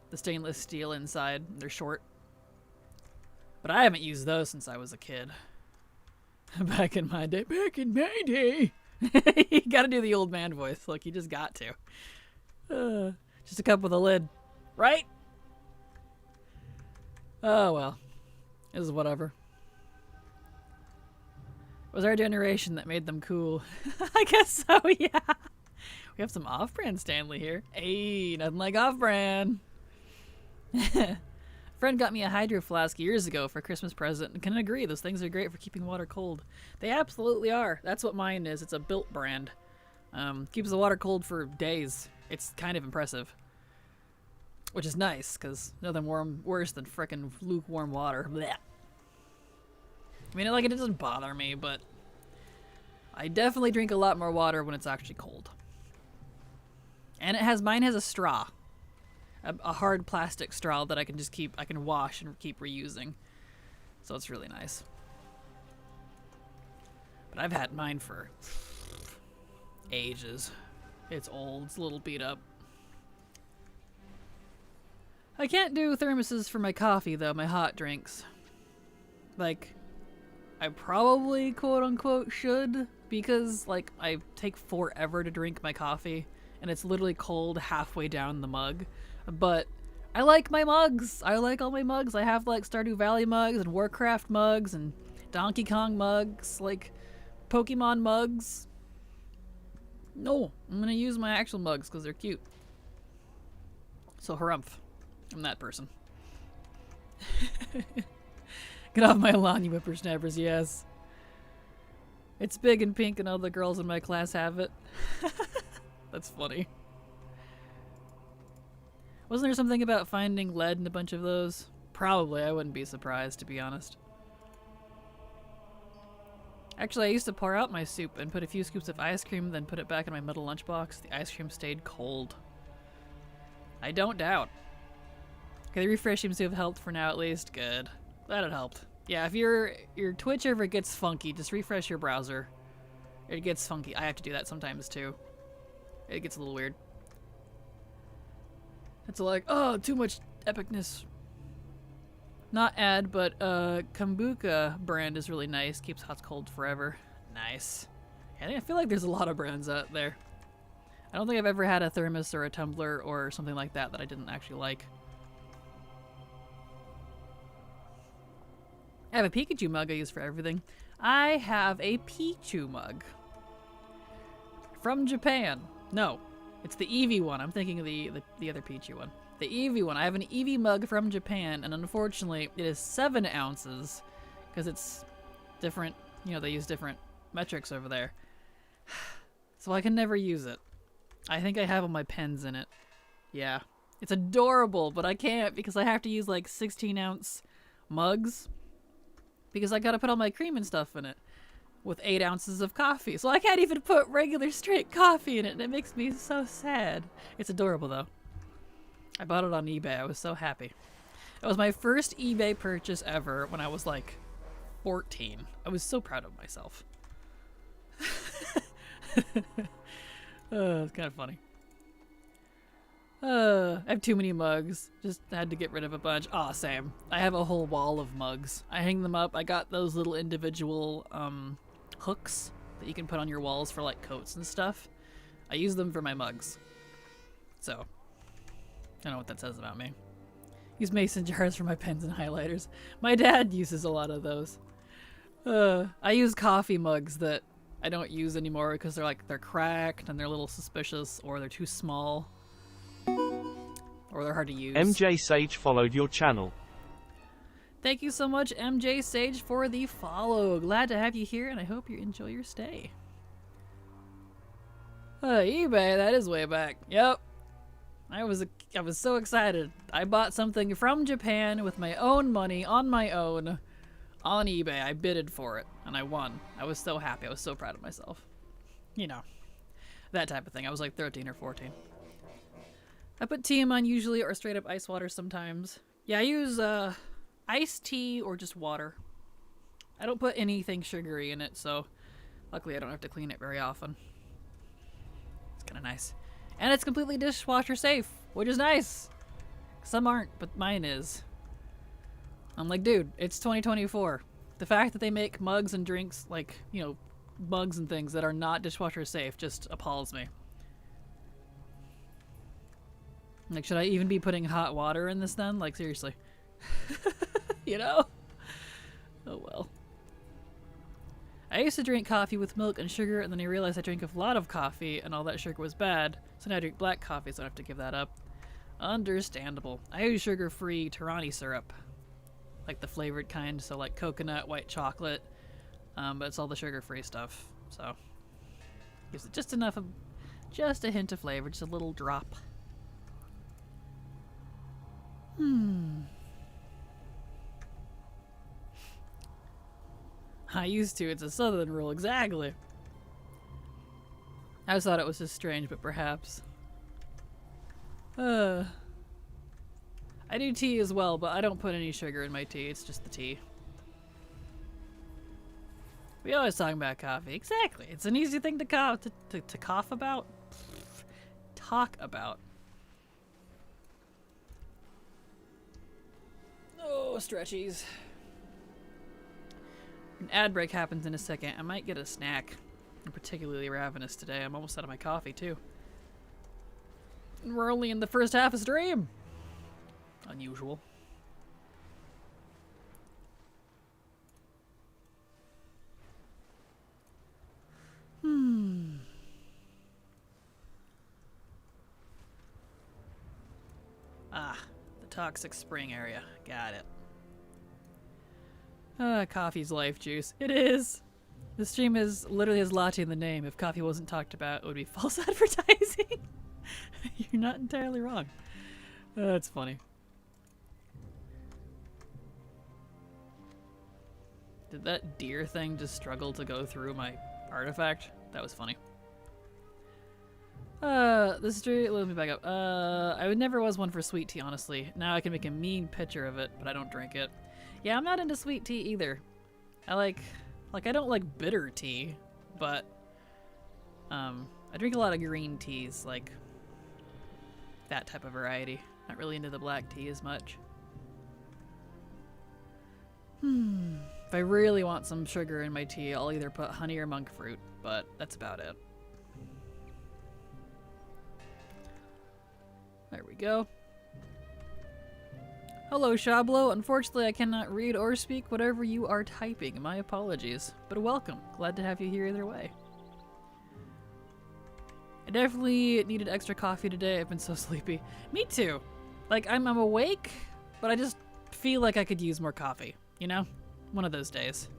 The stainless steel inside, they're short. But I haven't used those since I was a kid. Back in my day. You gotta do the old man voice. Like, you just got to. Just a cup with a lid. Right? Oh, well. This is whatever. It was our generation that made them cool. I guess so, yeah. We have some off-brand Stanley here. Hey, nothing like off-brand. A friend got me a hydro flask years ago for a Christmas present and can agree those things are great for keeping water cold. They absolutely are. That's what mine is. It's a Built brand. Keeps the water cold for days. It's kind of impressive. Which is nice, because nothing worse than frickin' lukewarm water. Blech. I mean, like, it doesn't bother me, but I definitely drink a lot more water when it's actually cold. And mine has a straw. A hard plastic straw that I can wash and keep reusing. So it's really nice. But I've had mine for ages. It's old, it's a little beat up. I can't do thermoses for my coffee though, my hot drinks. Like, I probably quote unquote should, because like I take forever to drink my coffee and it's literally cold halfway down the mug. But I like my mugs. I like all my mugs. I have like Stardew Valley mugs and Warcraft mugs and Donkey Kong mugs, like Pokemon mugs. No, I'm gonna use my actual mugs because they're cute. So harumph. I'm that person. Get off my lawn, you whippersnappers, yes. It's big and pink and all the girls in my class have it. That's funny. Wasn't there something about finding lead in a bunch of those? Probably, I wouldn't be surprised, to be honest. Actually, I used to pour out my soup and put a few scoops of ice cream, then put it back in my metal lunchbox. The ice cream stayed cold. I don't doubt. Okay, the refresh seems to have helped for now at least. Good. Glad it helped. Yeah, if your Twitch ever gets funky, just refresh your browser. It gets funky. I have to do that sometimes too. It gets a little weird. It's like, oh, too much epicness. Not ad, but Kombucha brand is really nice. Keeps hot cold forever. Nice. And I feel like there's a lot of brands out there. I don't think I've ever had a thermos or a tumbler or something like that that I didn't actually like. I have a Pikachu mug I use for everything. I have a Pichu mug. From Japan. No. It's the Eevee one. I'm thinking of the other Pichu one. The Eevee one. I have an Eevee mug from Japan, and unfortunately, it is 7 ounces, because it's different. You know, they use different metrics over there. So I can never use it. I think I have all my pens in it. Yeah. It's adorable, but I can't, because I have to use, like, 16-ounce mugs, because I gotta put all my cream and stuff in it. With 8 ounces of coffee. So I can't even put regular straight coffee in it, and it makes me so sad. It's adorable though. I bought it on eBay. I was so happy. It was my first eBay purchase ever when I was like 14. I was so proud of myself. It's kind of funny. I have too many mugs. Just had to get rid of a bunch. Aw, same. I have a whole wall of mugs. I hang them up. I got those little individual hooks that you can put on your walls for like coats and stuff. I use them for my mugs. So, I don't know what that says about me. Use mason jars for my pens and highlighters. My dad uses a lot of those. I use coffee mugs that I don't use anymore because they're cracked and they're a little suspicious or they're too small. or they're hard to use. MJ Sage followed your channel. Thank you so much, MJ Sage, for the follow. Glad to have you here, and I hope you enjoy your stay. eBay, that is way back. Yep. I was so excited. I bought something from Japan with my own money, on my own, on eBay. I bidded for it, and I won. I was so happy. I was so proud of myself. You know, that type of thing. I was like 13 or 14. I put tea in mine usually, or straight up ice water sometimes. Yeah, I use iced tea or just water. I don't put anything sugary in it, so luckily I don't have to clean it very often. It's kind of nice. And it's completely dishwasher safe, which is nice. Some aren't, but mine is. I'm like, dude, it's 2024. The fact that they make mugs and drinks, like, you know, mugs and things that are not dishwasher safe just appalls me. Like, should I even be putting hot water in this then? Like, seriously. You know? Oh well. I used to drink coffee with milk and sugar, and then I realized I drank a lot of coffee and all that sugar was bad, so now I drink black coffee, so I have to give that up. Understandable. I use sugar-free Tirani syrup. Like the flavored kind, so like coconut, white chocolate, but it's all the sugar-free stuff, so gives it just enough of, just a hint of flavor, just a little drop. I used to. It's a southern rule, exactly. I just thought it was just strange, but perhaps. I do tea as well, but I don't put any sugar in my tea. It's just the tea. We always talk about coffee. Exactly. It's an easy thing to cough about. Talk about. Oh, stretchies. An ad break happens in a second. I might get a snack. I'm particularly ravenous today. I'm almost out of my coffee, too. And we're only in the first half of stream. Unusual. Ah, the toxic spring area. Got it. Coffee's life juice. It is! The stream literally has latte in the name. If coffee wasn't talked about, it would be false advertising. You're not entirely wrong. That's funny. Did that deer thing just struggle to go through my artifact? That was funny. This street, let me back up. I never was one for sweet tea, honestly. Now I can make a mean picture of it, but I don't drink it. Yeah, I'm not into sweet tea either. I don't like bitter tea, but, I drink a lot of green teas, like, that type of variety. Not really into the black tea as much. If I really want some sugar in my tea, I'll either put honey or monk fruit, but that's about it. There we go. Hello, Shablo. Unfortunately, I cannot read or speak whatever you are typing. My apologies. But welcome. Glad to have you here either way. I definitely needed extra coffee today. I've been so sleepy. Me too. Like, I'm awake, but I just feel like I could use more coffee. You know? One of those days.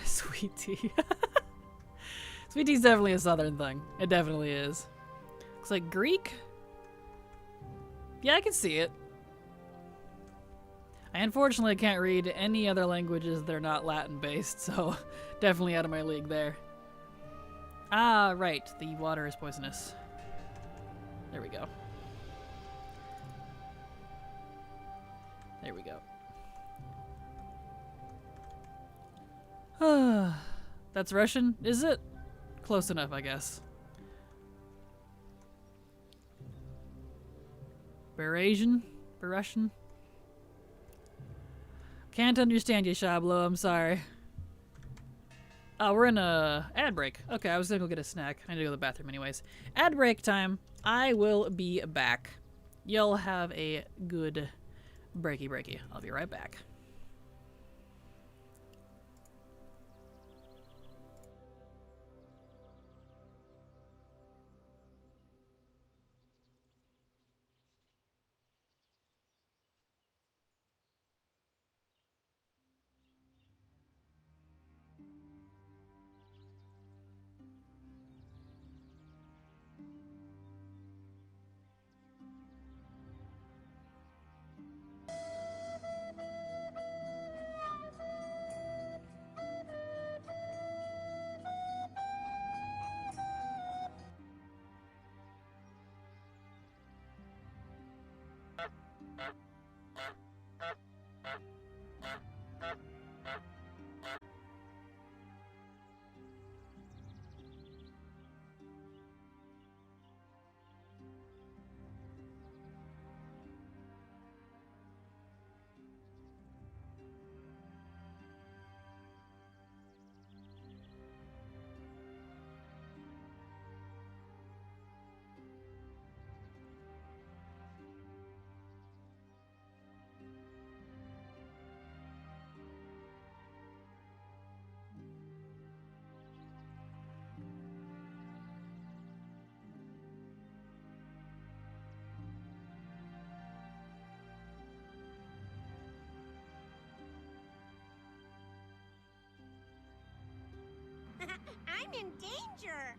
Sweet tea. Sweet tea's definitely a southern thing. It definitely is. Looks like Greek? Yeah, I can see it. I unfortunately can't read any other languages that are not Latin-based, so definitely out of my league there. Ah, right. The water is poisonous. There we go. There we go. That's Russian, is it? Close enough, I guess. Berasian? Berussian? Can't understand you, Shablo. I'm sorry. Oh, we're in a ad break. Okay, I was gonna go get a snack. I need to go to the bathroom anyways. Ad break time. I will be back. Y'all have a good breaky. I'll be right back. I'm in danger!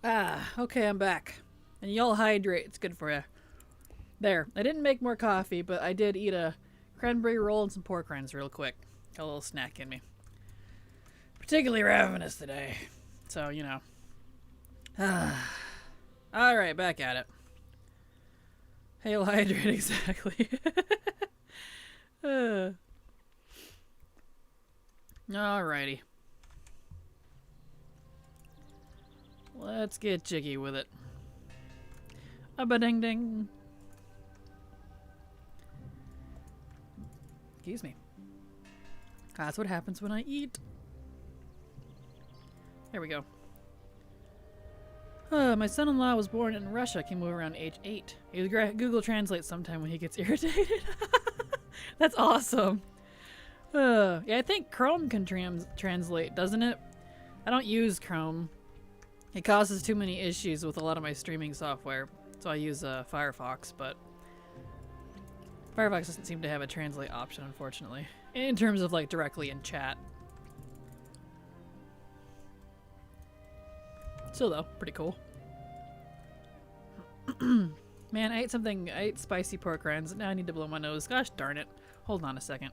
Okay, I'm back. And y'all hydrate, it's good for you. There, I didn't make more coffee, but I did eat a cranberry roll and some pork rinds real quick. Got a little snack in me. Particularly ravenous today. So, you know. Alright, back at it. Hail hydrate, exactly. Alrighty. Let's get jiggy with it. A-ba-ding-ding. Excuse me. That's what happens when I eat. There we go. My son-in-law was born in Russia, came over around age 8. He would Google Translate sometime when he gets irritated. That's awesome. Yeah, I think Chrome can translate, doesn't it? I don't use Chrome. It causes too many issues with a lot of my streaming software, so I use Firefox, but Firefox doesn't seem to have a translate option, unfortunately, in terms of like directly in chat. Still though, pretty cool. Man, I ate spicy pork rinds, and now I need to blow my nose. Gosh darn it. Hold on a second.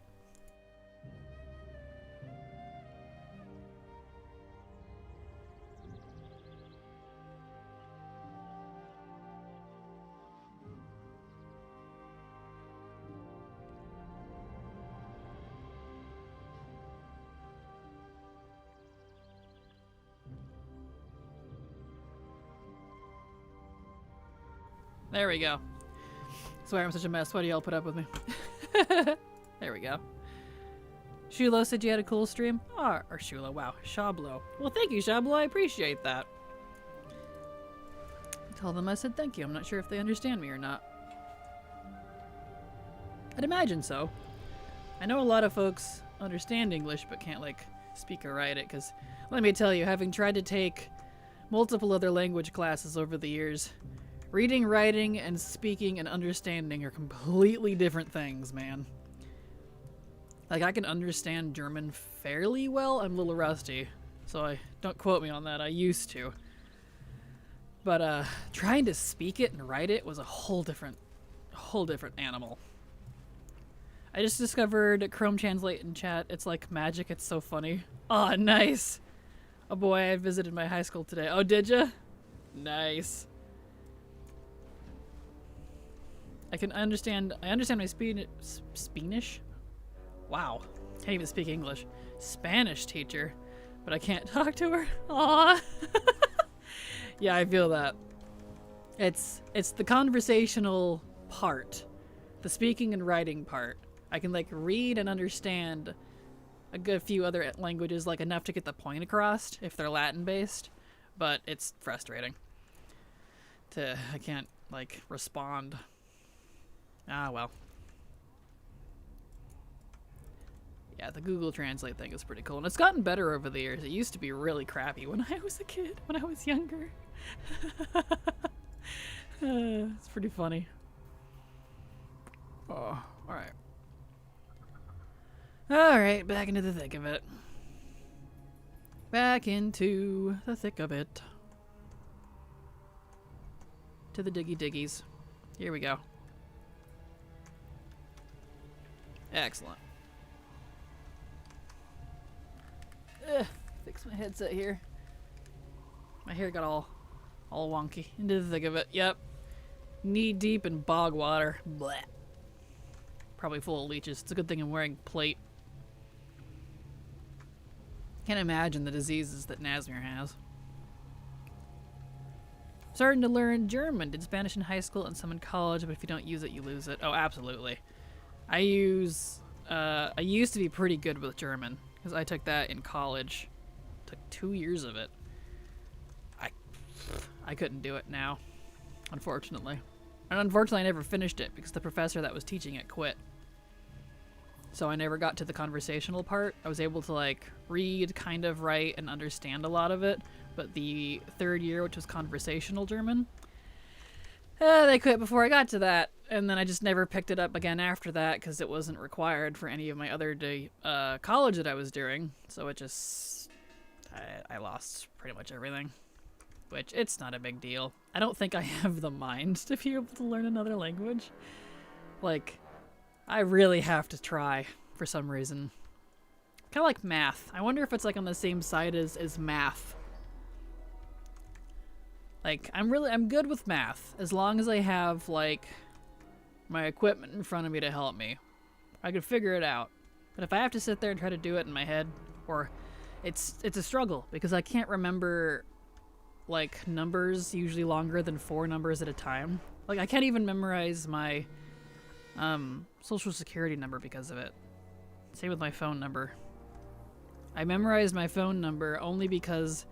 There we go. Swear I'm such a mess. Why do y'all put up with me? There we go. Shulo said you had a cool stream. Oh, or Shulo, wow. Shablo. Well, thank you, Shablo. I appreciate that. Tell them I said thank you. I'm not sure if they understand me or not. I'd imagine so. I know a lot of folks understand English but can't, like, speak or write it, because let me tell you, having tried to take multiple other language classes over the years, reading, writing, and speaking and understanding are completely different things, man. Like, I can understand German fairly well. I'm a little rusty, so don't quote me on that. I used to. But trying to speak it and write it was a whole different animal. I just discovered Chrome Translate in chat. It's like magic. It's so funny. Oh, nice. Oh boy, I visited my high school today. Oh, did ya? Nice. I understand my Spanish? Wow. Can't even speak English. Spanish teacher. But I can't talk to her. Aww. Yeah, I feel that. It's the conversational part. The speaking and writing part. I can like read and understand a good few other languages, like enough to get the point across if they're Latin based, but it's frustrating. I can't like respond. Ah, well. Yeah, the Google Translate thing is pretty cool. And it's gotten better over the years. It used to be really crappy when I was a kid, when I was younger. It's pretty funny. Oh, alright. Alright, back into the thick of it. Back into the thick of it. To the diggy diggies. Here we go. Excellent. Fix my headset here. My hair got all wonky. Into the thick of it. Yep. Knee deep in bog water. Blech. Probably full of leeches. It's a good thing I'm wearing plate. Can't imagine the diseases that Nazmir has. Starting to learn German. Did Spanish in high school and some in college, but if you don't use it, you lose it. Oh, absolutely. I used to be pretty good with German, because I took that in college. Took 2 years of it. I couldn't do it now, unfortunately. And unfortunately, I never finished it, because the professor that was teaching it quit. So I never got to the conversational part. I was able to, like, read, kind of write, and understand a lot of it. But the third year, which was conversational German, they quit before I got to that. And then I just never picked it up again after that because it wasn't required for any of my other college that I was doing. So it just... I lost pretty much everything. which it's not a big deal. I don't think I have the mind to be able to learn another language. Like, I really have to try for some reason. Kind of like math. I wonder if it's like on the same side as math. Like, I'm good with math as long as I have like my equipment in front of me to help me. I could figure it out. But if I have to sit there and try to do it in my head, or it's a struggle because I can't remember like numbers usually longer than 4 numbers at a time. Like, I can't even memorize my social security number because of it. Same with my phone number. I memorized my phone number only because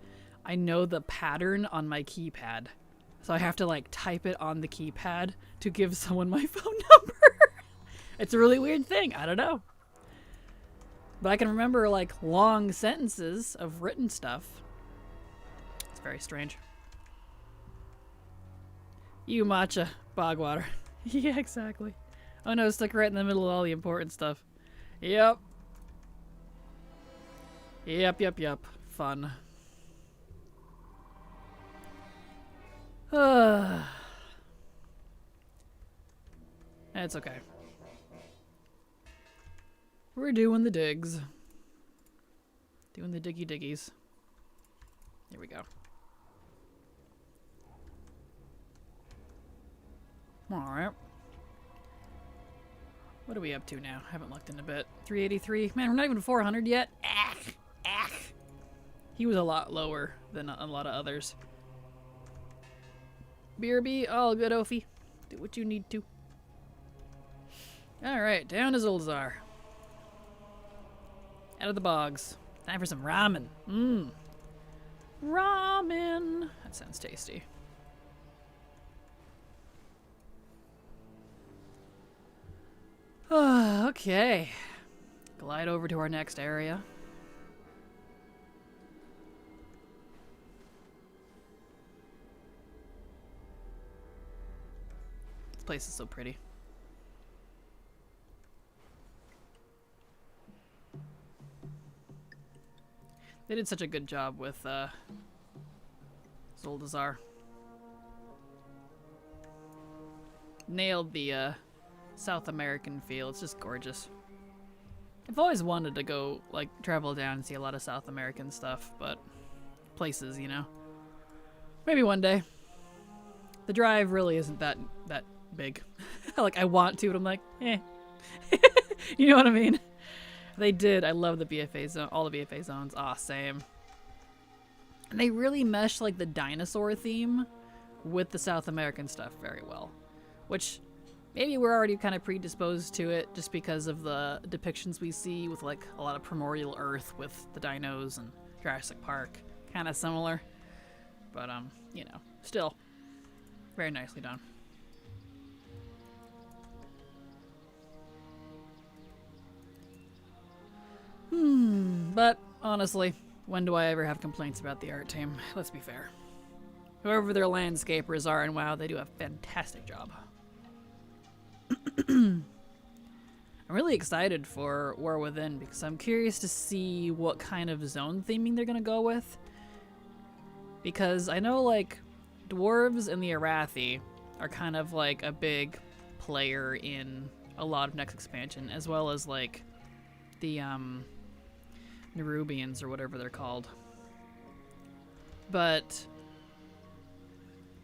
I know the pattern on my keypad. So I have to like type it on the keypad to give someone my phone number. It's a really weird thing. I don't know. But I can remember like long sentences of written stuff. It's very strange. You matcha, bogwater. Yeah, exactly. Oh no, stuck right in the middle of all the important stuff. Yep. Yep. Fun. It's okay. We're doing the digs. Doing the diggies. Here we go. Alright. What are we up to now? Haven't looked in a bit. 383. Man, we're not even 400 yet. He was a lot lower than a lot of others. BRB, all good, Ophi. Do what you need to. Alright, down to Zuldazar. Out of the bogs. Time for some ramen. Ramen. That sounds tasty. Okay. Glide over to our next area. This place is so pretty. They did such a good job with Zuldazar. Nailed the South American feel. It's just gorgeous. I've always wanted to go, like, travel down and see a lot of South American stuff, but places, you know. Maybe one day. The drive really isn't that big. Like, I want to, but I'm like, eh. You know what I mean? They did. I love the BFA zone, all the BFA zones. Aw, same. And they really mesh, like, the dinosaur theme with the South American stuff very well. Which, maybe we're already kind of predisposed to it just because of the depictions we see with, like, a lot of primordial Earth with the dinos and Jurassic Park. Kind of similar. But, you know, still very nicely done. But honestly, when do I ever have complaints about the art team? Let's be fair. Whoever their landscapers are in WoW, they do a fantastic job. I'm really excited for War Within because I'm curious to see what kind of zone theming they're gonna go with. Because I know, like, dwarves and the Arathi are kind of like a big player in a lot of next expansion, as well as like the Nerubians or whatever they're called. But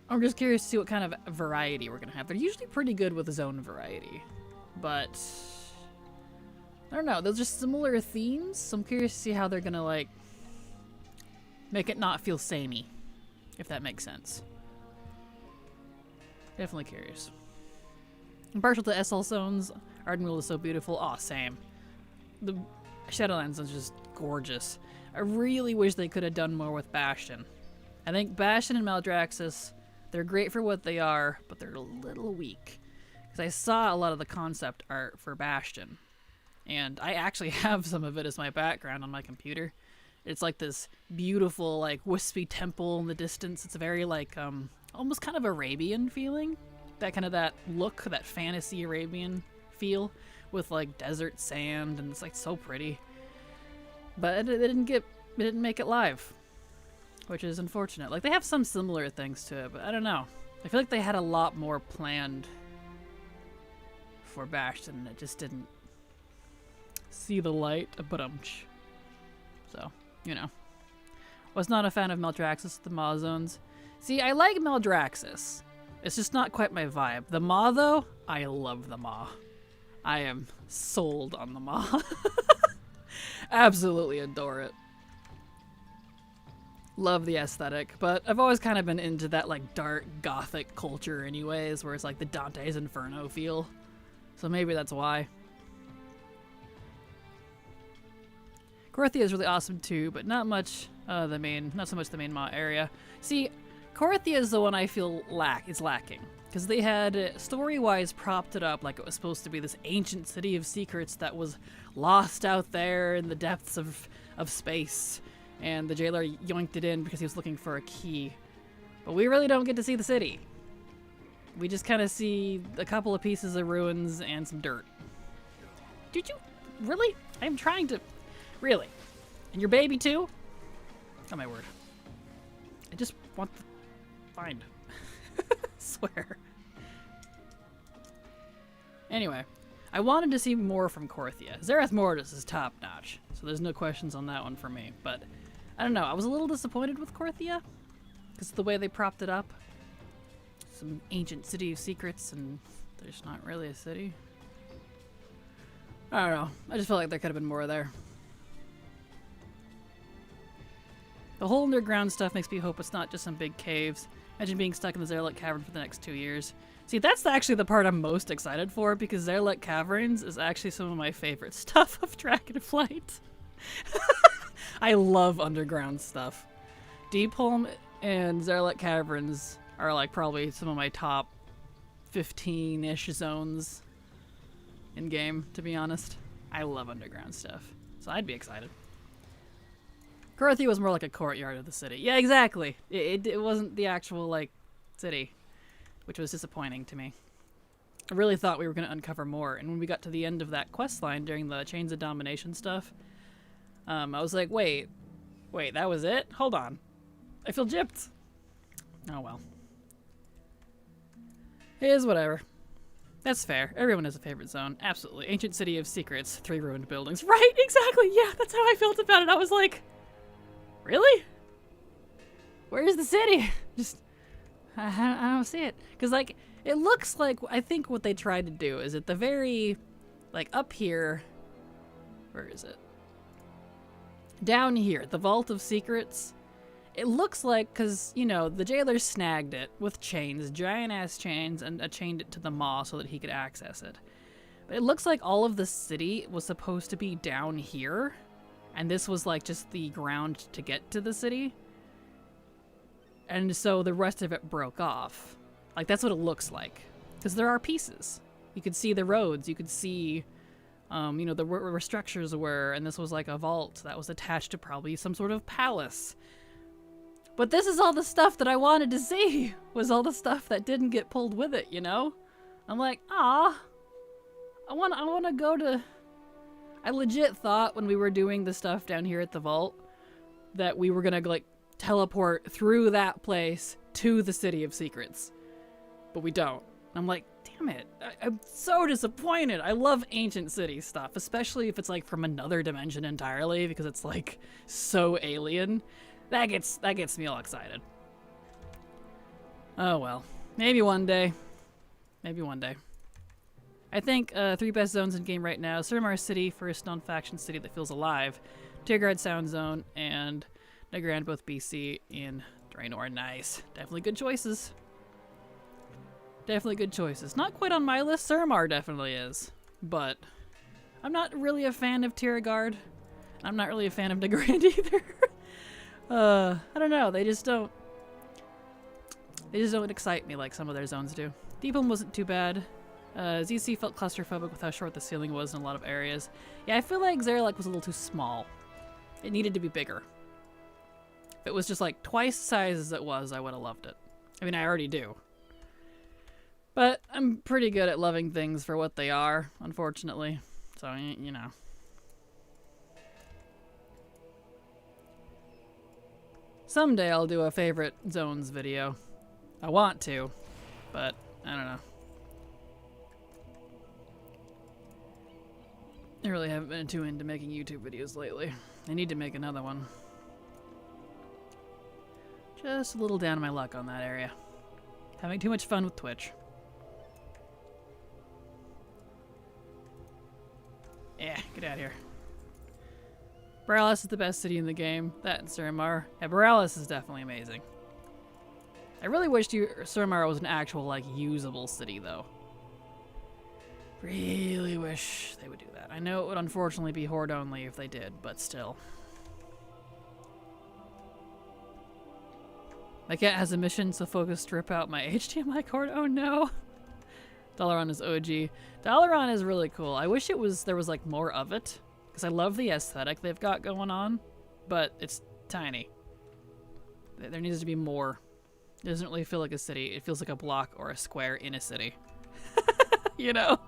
I'm just curious to see what kind of variety we're gonna have. They're usually pretty good with zone variety, but I don't know. They're just similar themes, so I'm curious to see how they're gonna, like, make it not feel samey, if that makes sense. Definitely curious. I'm partial to SL zones. Ardenweald is so beautiful. Aw, same. The Shadowlands is just gorgeous. I really wish they could have done more with Bastion. I think Bastion and Maldraxxus, they're great for what they are, but they're a little weak. Because I saw a lot of the concept art for Bastion. And I actually have some of it as my background on my computer. It's like this beautiful, like, wispy temple in the distance. It's very, like, almost kind of Arabian feeling. That kind of that look, that fantasy Arabian feel with, like, desert sand, and it's, like, so pretty. But it didn't make it live. which is unfortunate. Like, they have some similar things to it, but I don't know. I feel like they had a lot more planned for Bastion, and it just didn't see the light. So, you know. Was not a fan of Maldraxxus, the Maw zones. See, I like Maldraxxus. It's just not quite my vibe. The Maw, though, I love the Maw. I am sold on the Maw. Absolutely adore it. Love the aesthetic, but I've always kind of been into that like dark gothic culture anyways, where it's like the Dante's Inferno feel. So maybe that's why. Korthia is really awesome too, but not much not so much the main Maw area. See, Korthia is the one I feel is lacking. Because they had, story-wise, propped it up like it was supposed to be this ancient city of secrets that was lost out there in the depths of space. And the jailer yoinked it in because he was looking for a key. But we really don't get to see the city. We just kind of see a couple of pieces of ruins and some dirt. Did you? Really? I'm trying to... Really? And your baby too? Oh my word. I just want to find... Swear. Anyway, I wanted to see more from Korthia. Zereth Mortis is top notch, so there's no questions on that one for me. But I don't know, I was a little disappointed with Korthia because of the way they propped it up. Some ancient city of secrets, and there's not really a city. I don't know. I just felt like there could have been more there. The whole underground stuff makes me hope it's not just some big caves. Imagine being stuck in the Zerlet Cavern for the next 2 years. See, that's actually the part I'm most excited for, because Zerlet Caverns is actually some of my favorite stuff of Dragonflight. I love underground stuff. Deepholm and Zerlet Caverns are like probably some of my top 15-ish zones in game, to be honest. I love underground stuff, so I'd be excited. Korthia was more like a courtyard of the city. Yeah, exactly. It wasn't the actual, like, city, which was disappointing to me. I really thought we were going to uncover more, and when we got to the end of that quest line during the Chains of Domination stuff, I was like, wait, that was it? Hold on. I feel gypped. Oh, well. It is whatever. That's fair. Everyone has a favorite zone. Absolutely. Ancient City of Secrets, 3 ruined buildings. Right, exactly. Yeah, that's how I felt about it. I was like... Really? Where's the city? Just, I don't see it. Because, like, it looks like, I think what they tried to do is at the very, like, up here, where is it? Down here, the Vault of Secrets. It looks like, because, you know, the jailer snagged it with chains, giant-ass chains, and chained it to the maw so that he could access it. But it looks like all of the city was supposed to be down here. And this was like just the ground to get to the city. And so the rest of it broke off. Like, that's what it looks like. Because there are pieces. You could see the roads. You could see, you know, where structures were. And this was like a vault that was attached to probably some sort of palace. But this is all the stuff that I wanted to see. Was all the stuff that didn't get pulled with it, you know? I'm like, I want to go to... I legit thought when we were doing the stuff down here at the vault that we were gonna like teleport through that place to the City of Secrets, but we don't. I'm like, damn it! I'm so disappointed. I love ancient city stuff, especially if it's like from another dimension entirely, because it's like so alien. That gets me all excited. Oh well, maybe one day. Maybe one day. I think 3 best zones in game right now: Suramar City, first non-faction city that feels alive, Tirgard Sound Zone, and Nagrand, both BC in Draenor. Nice. Definitely good choices. Definitely good choices. Not quite on my list. Suramar definitely is. But I'm not really a fan of Tirgard. I'm not really a fan of Nagrand either. I don't know. They just don't excite me like some of their zones do. Deepholm wasn't too bad. ZC felt claustrophobic with how short the ceiling was in a lot of areas. Yeah, I feel like Zerlek was a little too small. It needed to be bigger. If it was just like twice the size as it was, I would have loved it. I mean, I already do. But I'm pretty good at loving things for what they are, unfortunately. So, you know. Someday I'll do a favorite zones video. I want to, but I don't know. I really haven't been too into making YouTube videos lately. I need to make another one. Just a little down on my luck on that area. Having too much fun with Twitch. Yeah, get out of here. Borealis is the best city in the game. That and Suramar. Yeah, Borealis is definitely amazing. I really wish Suramar was an actual, like, usable city, though. Really wish they would do that. I know it would unfortunately be Horde only if they did, but still. My cat has a mission, so focus to rip out my HDMI cord. Oh no! Dalaran is OG. Dalaran is really cool. I wish there was like more of it. Because I love the aesthetic they've got going on, but it's tiny. There needs to be more. It doesn't really feel like a city. It feels like a block or a square in a city. You know?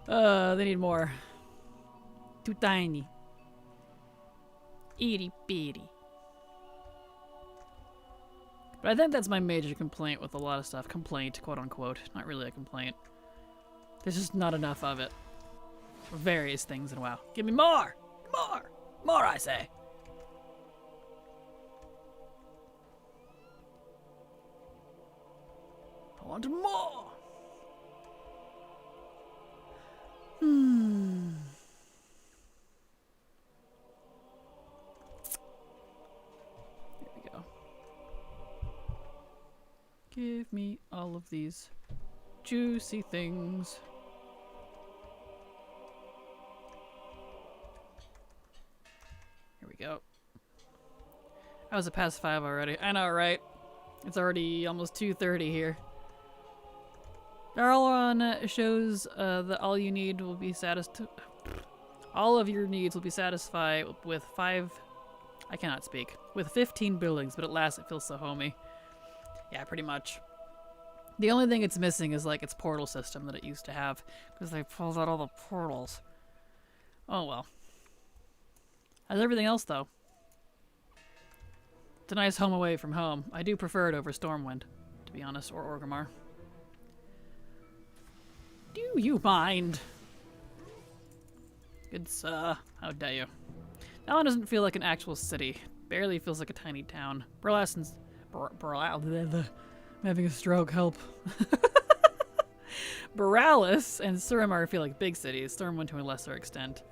They need more. Too tiny. Itty bitty. But I think that's my major complaint with a lot of stuff. Complaint, quote unquote. Not really a complaint. There's just not enough of it. For various things in WoW. Give me more! More! More, I say! I want more! Here we go. Give me all of these juicy things. Here we go. I was at past 5 already. I know, right? It's already almost 2:30 here. Dalaran shows that all you need will be all of your needs will be satisfied with 5. I cannot speak. With 15 buildings, but at last it feels so homey. Yeah, pretty much. The only thing it's missing is like its portal system that it used to have, because they pulled out all the portals. Oh well. How's everything else though? It's a nice home away from home. I do prefer it over Stormwind, to be honest, or Orgrimmar. Do you mind? Good sir, how dare you. Dalaran doesn't feel like an actual city. Barely feels like a tiny town. I'm having a stroke, help. Borealis and Suramar feel like big cities, Stormwind to a lesser extent.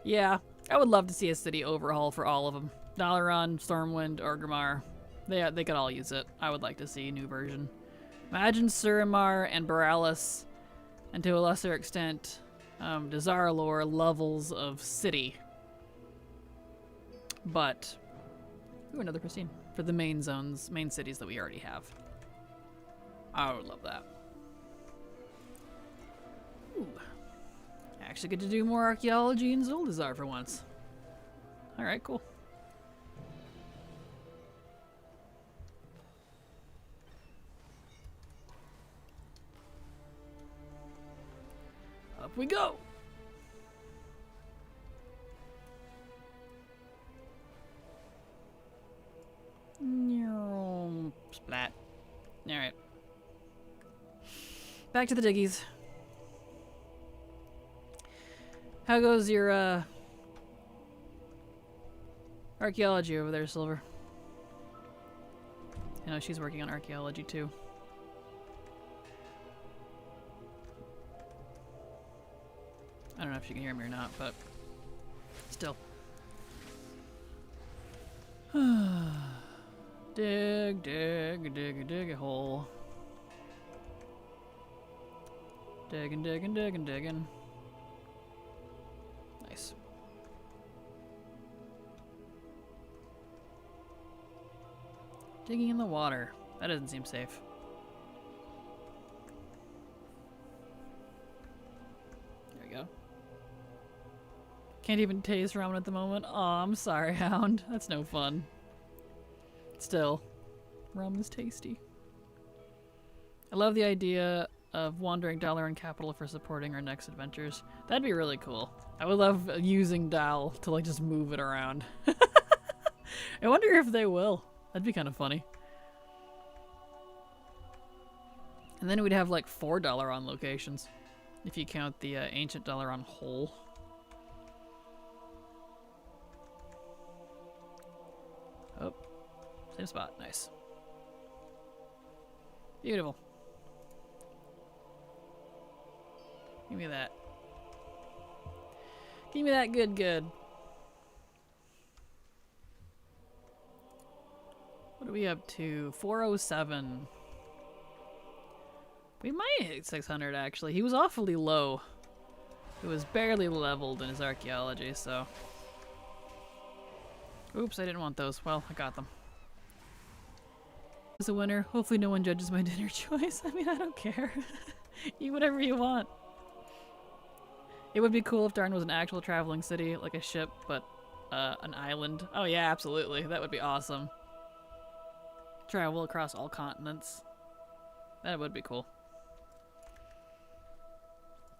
Yeah, I would love to see a city overhaul for all of them. Dalaran, Stormwind, Orgrimmar. They could all use it. I would like to see a new version. Imagine Suramar and Borealis, and to a lesser extent, Dazar'alor levels of city. But, ooh, another Pristine. For the main zones, main cities that we already have. I would love that. Ooh. I actually get to do more archaeology in Zuldazar for once. Alright, cool. Up we go! Splat. Alright. Back to the diggies. How goes your, archaeology over there, Silver? I know she's working on archaeology too. I don't know if she can hear me or not, but still. Dig, dig, dig, dig a hole. Digging, digging, digging, digging. Nice. Digging in the water. That doesn't seem safe. There we go. Can't even taste ramen at the moment. Aw, I'm sorry, Hound. That's no fun. Still, ramen is tasty. I love the idea of wandering Dalaran capital for supporting our next adventures. That'd be really cool. I would love using Dal to like just move it around. I wonder if they will. That'd be kind of funny. And then we'd have like $4 on locations, if you count the ancient dollar on whole. Oh, same spot. Nice. Beautiful. Give me that. Give me that good, good. What are we up to? 407. We might hit 600 actually. He was awfully low. It was barely leveled in his archaeology, so. Oops, I didn't want those. Well, I got them. As a winner, hopefully no one judges my dinner choice. I mean, I don't care. Eat whatever you want. It would be cool if Darn was an actual traveling city, like a ship, but an island. Oh yeah, absolutely. That would be awesome. Travel across all continents. That would be cool.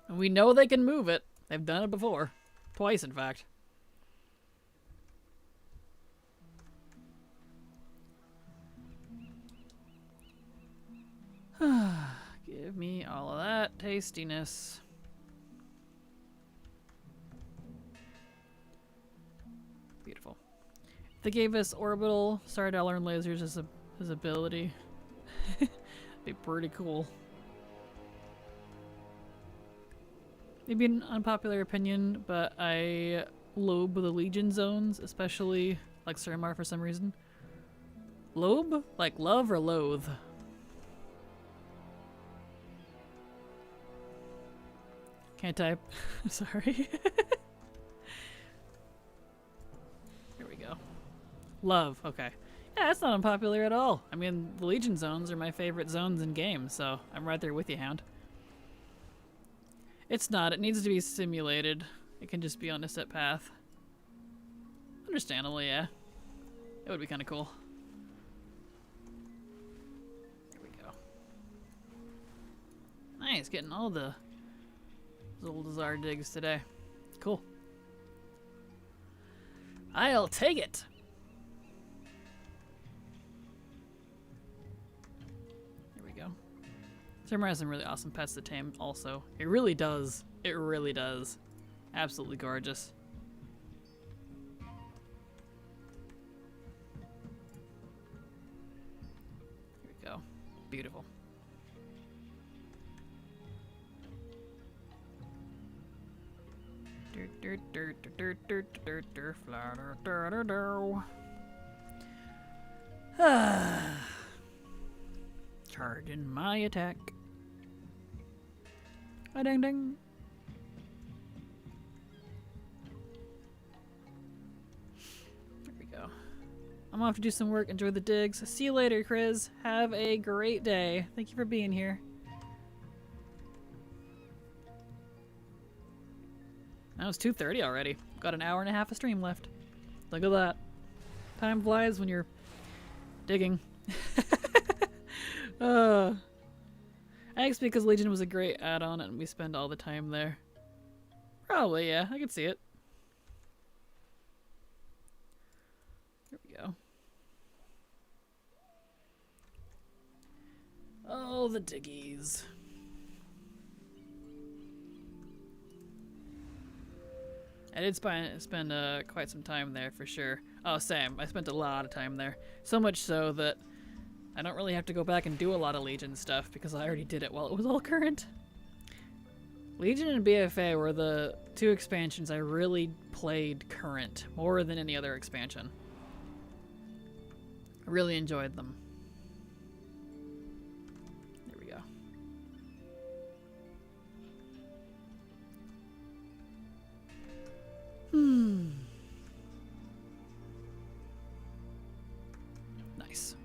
And we know they can move it. They've done it before. Twice, in fact. Give me all of that tastiness. Beautiful. They gave us orbital star dollar and lasers as his ability. Be pretty cool. Maybe an unpopular opinion, but I loathe the Legion zones, especially like Suramar for some reason. Lobe? Like love or loathe? Can't type. Sorry. Here we go. Love. Okay. Yeah, that's not unpopular at all. I mean, the Legion zones are my favorite zones in games, so I'm right there with you, Hound. It's not. It needs to be simulated. It can just be on a set path. Understandable, yeah. It would be kind of cool. There we go. Nice, getting all the Zoldazar digs today. Cool. I'll take it. There we go. Suramar has some really awesome pets to tame also. It really does. It really does. Absolutely gorgeous. Here we go. Beautiful. Charging my attack. Ding ding. There we go. I'm off to do some work. Enjoy the digs. See you later, Chris. Have a great day. Thank you for being here. Now it's 2:30 already. Got an hour and a half of stream left. Look at that. Time flies when you're digging. I guess because Legion was a great add-on and we spend all the time there. Probably, yeah. I can see it. Here we go. Oh, the diggies. I did spend quite some time there for sure. Oh, same. I spent a lot of time there. So much so that I don't really have to go back and do a lot of Legion stuff because I already did it while it was all current. Legion and BFA were the two expansions I really played current more than any other expansion. I really enjoyed them. There we go. Nice.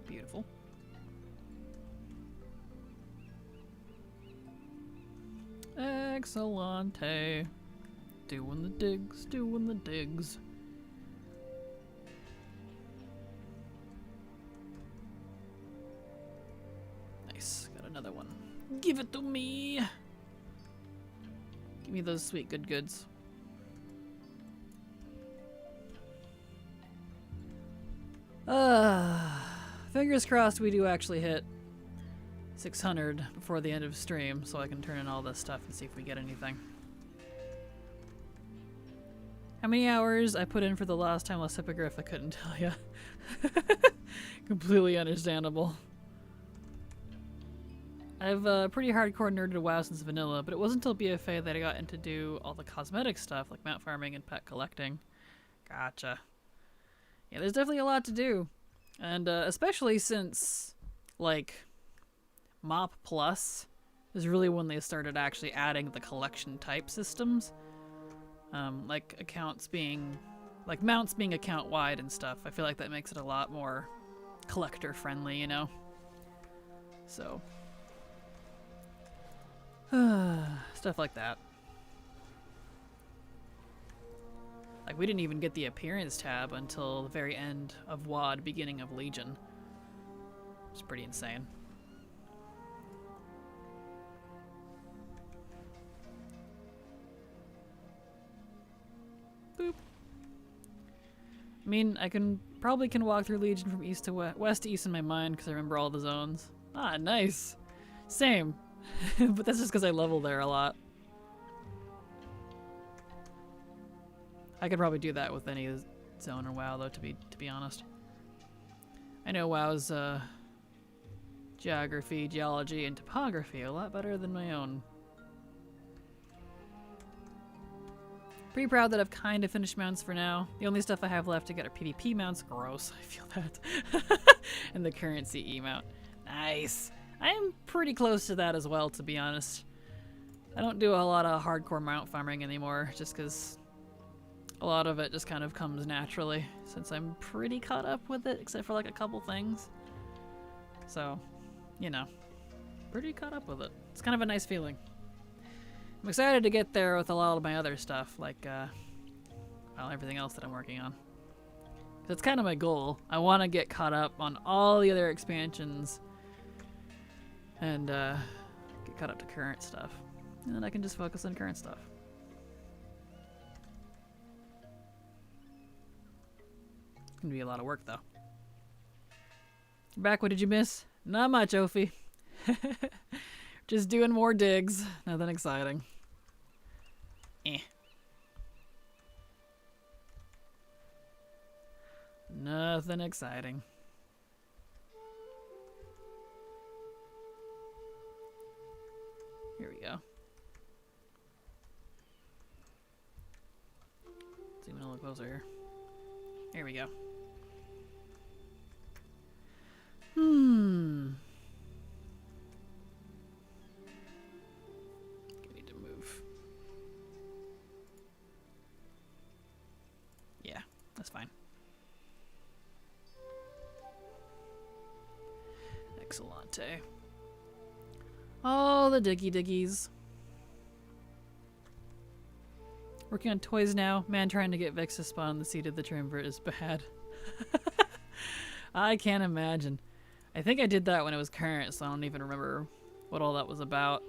Beautiful. Excellente. Doing the digs, doing the digs. Nice. Got another one. Give it to me. Give me those sweet good goods. Fingers crossed we do actually hit 600 before the end of stream, so I can turn in all this stuff and see if we get anything. How many hours I put in for the last timeless hippogriff, I couldn't tell you. Completely understandable. I've pretty hardcore nerded WoW since vanilla, but it wasn't until BFA that I got into do all the cosmetic stuff like mount farming and pet collecting. Gotcha. Yeah, there's definitely a lot to do. And especially since, like, Mop Plus is really when they started actually adding the collection type systems. Like accounts being, like mounts being account wide and stuff. I feel like that makes it a lot more collector friendly, you know? So, stuff like that. Like, we didn't even get the appearance tab until the very end of WoD, beginning of Legion. It's pretty insane. Boop. I mean, I probably can walk through Legion from east to west to east in my mind because I remember all the zones. Ah, nice. Same. But that's just because I level there a lot. I could probably do that with any zone or WoW, though, to be honest. I know WoW's geography, geology, and topography a lot better than my own. Pretty proud that I've kind of finished mounts for now. The only stuff I have left to get are PvP mounts. Gross, I feel that. And the current CE mount. Nice. I am pretty close to that as well, to be honest. I don't do a lot of hardcore mount farming anymore, just because a lot of it just kind of comes naturally, since I'm pretty caught up with it, except for like a couple things. So, you know, pretty caught up with it. It's kind of a nice feeling. I'm excited to get there with a lot of my other stuff, like, well, everything else that I'm working on. That's kind of my goal. I want to get caught up on all the other expansions and get caught up to current stuff. And then I can just focus on current stuff. It's gonna be a lot of work, though. You're back, what did you miss? Not much, Ophi. Just doing more digs. Nothing exciting. Nothing exciting. Here we go. Zoom in a little closer here. Here we go. Need to move. Yeah, that's fine. Excellent. All the diggies. Working on toys now. Man, trying to get Vex to spawn on the seat of the triumvirate is bad. I can't imagine. I think I did that when it was current, so I don't even remember what all that was about.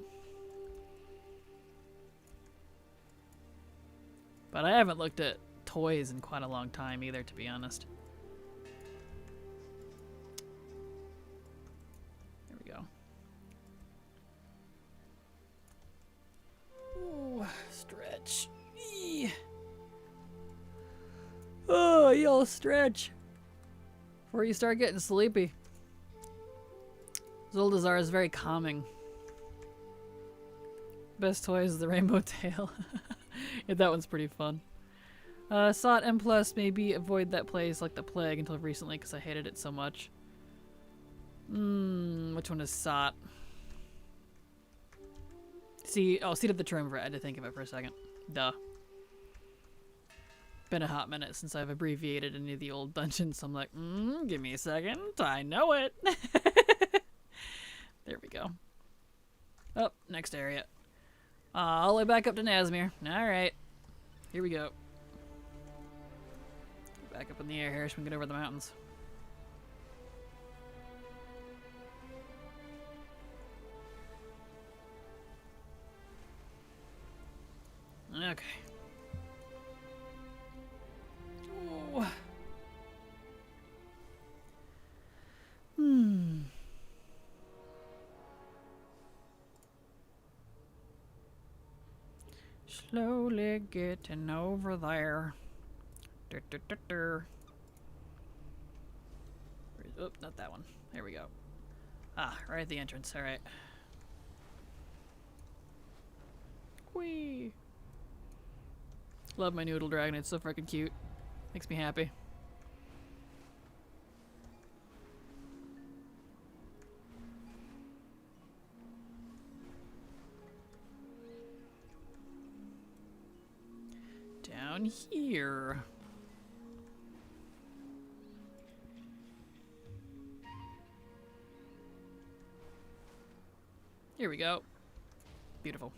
But I haven't looked at toys in quite a long time either, to be honest. There we go. Ooh, stretch. Eee. Oh, you'll stretch before you start getting sleepy. Zuldazar is very calming. Best toy is the rainbow tail. Yeah, that one's pretty fun. Sought M+, maybe avoid that place like the plague until recently because I hated it so much. Which one is Sought? Seat of the Triumvirate. I had to think of it for a second. Duh. Been a hot minute since I've abbreviated any of the old dungeons, so I'm like, give me a second. I know it. There we go. Oh, next area. All the way back up to Nazmir. Alright. Here we go. Back up in the air here so we can get over the mountains. Okay. Ooh. Slowly getting over there. Oop, not that one. There we go. Ah, right at the entrance. All right. Whee! Love my noodle dragon. It's so freaking cute. Makes me happy. Down here. Here we go. Beautiful.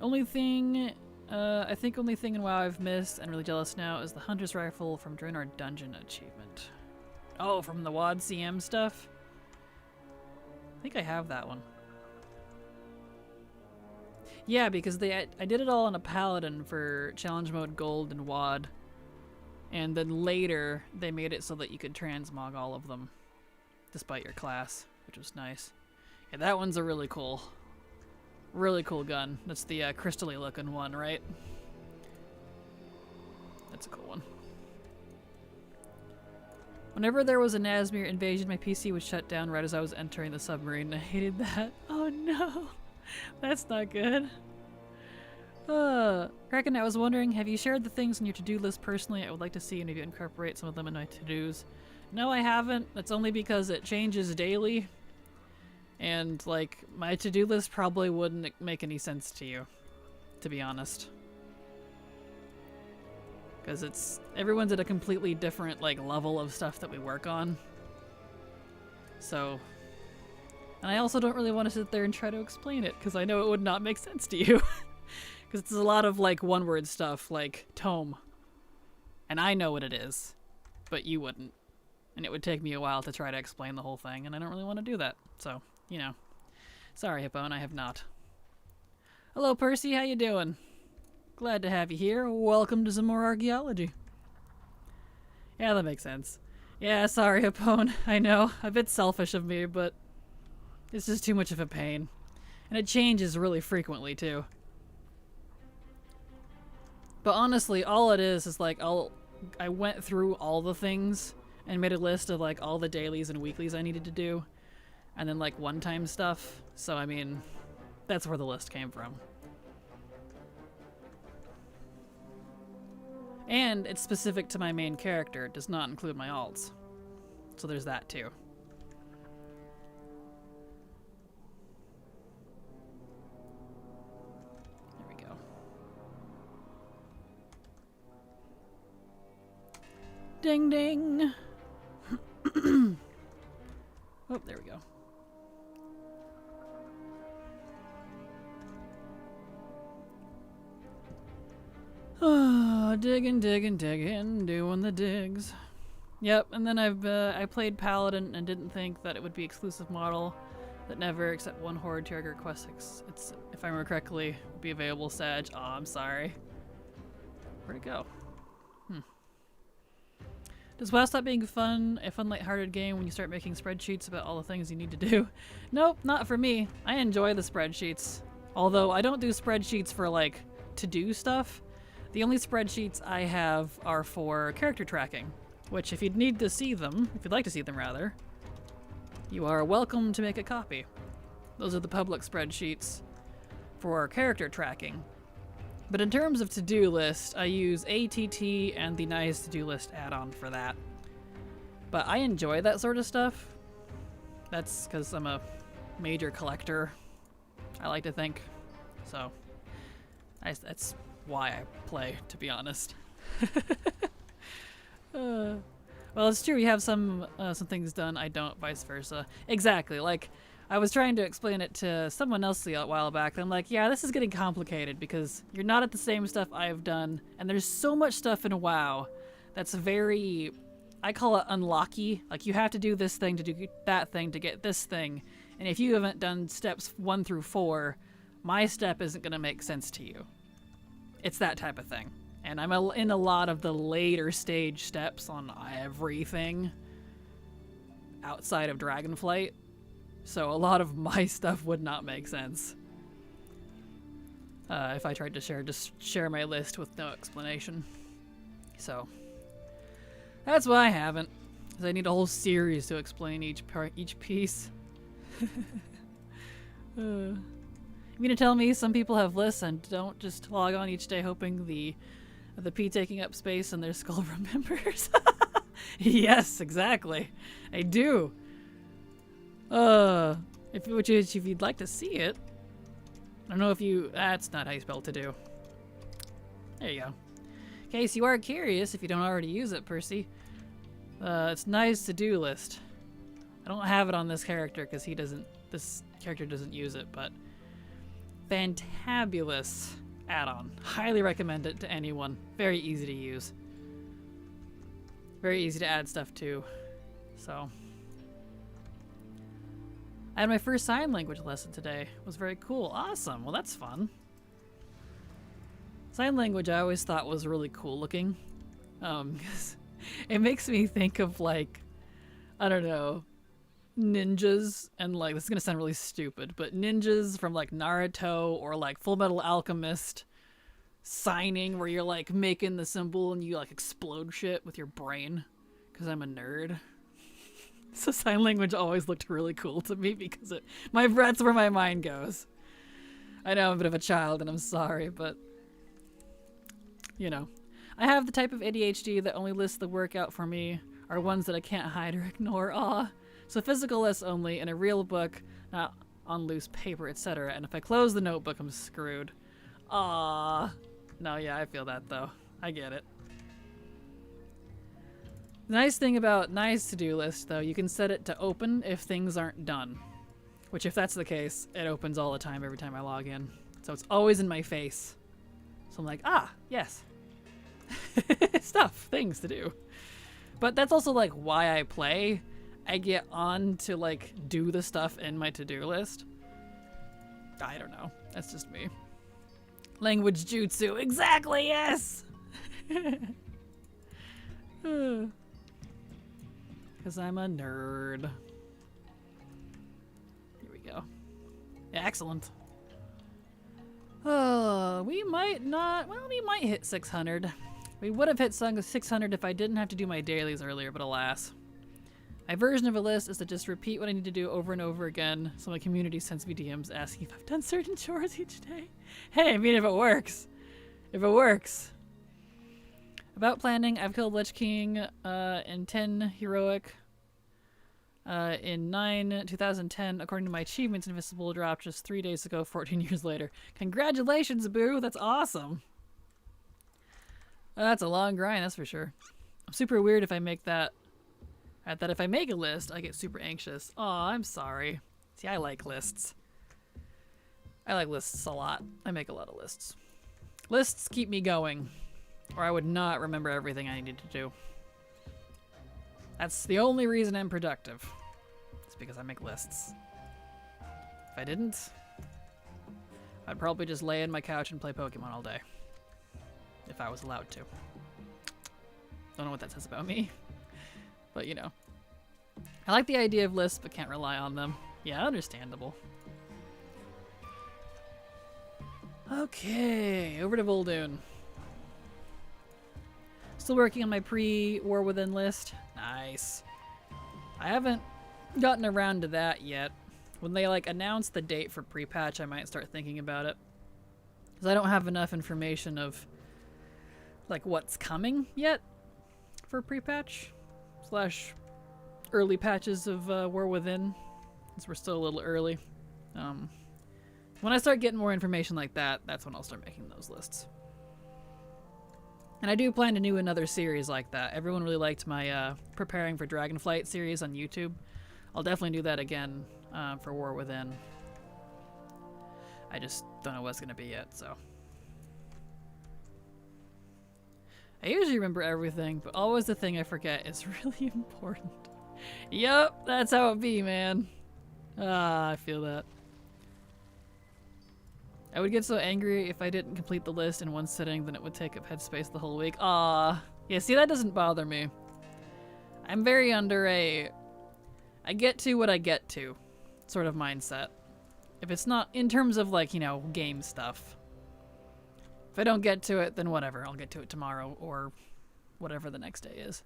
Only thing, I think only thing in WoW I've missed and really jealous now is the Hunter's Rifle from Draenor Dungeon achievement. Oh, from the WoD CM stuff? I think I have that one. Yeah, because I did it all on a Paladin for Challenge Mode Gold and WoD. And then later, they made it so that you could transmog all of them. Despite your class, which was nice. Yeah, that one's a really cool gun. That's the crystally looking one, right? That's a cool one. Whenever there was a Nazmir invasion, my PC would shut down right as I was entering the submarine. I hated that. Oh no, that's not good. Kraken, I was wondering, have you shared the things on your to-do list personally? I would like to see and maybe incorporate some of them in my to-dos. No, I haven't. That's only because it changes daily. And, like, my to-do list probably wouldn't make any sense to you, to be honest. Because everyone's at a completely different, like, level of stuff that we work on. So, and I also don't really want to sit there and try to explain it, because I know it would not make sense to you. Because it's a lot of, like, one-word stuff, like tome. And I know what it is, but you wouldn't. And it would take me a while to try to explain the whole thing, and I don't really want to do that. So, you know. Sorry, Hippone, I have not. Hello, Percy, how you doing? Glad to have you here. Welcome to some more archaeology. Yeah, that makes sense. Yeah, sorry, Hippone. I know, a bit selfish of me, but it's just too much of a pain. And it changes really frequently, too. But honestly, all it is like, I went through all the things and made a list of like all the dailies and weeklies I needed to do, and then like one-time stuff. So I mean, that's where the list came from. And it's specific to my main character. It does not include my alts. So there's that too. There we go. Ding ding! Oh, there we go. Oh, digging, doing the digs. Yep, and then I played Paladin and didn't think that it would be exclusive model that never, except one horde trigger request, it's, if I remember correctly, would be available Sag. Oh, I'm sorry. Where'd it go? Does WoW stop being fun, a fun lighthearted game when you start making spreadsheets about all the things you need to do? Nope, not for me. I enjoy the spreadsheets. Although I don't do spreadsheets for like to-do stuff. The only spreadsheets I have are for character tracking, which if you'd need to see them, if you'd like to see them rather, you are welcome to make a copy. Those are the public spreadsheets for character tracking. But in terms of to-do list, I use ATT and the nice to-do list add-on for that. But I enjoy that sort of stuff. That's because I'm a major collector, I like to think. So, that's why I play, to be honest. Well, it's true, you have some things done, I don't, vice versa. Exactly, like, I was trying to explain it to someone else a while back, and I'm like, yeah, this is getting complicated because you're not at the same stuff I've done, and there's so much stuff in WoW that's very, I call it unlocky. Like, you have to do this thing to do that thing to get this thing, and if you haven't done steps 1 through 4, my step isn't going to make sense to you. It's that type of thing. And I'm in a lot of the later stage steps on everything outside of Dragonflight. So a lot of my stuff would not make sense. If I tried to share my list with no explanation. So that's why I haven't. Because I need a whole series to explain each piece. You mean to tell me some people have lists and don't just log on each day hoping the P taking up space in their skull remembers? Yes, exactly. I do. If you'd like to see it. I don't know if you... That's not how you spell to do. There you go. In case you are curious, if you don't already use it, Percy. It's nice to-do list. I don't have it on this character because this character doesn't use it, but fantabulous add-on. Highly recommend it to anyone. Very easy to use. Very easy to add stuff to. So I had my first sign language lesson today. It was very cool. Awesome. Well, that's fun. Sign language I always thought was really cool looking. 'Cause it makes me think of, like, I don't know, ninjas, and, like, this is gonna sound really stupid, but ninjas from, like, Naruto or, like, Full Metal Alchemist signing where you're, like, making the symbol and you, like, explode shit with your brain, because I'm a nerd. So sign language always looked really cool to me because that's where my mind goes. I know I'm a bit of a child and I'm sorry, but, you know. I have the type of ADHD that only lists the workout for me are ones that I can't hide or ignore. Aw. So physical lists only in a real book, not on loose paper, etc. And if I close the notebook, I'm screwed. Aw. No, yeah, I feel that though. I get it. The nice thing about nice to-do list, though, you can set it to open if things aren't done. Which, if that's the case, it opens all the time every time I log in. So it's always in my face. So I'm like, ah, yes. Things to do. But that's also, like, why I play. I get on to, like, do the stuff in my to-do list. I don't know. That's just me. Language jutsu. Exactly, yes! Because I'm a nerd. Here we go. Excellent. We might not... Well, we might hit 600. We would have hit 600 if I didn't have to do my dailies earlier, but alas. My version of a list is to just repeat what I need to do over and over again, so my community sends me DMs asking if I've done certain chores each day. Hey, I mean, if it works. If it works. About planning, I've killed Lich King in 10 heroic. In 2010, according to my achievements, Invisible dropped just 3 days ago, 14 years later. Congratulations, Boo! That's awesome! That's a long grind, that's for sure. I'm super weird if I make that. That if I make a list, I get super anxious. Aw, I'm sorry. See, I like lists. I like lists a lot. I make a lot of lists. Lists keep me going, or I would not remember everything I needed to do. That's the only reason I'm productive. It's because I make lists. If I didn't, I'd probably just lay in my couch and play Pokemon all day. If I was allowed to. Don't know what that says about me. But, you know. I like the idea of lists, but can't rely on them. Yeah, understandable. Okay, over to Vol'dun. Still working on my pre-War Within list. Nice. I haven't gotten around to that yet. When they, like, announce the date for pre-patch, I might start thinking about it. Because I don't have enough information of, like, what's coming yet for pre-patch. / early patches of War Within, since we're still a little early. When I start getting more information like that, that's when I'll start making those lists. And I do plan to do another series like that. Everyone really liked my Preparing for Dragonflight series on YouTube. I'll definitely do that again for War Within. I just don't know what it's going to be yet, so. I usually remember everything, but always the thing I forget is really important. Yup, that's how it be, man. Ah, I feel that. I would get so angry if I didn't complete the list in one sitting, then it would take up headspace the whole week. Ah, yeah, see, that doesn't bother me. I'm very under a... I get to what I get to. sort of mindset. If it's not in terms of like, you know, game stuff. If I don't get to it, then whatever. I'll get to it tomorrow or whatever the next day is.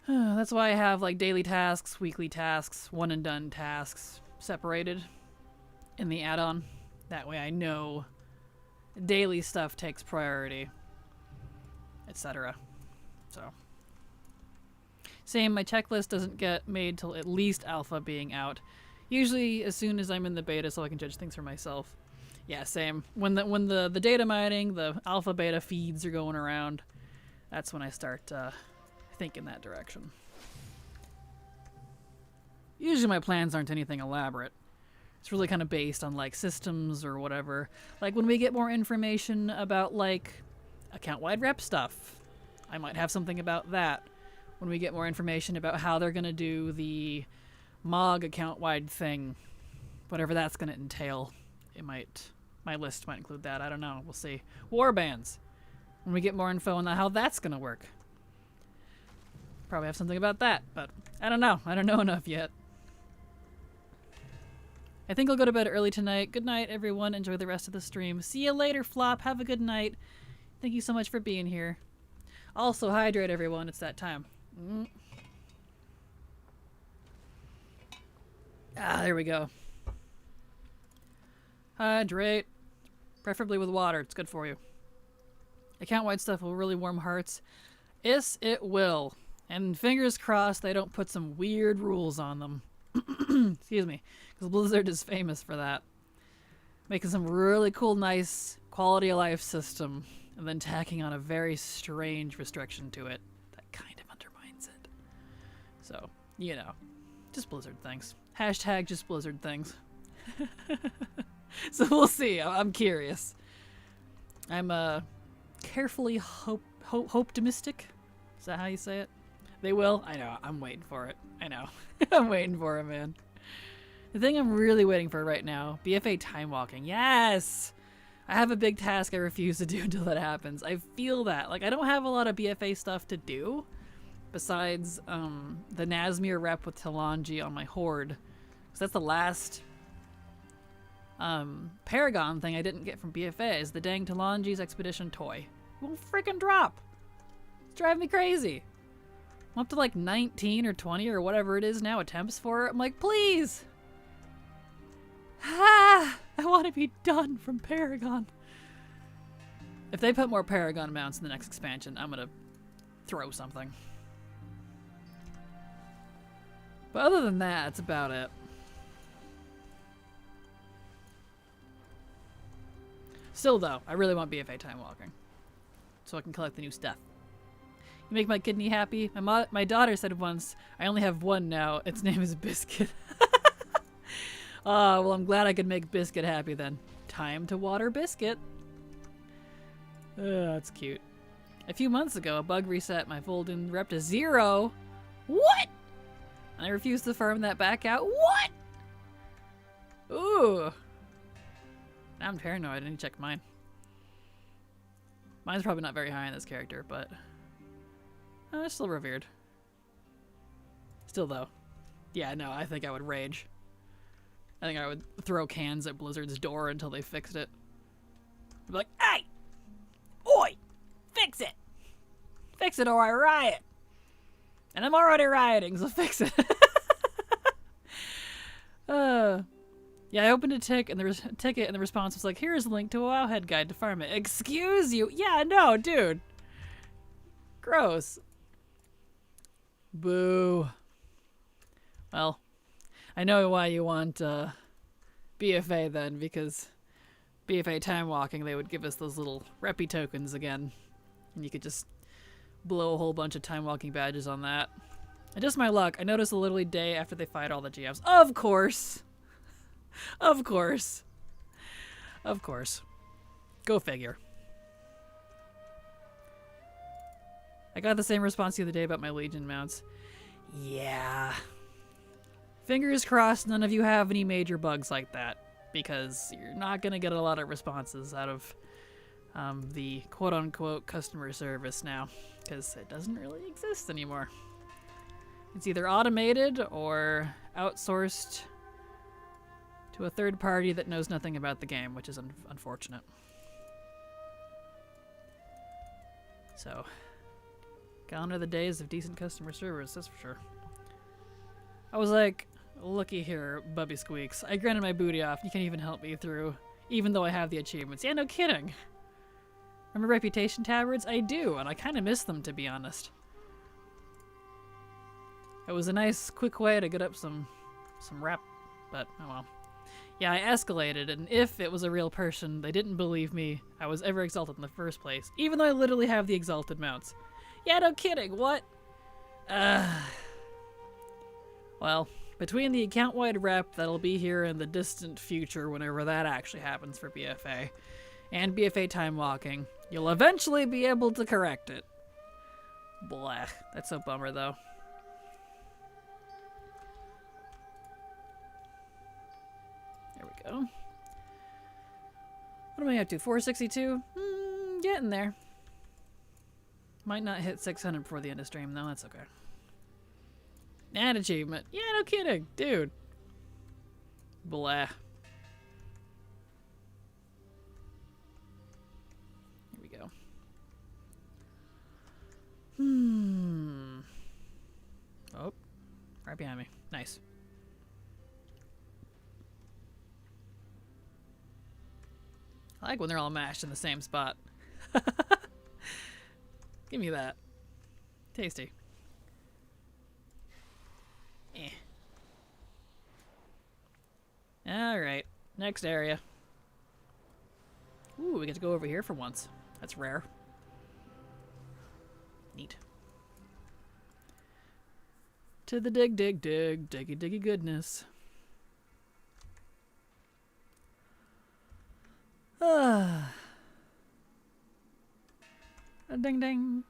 That's why I have like daily tasks, weekly tasks, one and done tasks separated in the add-on. That way I know daily stuff takes priority, etc. So, same, my checklist doesn't get made till at least alpha being out. Usually as soon as I'm in the beta so I can judge things for myself. Yeah, same. When the data mining, the alpha beta feeds are going around, that's when I start thinking that direction. Usually my plans aren't anything elaborate. It's really kind of based on like systems or whatever. Like when we get more information about like account-wide rep stuff, I might have something about that. When we get more information about how they're going to do the MOG account-wide thing, whatever that's going to entail, my list might include that. I don't know. We'll see. Warbands. When we get more info on how that's going to work. Probably have something about that, but I don't know. I don't know enough yet. I think I'll go to bed early tonight. Good night, everyone. Enjoy the rest of the stream. See you later, Flop. Have a good night. Thank you so much for being here. Also, hydrate, everyone. It's that time. There we go. Hydrate. Preferably with water. It's good for you. Account-wide stuff will really warm hearts. Yes, it will. And fingers crossed they don't put some weird rules on them. Excuse me. Because Blizzard is famous for that. Making some really cool, nice quality of life system and then tacking on a very strange restriction to it that kind of undermines it. So, you know, just Blizzard things. Hashtag just Blizzard things. So we'll see. I'm curious. I'm carefully optimistic. Is that how you say it? They will? I know. I'm waiting for it. I know. I'm waiting for it, man. The thing I'm really waiting for right now, BFA time walking. Yes! I have a big task I refuse to do until that happens. I feel that. Like, I don't have a lot of BFA stuff to do besides the Nazmir rep with Talanji on my Horde. Because that's the last Paragon thing I didn't get from BFA is the dang Talanji's Expedition toy. It won't freaking drop. It's driving me crazy. I'm up to like 19 or 20 or whatever it is now attempts for it. I'm like, please! I want to be done from Paragon. If they put more Paragon mounts in the next expansion, I'm gonna throw something. But other than that, that's about it. Still though, I really want BFA time walking. So I can collect the new stuff. You make my kidney happy. My daughter said once, I only have one now. Its name is Biscuit. Well, I'm glad I could make Biscuit happy then. Time to water Biscuit. That's cute. A few months ago, a bug reset my Volden rep to 0. What? And I refused to farm that back out. What? Ooh. Now I'm paranoid. I need to check mine. Mine's probably not very high in this character, but it's still revered. Still though. Yeah, no, I think I would rage. I think I would throw cans at Blizzard's door until they fixed it. I'd be like, hey! Oi! Fix it! Fix it or I riot! And I'm already rioting, so fix it. Yeah, I opened a ticket and the response was like, here's a link to a Wowhead guide to farm it. Excuse you? Yeah, no, dude. Gross. Boo. Well, I know why you want BFA then, because BFA time walking, they would give us those little reppy tokens again. And you could just blow a whole bunch of time walking badges on that. And just my luck, I noticed literally day after they fired all the GFs. Of course! Of course. Of course. Go figure. I got the same response the other day about my Legion mounts. Yeah. Fingers crossed none of you have any major bugs like that, because you're not going to get a lot of responses out of the quote-unquote customer service now, because it doesn't really exist anymore. It's either automated or outsourced to a third party that knows nothing about the game, which is unfortunate. So, gone are the days of decent customer service, that's for sure. I was like, looky here, Bubby Squeaks. I granted my booty off. You can't even help me through, even though I have the achievements. Yeah, no kidding. Remember reputation tabards? I do, and I kind of miss them, to be honest. It was a nice, quick way to get up some rep, but oh well. Yeah, I escalated, and if it was a real person, they didn't believe me I was ever exalted in the first place, even though I literally have the exalted mounts. Yeah, no kidding, what? Well, between the account-wide rep that'll be here in the distant future whenever that actually happens for BFA, and BFA time walking, you'll eventually be able to correct it. Blah. That's a bummer, though. There we go. What am I up to? 462? Getting there. Might not hit 600 before the end of stream, though. That's okay. An achievement. Yeah, no kidding. Dude. Blah. Here we go. Oh. Right behind me. Nice. I like when they're all mashed in the same spot. Give me that. Tasty. Alright, next area. Ooh, we get to go over here for once. That's rare. Neat. To the diggy diggy goodness. Ding ding.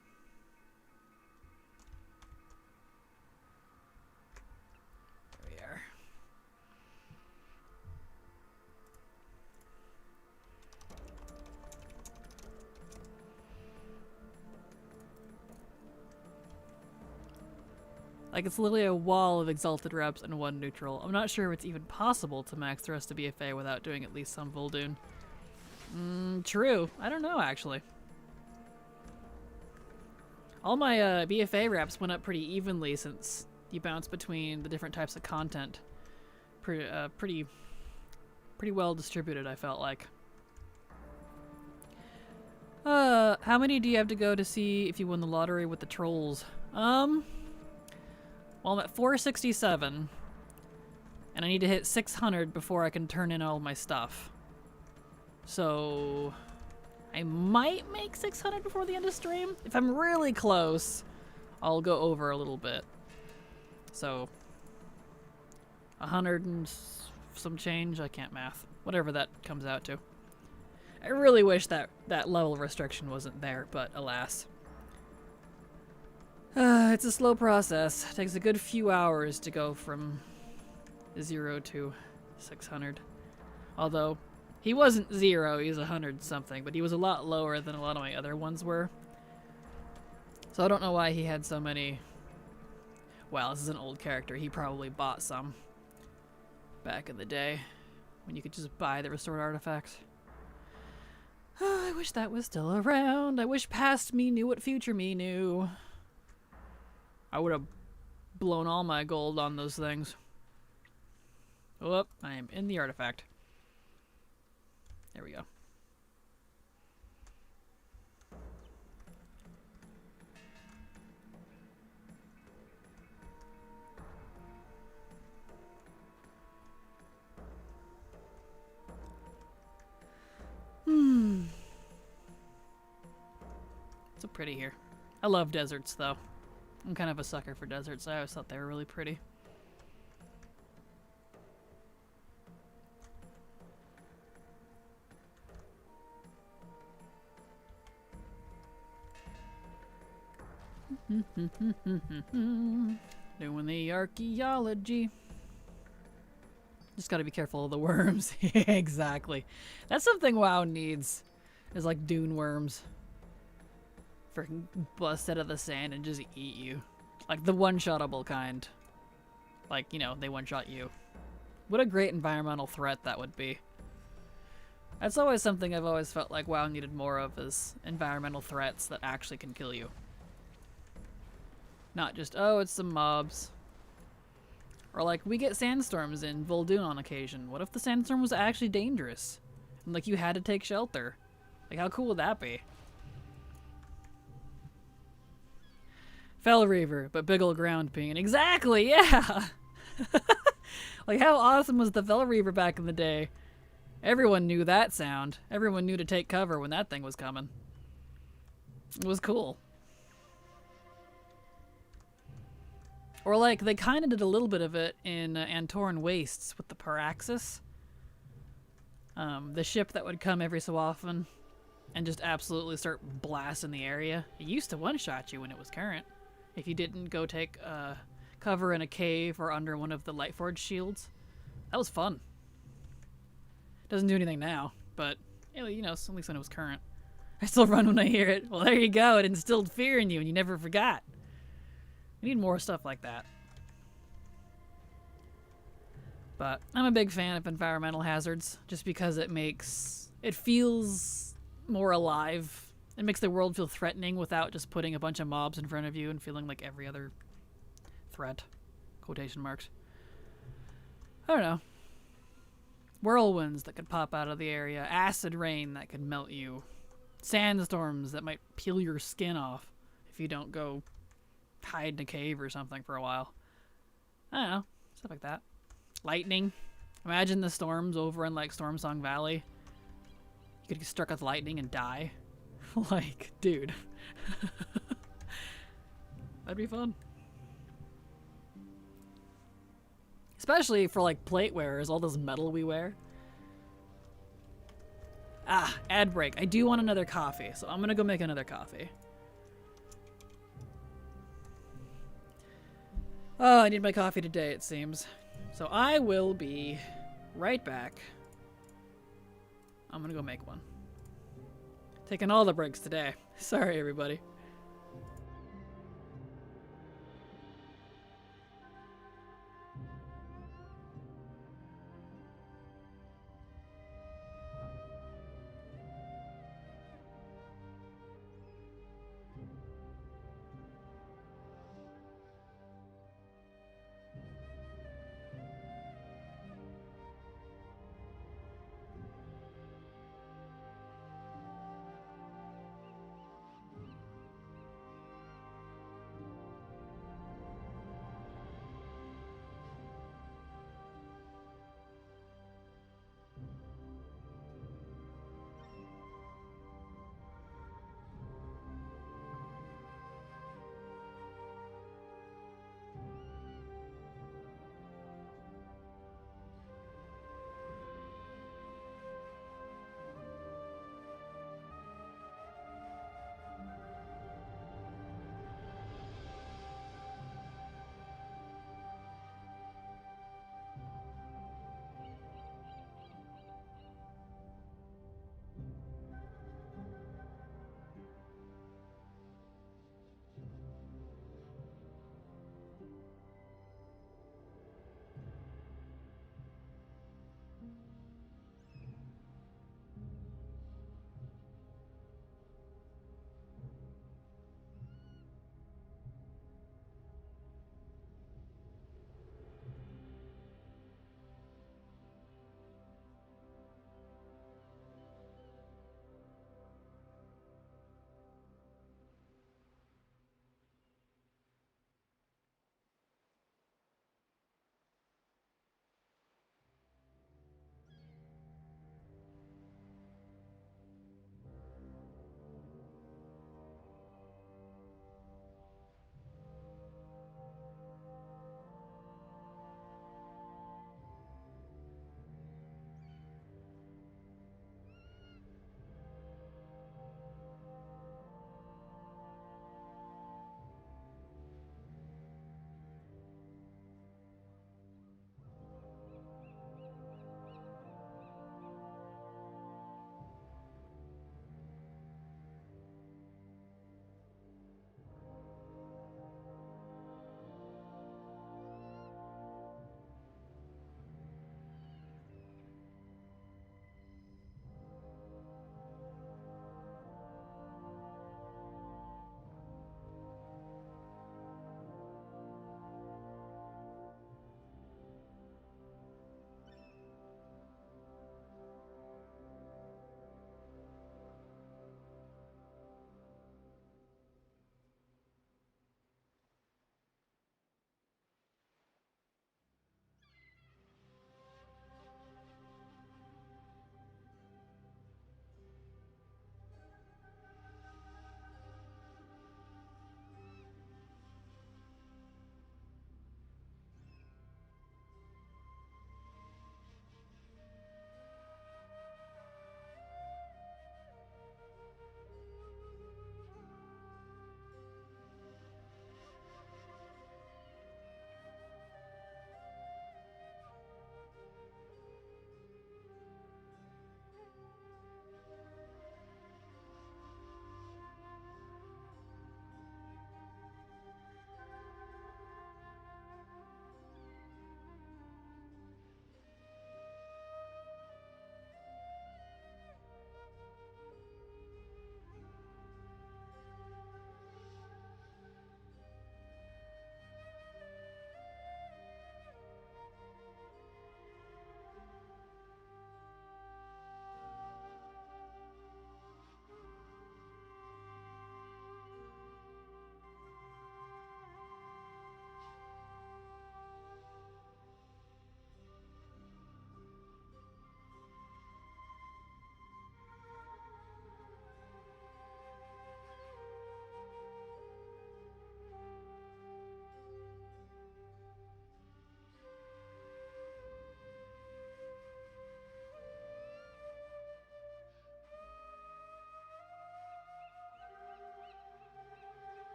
There we are. Like, it's literally a wall of exalted reps and one neutral. I'm not sure if it's even possible to max the rest of BFA without doing at least some Voldoon. True. I don't know, actually. All my BFA reps went up pretty evenly since you bounce between the different types of content. Pretty well distributed, I felt like. How many do you have to go to see if you won the lottery with the trolls? Well, I'm at 467, and I need to hit 600 before I can turn in all my stuff. So, I might make 600 before the end of stream. If I'm really close, I'll go over a little bit. So, 100 and some change, I can't math. Whatever that comes out to. I really wish that level restriction wasn't there, but alas. It's a slow process. It takes a good few hours to go from 0 to 600. Although, he wasn't 0, he was 100 something, but he was a lot lower than a lot of my other ones were. So I don't know why he had so many. Well, this is an old character. He probably bought some back in the day when you could just buy the restored artifacts. Oh, I wish that was still around. I wish past me knew what future me knew. I would have blown all my gold on those things. Oh, I am in the artifact. There we go. It's so pretty here. I love deserts, though. I'm kind of a sucker for deserts. I always thought they were really pretty. Doing the archaeology. Just gotta be careful of the worms. Exactly. That's something WoW needs. Is like dune worms. Freaking bust out of the sand and just eat you. Like the one-shottable kind. Like, you know, they one-shot you. What a great environmental threat that would be. That's always something I've always felt like WoW needed more of, is environmental threats that actually can kill you. Not just, oh, it's some mobs. Or like, we get sandstorms in Vol'dun on occasion. What if the sandstorm was actually dangerous? And like, you had to take shelter. Like, how cool would that be? Fell Reaver, but big ol' ground being. Exactly, yeah! Like, how awesome was the Fell Reaver back in the day? Everyone knew that sound. Everyone knew to take cover when that thing was coming. It was cool. Or like, they kind of did a little bit of it in Antoran Wastes with the Paraxis. The ship that would come every so often and just absolutely start blasting the area. It used to one-shot you when it was current. If you didn't go take cover in a cave or under one of the Lightforged shields. That was fun. Doesn't do anything now, but you know, at least when it was current. I still run when I hear it. Well, there you go. It instilled fear in you and you never forgot. We need more stuff like that. But I'm a big fan of environmental hazards just because it feels more alive. It makes the world feel threatening without just putting a bunch of mobs in front of you and feeling like every other threat. Quotation marks. I don't know. Whirlwinds that could pop out of the area. Acid rain that could melt you. Sandstorms that might peel your skin off if you don't go hide in a cave or something for a while. I don't know. Stuff like that. Lightning. Imagine the storms over in like Stormsong Valley. You could get struck with lightning and die. Like, dude. That'd be fun. Especially for like plate wearers, all this metal we wear. Ah, ad break. I do want another coffee, so I'm gonna go make another coffee. Oh, I need my coffee today, it seems. So I will be right back. I'm gonna go make one. Taking all the breaks today. Sorry, everybody.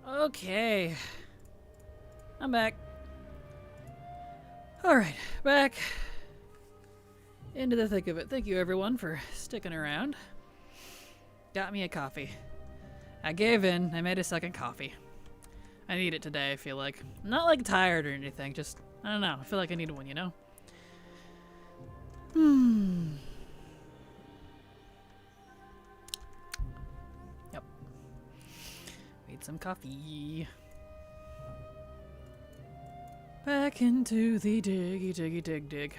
Okay. I'm back. Alright, back into the thick of it. Thank you everyone for sticking around. Got me a coffee. I gave in. I made a second coffee. I need it today, I feel like. I'm not like tired or anything, just, I don't know. I feel like I need one, you know? Yep. Made some coffee. Back into the diggy diggy dig.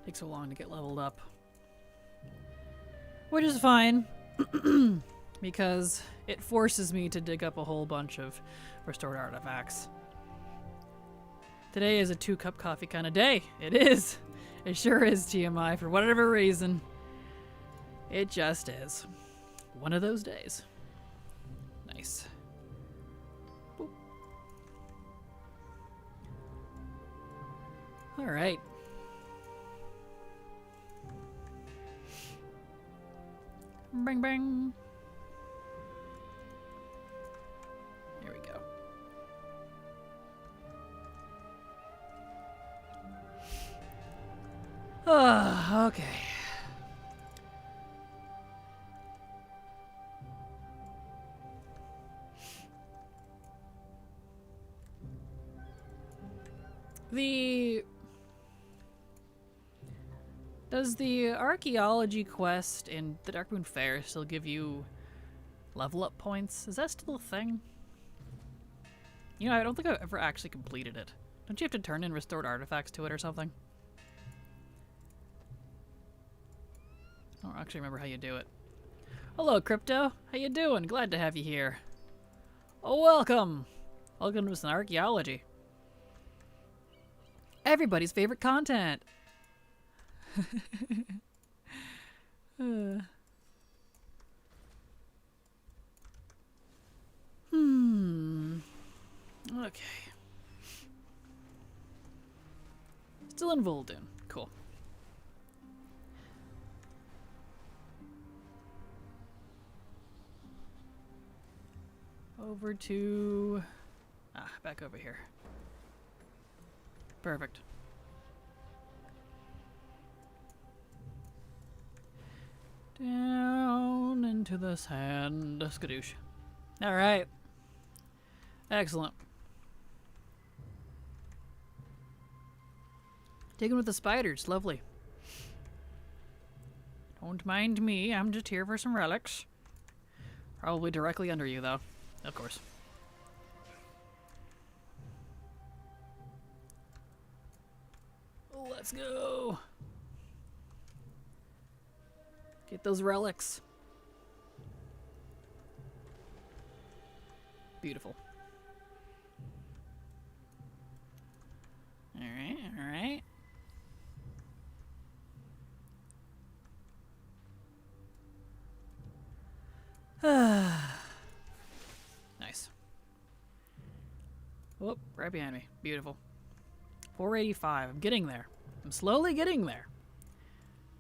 Takes so long to get leveled up. Which is fine. Because it forces me to dig up a whole bunch of restored artifacts. Today is a 2-cup coffee kind of day. It is. It sure is, TMI, for whatever reason. It just is. One of those days. Nice. Boop. All right. Bang, bang. Here we go. Okay. Does the archaeology quest in the Darkmoon Fair still give you level up points? Is that still a thing? You know, I don't think I've ever actually completed it. Don't you have to turn in restored artifacts to it or something? I don't actually remember how you do it. Hello, Crypto. How you doing? Glad to have you here. Oh, welcome. Welcome to some archaeology. Everybody's favorite content. Okay. Still in Vol'dun. Cool. Over to... back over here. Perfect. Down into the sand. Skadoosh. Alright. Excellent. Digging with the spiders. Lovely. Don't mind me. I'm just here for some relics. Probably directly under you, though. Of course. Let's go. Get those relics. Beautiful. Alright, alright. Nice. Whoop, right behind me. Beautiful. 485. I'm getting there. I'm slowly getting there.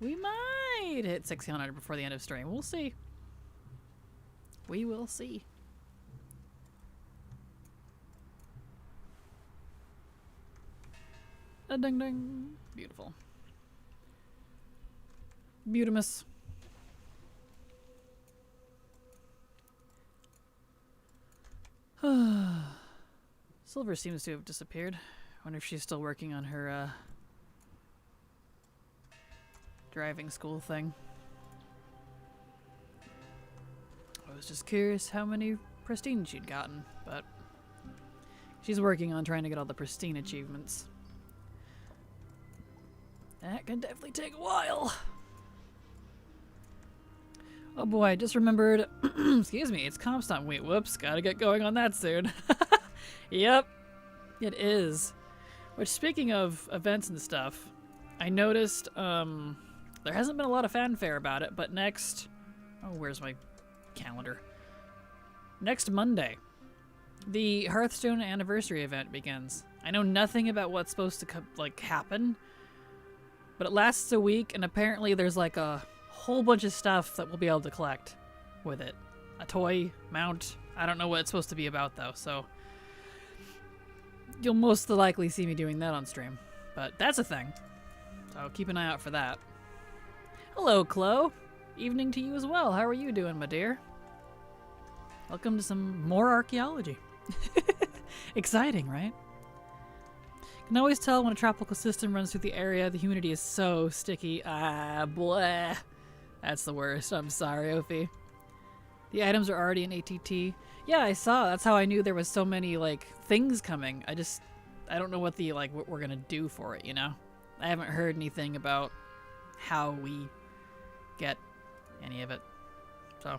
We might hit 600 before the end of stream. We'll see. We will see. A ding ding. Beautiful. Beautimus. Silver seems to have disappeared. I wonder if she's still working on her driving school thing. I was just curious how many pristine she'd gotten, but she's working on trying to get all the pristine achievements. That can definitely take a while. Oh boy, I just remembered, excuse me, it's Comstock week. Whoops, gotta get going on that soon. Yep, it is. Which, speaking of events and stuff, I noticed there hasn't been a lot of fanfare about it, but next... Oh, where's my calendar? Next Monday, the Hearthstone anniversary event begins. I know nothing about what's supposed to happen, but it lasts a week, and apparently there's like a whole bunch of stuff that we'll be able to collect with it. a toy mount. I don't know what it's supposed to be about though, so you'll most likely see me doing that on stream. But that's a thing, so keep an eye out for that. Hello, Chloe. Evening to you as well. How are you doing, my dear? Welcome to some more archaeology. Exciting, right? Can always tell when a tropical system runs through the area. The humidity is so sticky. Ah, blah. That's the worst. I'm sorry, Ophi. The items are already in ATT. Yeah, I saw. That's how I knew there was so many, like, things coming. I don't know what what we're gonna do for it, you know? I haven't heard anything about how we get any of it. So,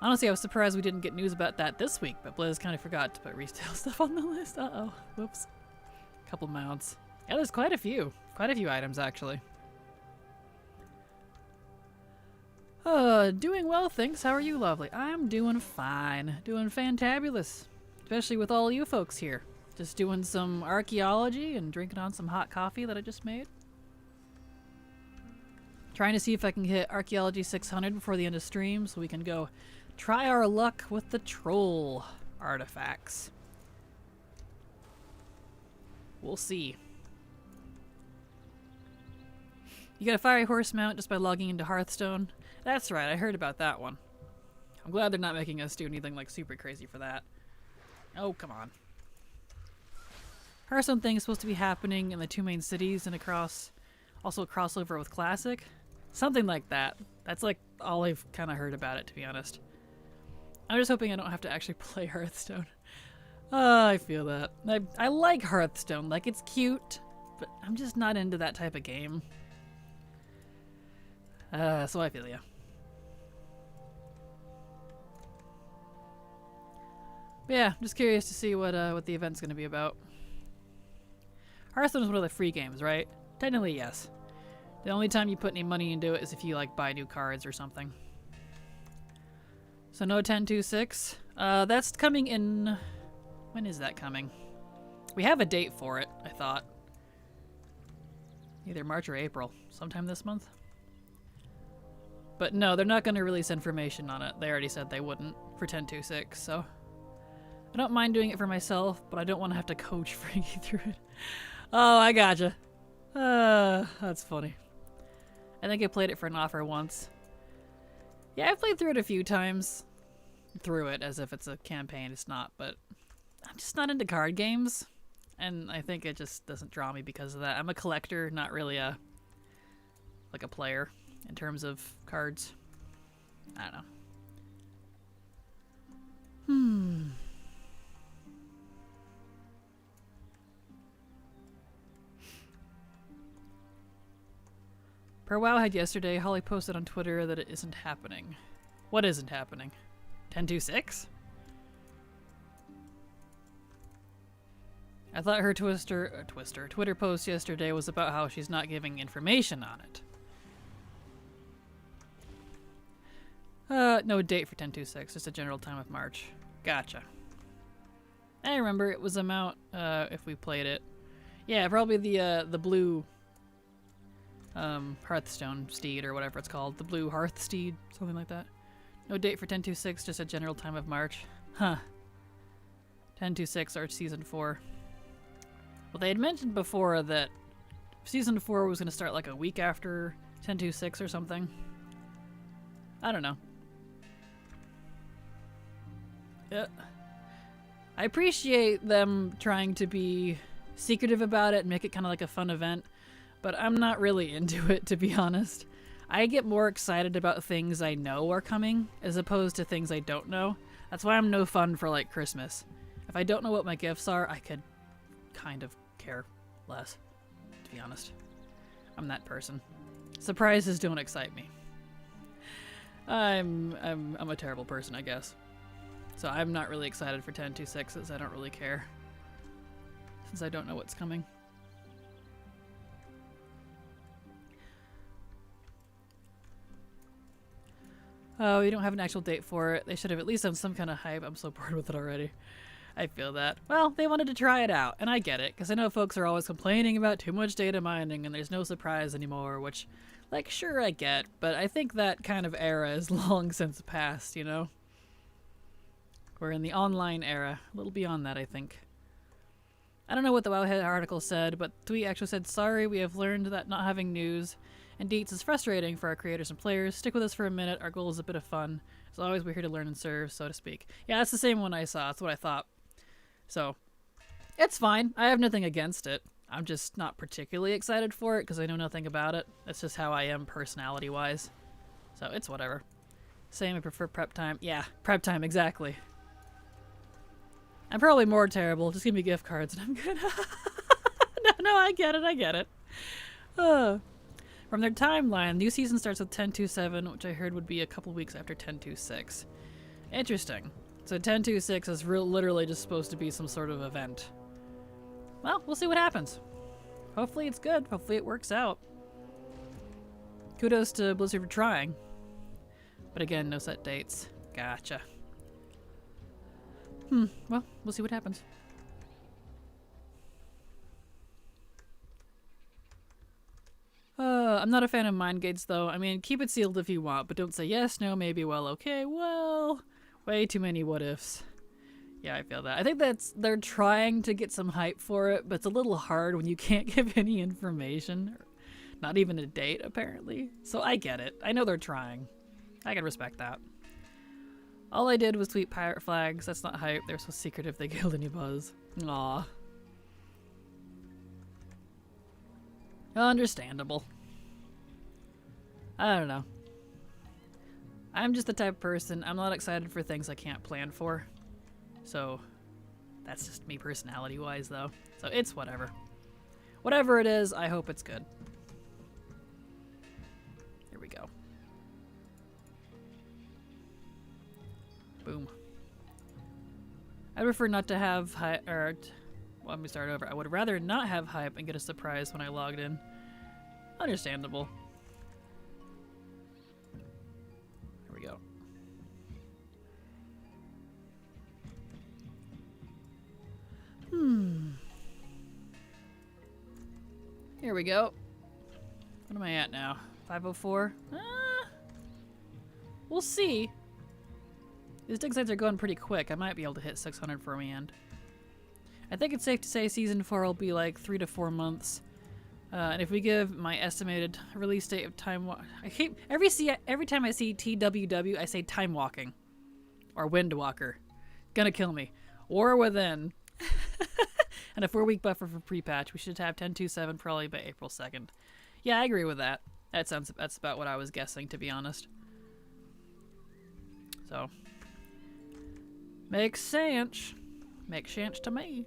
honestly, I was surprised we didn't get news about that this week, but Blizz kind of forgot to put retail stuff on the list. Uh-oh. Whoops. Couple mounts. Yeah, there's quite a few. Quite a few items, actually. Doing well, thanks. How are you, lovely? I'm doing fine. Doing fantabulous. Especially with all you folks here. Just doing some archaeology and drinking on some hot coffee that I just made. Trying to see if I can hit Archaeology 600 before the end of stream so we can go try our luck with the troll artifacts. We'll see. You get a fiery horse mount just by logging into Hearthstone. That's right, I heard about that one. I'm glad they're not making us do anything like super crazy for that. Oh, come on. Hearthstone thing is supposed to be happening in the 2 main cities and also a crossover with Classic. Something like that. That's like all I've kind of heard about it, to be honest. I'm just hoping I don't have to actually play Hearthstone. I feel that. I like Hearthstone, like it's cute, but I'm just not into that type of game. So I feel ya. But yeah, just curious to see what the event's gonna be about. Hearthstone is one of the free games, right? Technically, yes. The only time you put any money into it is if you like buy new cards or something. So no 10.2.6. That's coming in. When is that coming? We have a date for it, I thought. Either March or April, sometime this month. But no, they're not going to release information on it. They already said they wouldn't for 10.2.6, so I don't mind doing it for myself, but I don't want to have to coach Frankie through it. Oh, I gotcha. That's funny. I think I played it for an offer once. Yeah, I've played through it a few times. Through it as if it's a campaign. It's not, but I'm just not into card games. And I think it just doesn't draw me because of that. I'm a collector, not really a player in terms of cards. I don't know. Per Wowhead yesterday, Holly posted on Twitter that it isn't happening. What isn't happening? 10.2.6? I thought her Twitter post yesterday was about how she's not giving information on it. No date for 10.2.6, just a general time of March. Gotcha. I remember it was a mount, if we played it. Yeah, probably the blue Hearthstone steed or whatever it's called. The blue Hearth steed, something like that. No date for 10.2.6, just a general time of March. Huh. 10.2.6 Arch Season 4. Well, they had mentioned before that Season 4 was going to start like a week after 10.2.6 or something. I don't know. Yeah. I appreciate them trying to be secretive about it and make it kind of like a fun event, but I'm not really into it, to be honest. I get more excited about things I know are coming as opposed to things I don't know. That's why I'm no fun for like Christmas. If I don't know what my gifts are, I could kind of care less, to be honest. I'm that person. Surprises don't excite me. I'm a terrible person, I guess. So I'm not really excited for 10.2.6s. I don't really care, since I don't know what's coming. Oh, you don't have an actual date for it. They should have at least done some kind of hype. I'm so bored with it already. I feel that. Well, they wanted to try it out, and I get it, because I know folks are always complaining about too much data mining and there's no surprise anymore, which, like, sure I get, but I think that kind of era is long since passed, you know? We're in the online era. A little beyond that, I think. I don't know what the Wowhead article said, but the tweet actually said, "Sorry, we have learned that not having news and deets is frustrating for our creators and players. Stick with us for a minute. Our goal is a bit of fun. As always, we're here to learn and serve, so to speak." Yeah, that's the same one I saw. That's what I thought. So, it's fine. I have nothing against it. I'm just not particularly excited for it because I know nothing about it. That's just how I am personality-wise. So, it's whatever. Same, I prefer prep time. Yeah, prep time, exactly. I'm probably more terrible. Just give me gift cards and I'm good. No, I get it. From their timeline, new season starts with 10.27, which I heard would be a couple weeks after 10.26. Interesting. So 10.26 is literally just supposed to be some sort of event. Well, we'll see what happens. Hopefully it's good. Hopefully it works out. Kudos to Blizzard for trying. But again, no set dates. Gotcha. Well, we'll see what happens. I'm not a fan of mind gates, though. I mean, keep it sealed if you want, but don't say yes, no, maybe, well, okay, well... Way too many what-ifs. Yeah, I feel that. I think they're trying to get some hype for it, but it's a little hard when you can't give any information. Not even a date, apparently. So I get it. I know they're trying. I can respect that. All I did was tweet pirate flags. That's not hype. They're so secretive they killed any buzz. Aw. Understandable. I don't know. I'm just the type of person, I'm not excited for things I can't plan for. So, that's just me personality-wise, though. So it's whatever. Whatever it is, I hope it's good. Here we go. Boom. I prefer not to have hype, or, well, let me start over. I would rather not have hype and get a surprise when I logged in. Understandable. Here we go. Here we go. What am I at now? 504? We'll see. These dig sites are going pretty quick. I might be able to hit 600 for me end. I think it's safe to say Season 4 will be like 3 to 4 months. And if we give my estimated release date of time... I keep... Every time I see TWW, I say Time Walking. Or Windwalker. Gonna kill me. Or Within. And a 4-week buffer for pre-patch. We should have 10.27 probably by April 2nd. Yeah, I agree with that. That's about what I was guessing, to be honest. So... Makes sense. Makes sense to me.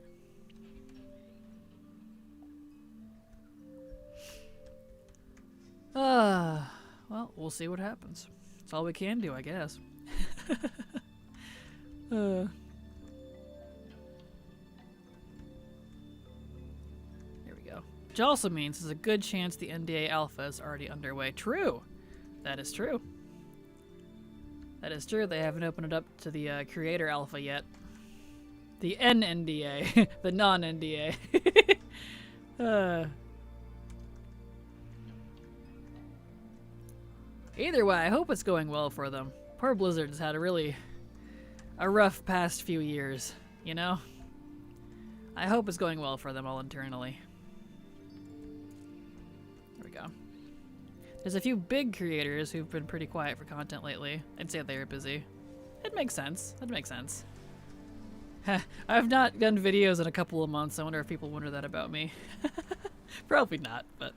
Well, we'll see what happens. That's all we can do, I guess. Here we go. Which also means there's a good chance the NDA alpha is already underway. True. That is true. That is true. They haven't opened it up to the creator alpha yet. The NNDA. The non-NDA. Either way, I hope it's going well for them. Poor Blizzard has had a rough past few years, you know? I hope it's going well for them all internally. There we go. There's a few big creators who've been pretty quiet for content lately. I'd say they were busy. It makes sense. That makes sense. I've not done videos in a couple of months. I wonder if people wonder that about me. Probably not, but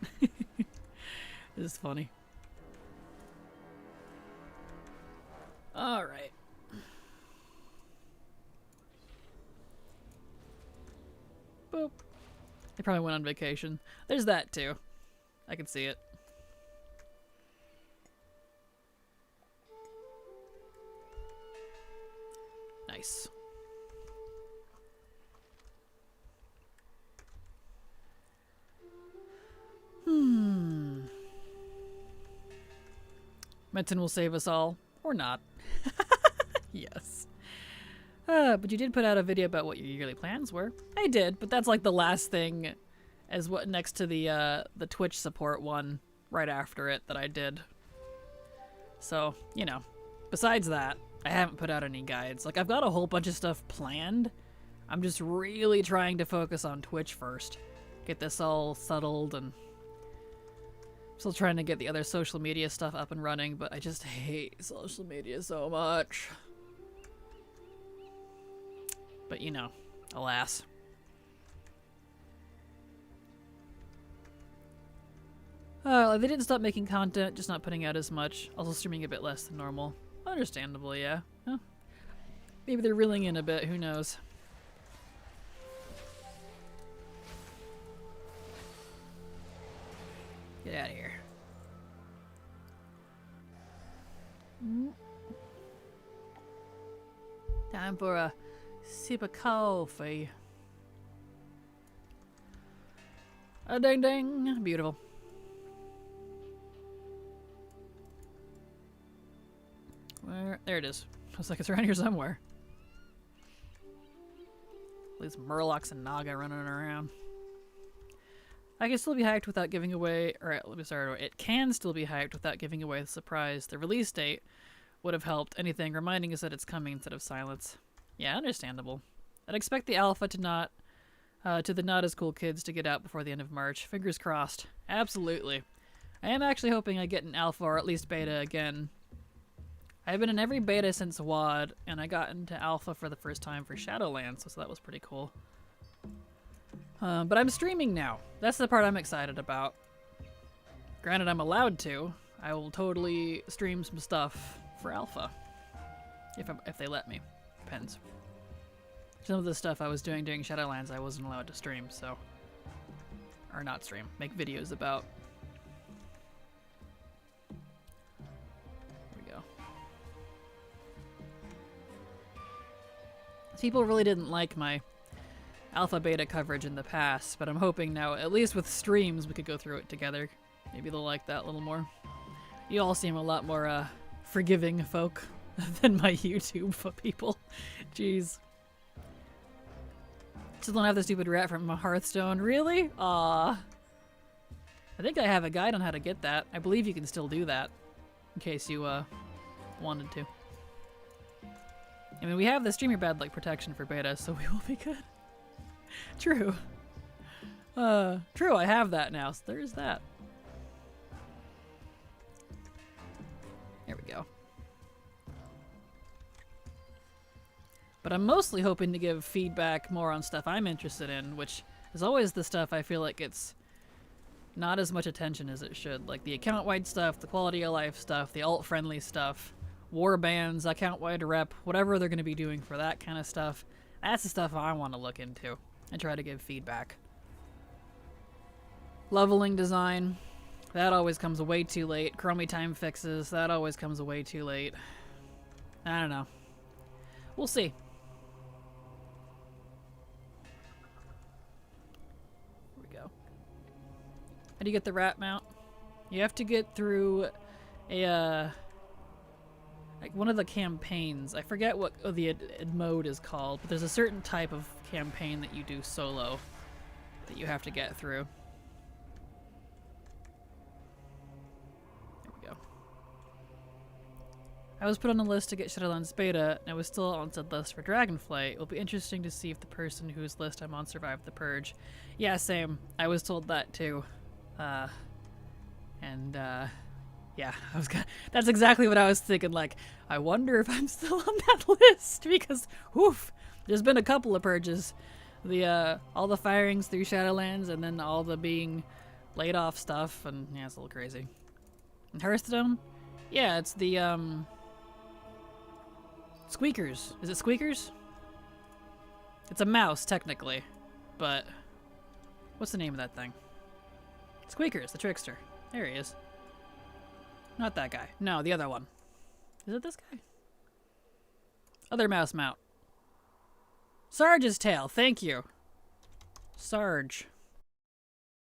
it's funny. All right. Boop. They probably went on vacation. There's that too. I can see it. Nice. Menton will save us all. Or not. Yes. But you did put out a video about what your yearly plans were. I did, but that's like the last thing as what next to the Twitch support one right after it that I did. So, you know, besides that, I haven't put out any guides. Like, I've got a whole bunch of stuff planned. I'm just really trying to focus on Twitch first. Get this all settled, and still trying to get the other social media stuff up and running, but I just hate social media so much. But, you know, alas. They didn't stop making content, just not putting out as much. Also streaming a bit less than normal. Understandable, yeah. Huh. Maybe they're reeling in a bit, who knows. Get out of here. Time for a sip of coffee. A ding ding. Beautiful. Where? There it is. Looks like it's around here somewhere. At least Murlocs and Naga running around. I can still be hyped without giving away, or let me start. It can still be hyped without giving away the surprise. The release date would have helped anything, reminding us that it's coming instead of silence. Yeah, understandable. I'd expect the alpha to the not as cool kids to get out before the end of March. Fingers crossed. Absolutely. I am actually hoping I get an alpha or at least beta again. I've been in every beta since WoD, and I got into alpha for the first time for Shadowlands, so that was pretty cool. But I'm streaming now. That's the part I'm excited about. Granted, I'm allowed to. I will totally stream some stuff for alpha. If they let me. Depends. Some of the stuff I was doing during Shadowlands I wasn't allowed to stream, so... Or not stream. Make videos about. There we go. People really didn't like my alpha beta coverage in the past, but I'm hoping now, at least with streams, we could go through it together. Maybe they'll like that a little more. You all seem a lot more forgiving folk than my YouTube people. Jeez. Still don't have the stupid rat from Hearthstone. Really? Aww. I think I have a guide on how to get that. I believe you can still do that, in case you wanted to. I mean, we have the streamer bad like protection for beta, so we will be good. True. True, I have that now, so there's that. There we go. But I'm mostly hoping to give feedback more on stuff I'm interested in, which is always the stuff I feel like it's not as much attention as it should. Like the account-wide stuff, the quality of life stuff, the alt-friendly stuff, war bands, account-wide rep, whatever they're going to be doing for that kind of stuff. That's the stuff I want to look into and try to give feedback. Leveling design, that always comes way too late. Chromie time fixes, that always comes way too late. I don't know. We'll see. Here we go. How do you get the rat mount? You have to get through a like one of the campaigns. I forget what the mode is called, but there's a certain type of campaign that you do solo that you have to get through. There we go. I was put on the list to get Shadowlands beta, and I was still on said list for Dragonflight. It will be interesting to see if the person whose list I'm on survived the purge. Yeah, same. I was told that too. Yeah, that's exactly what I was thinking. Like, I wonder if I'm still on that list because, woof, there's been a couple of purges. All the firings through Shadowlands and then all the being laid off stuff, and yeah, it's a little crazy. And Hearthstone? Yeah, it's the, Squeakers. Is it Squeakers? It's a mouse, technically, but what's the name of that thing? Squeakers, the trickster. There he is. Not that guy. No, the other one. Is it this guy? Other mouse mount. Sarge's tail. Thank you. Sarge.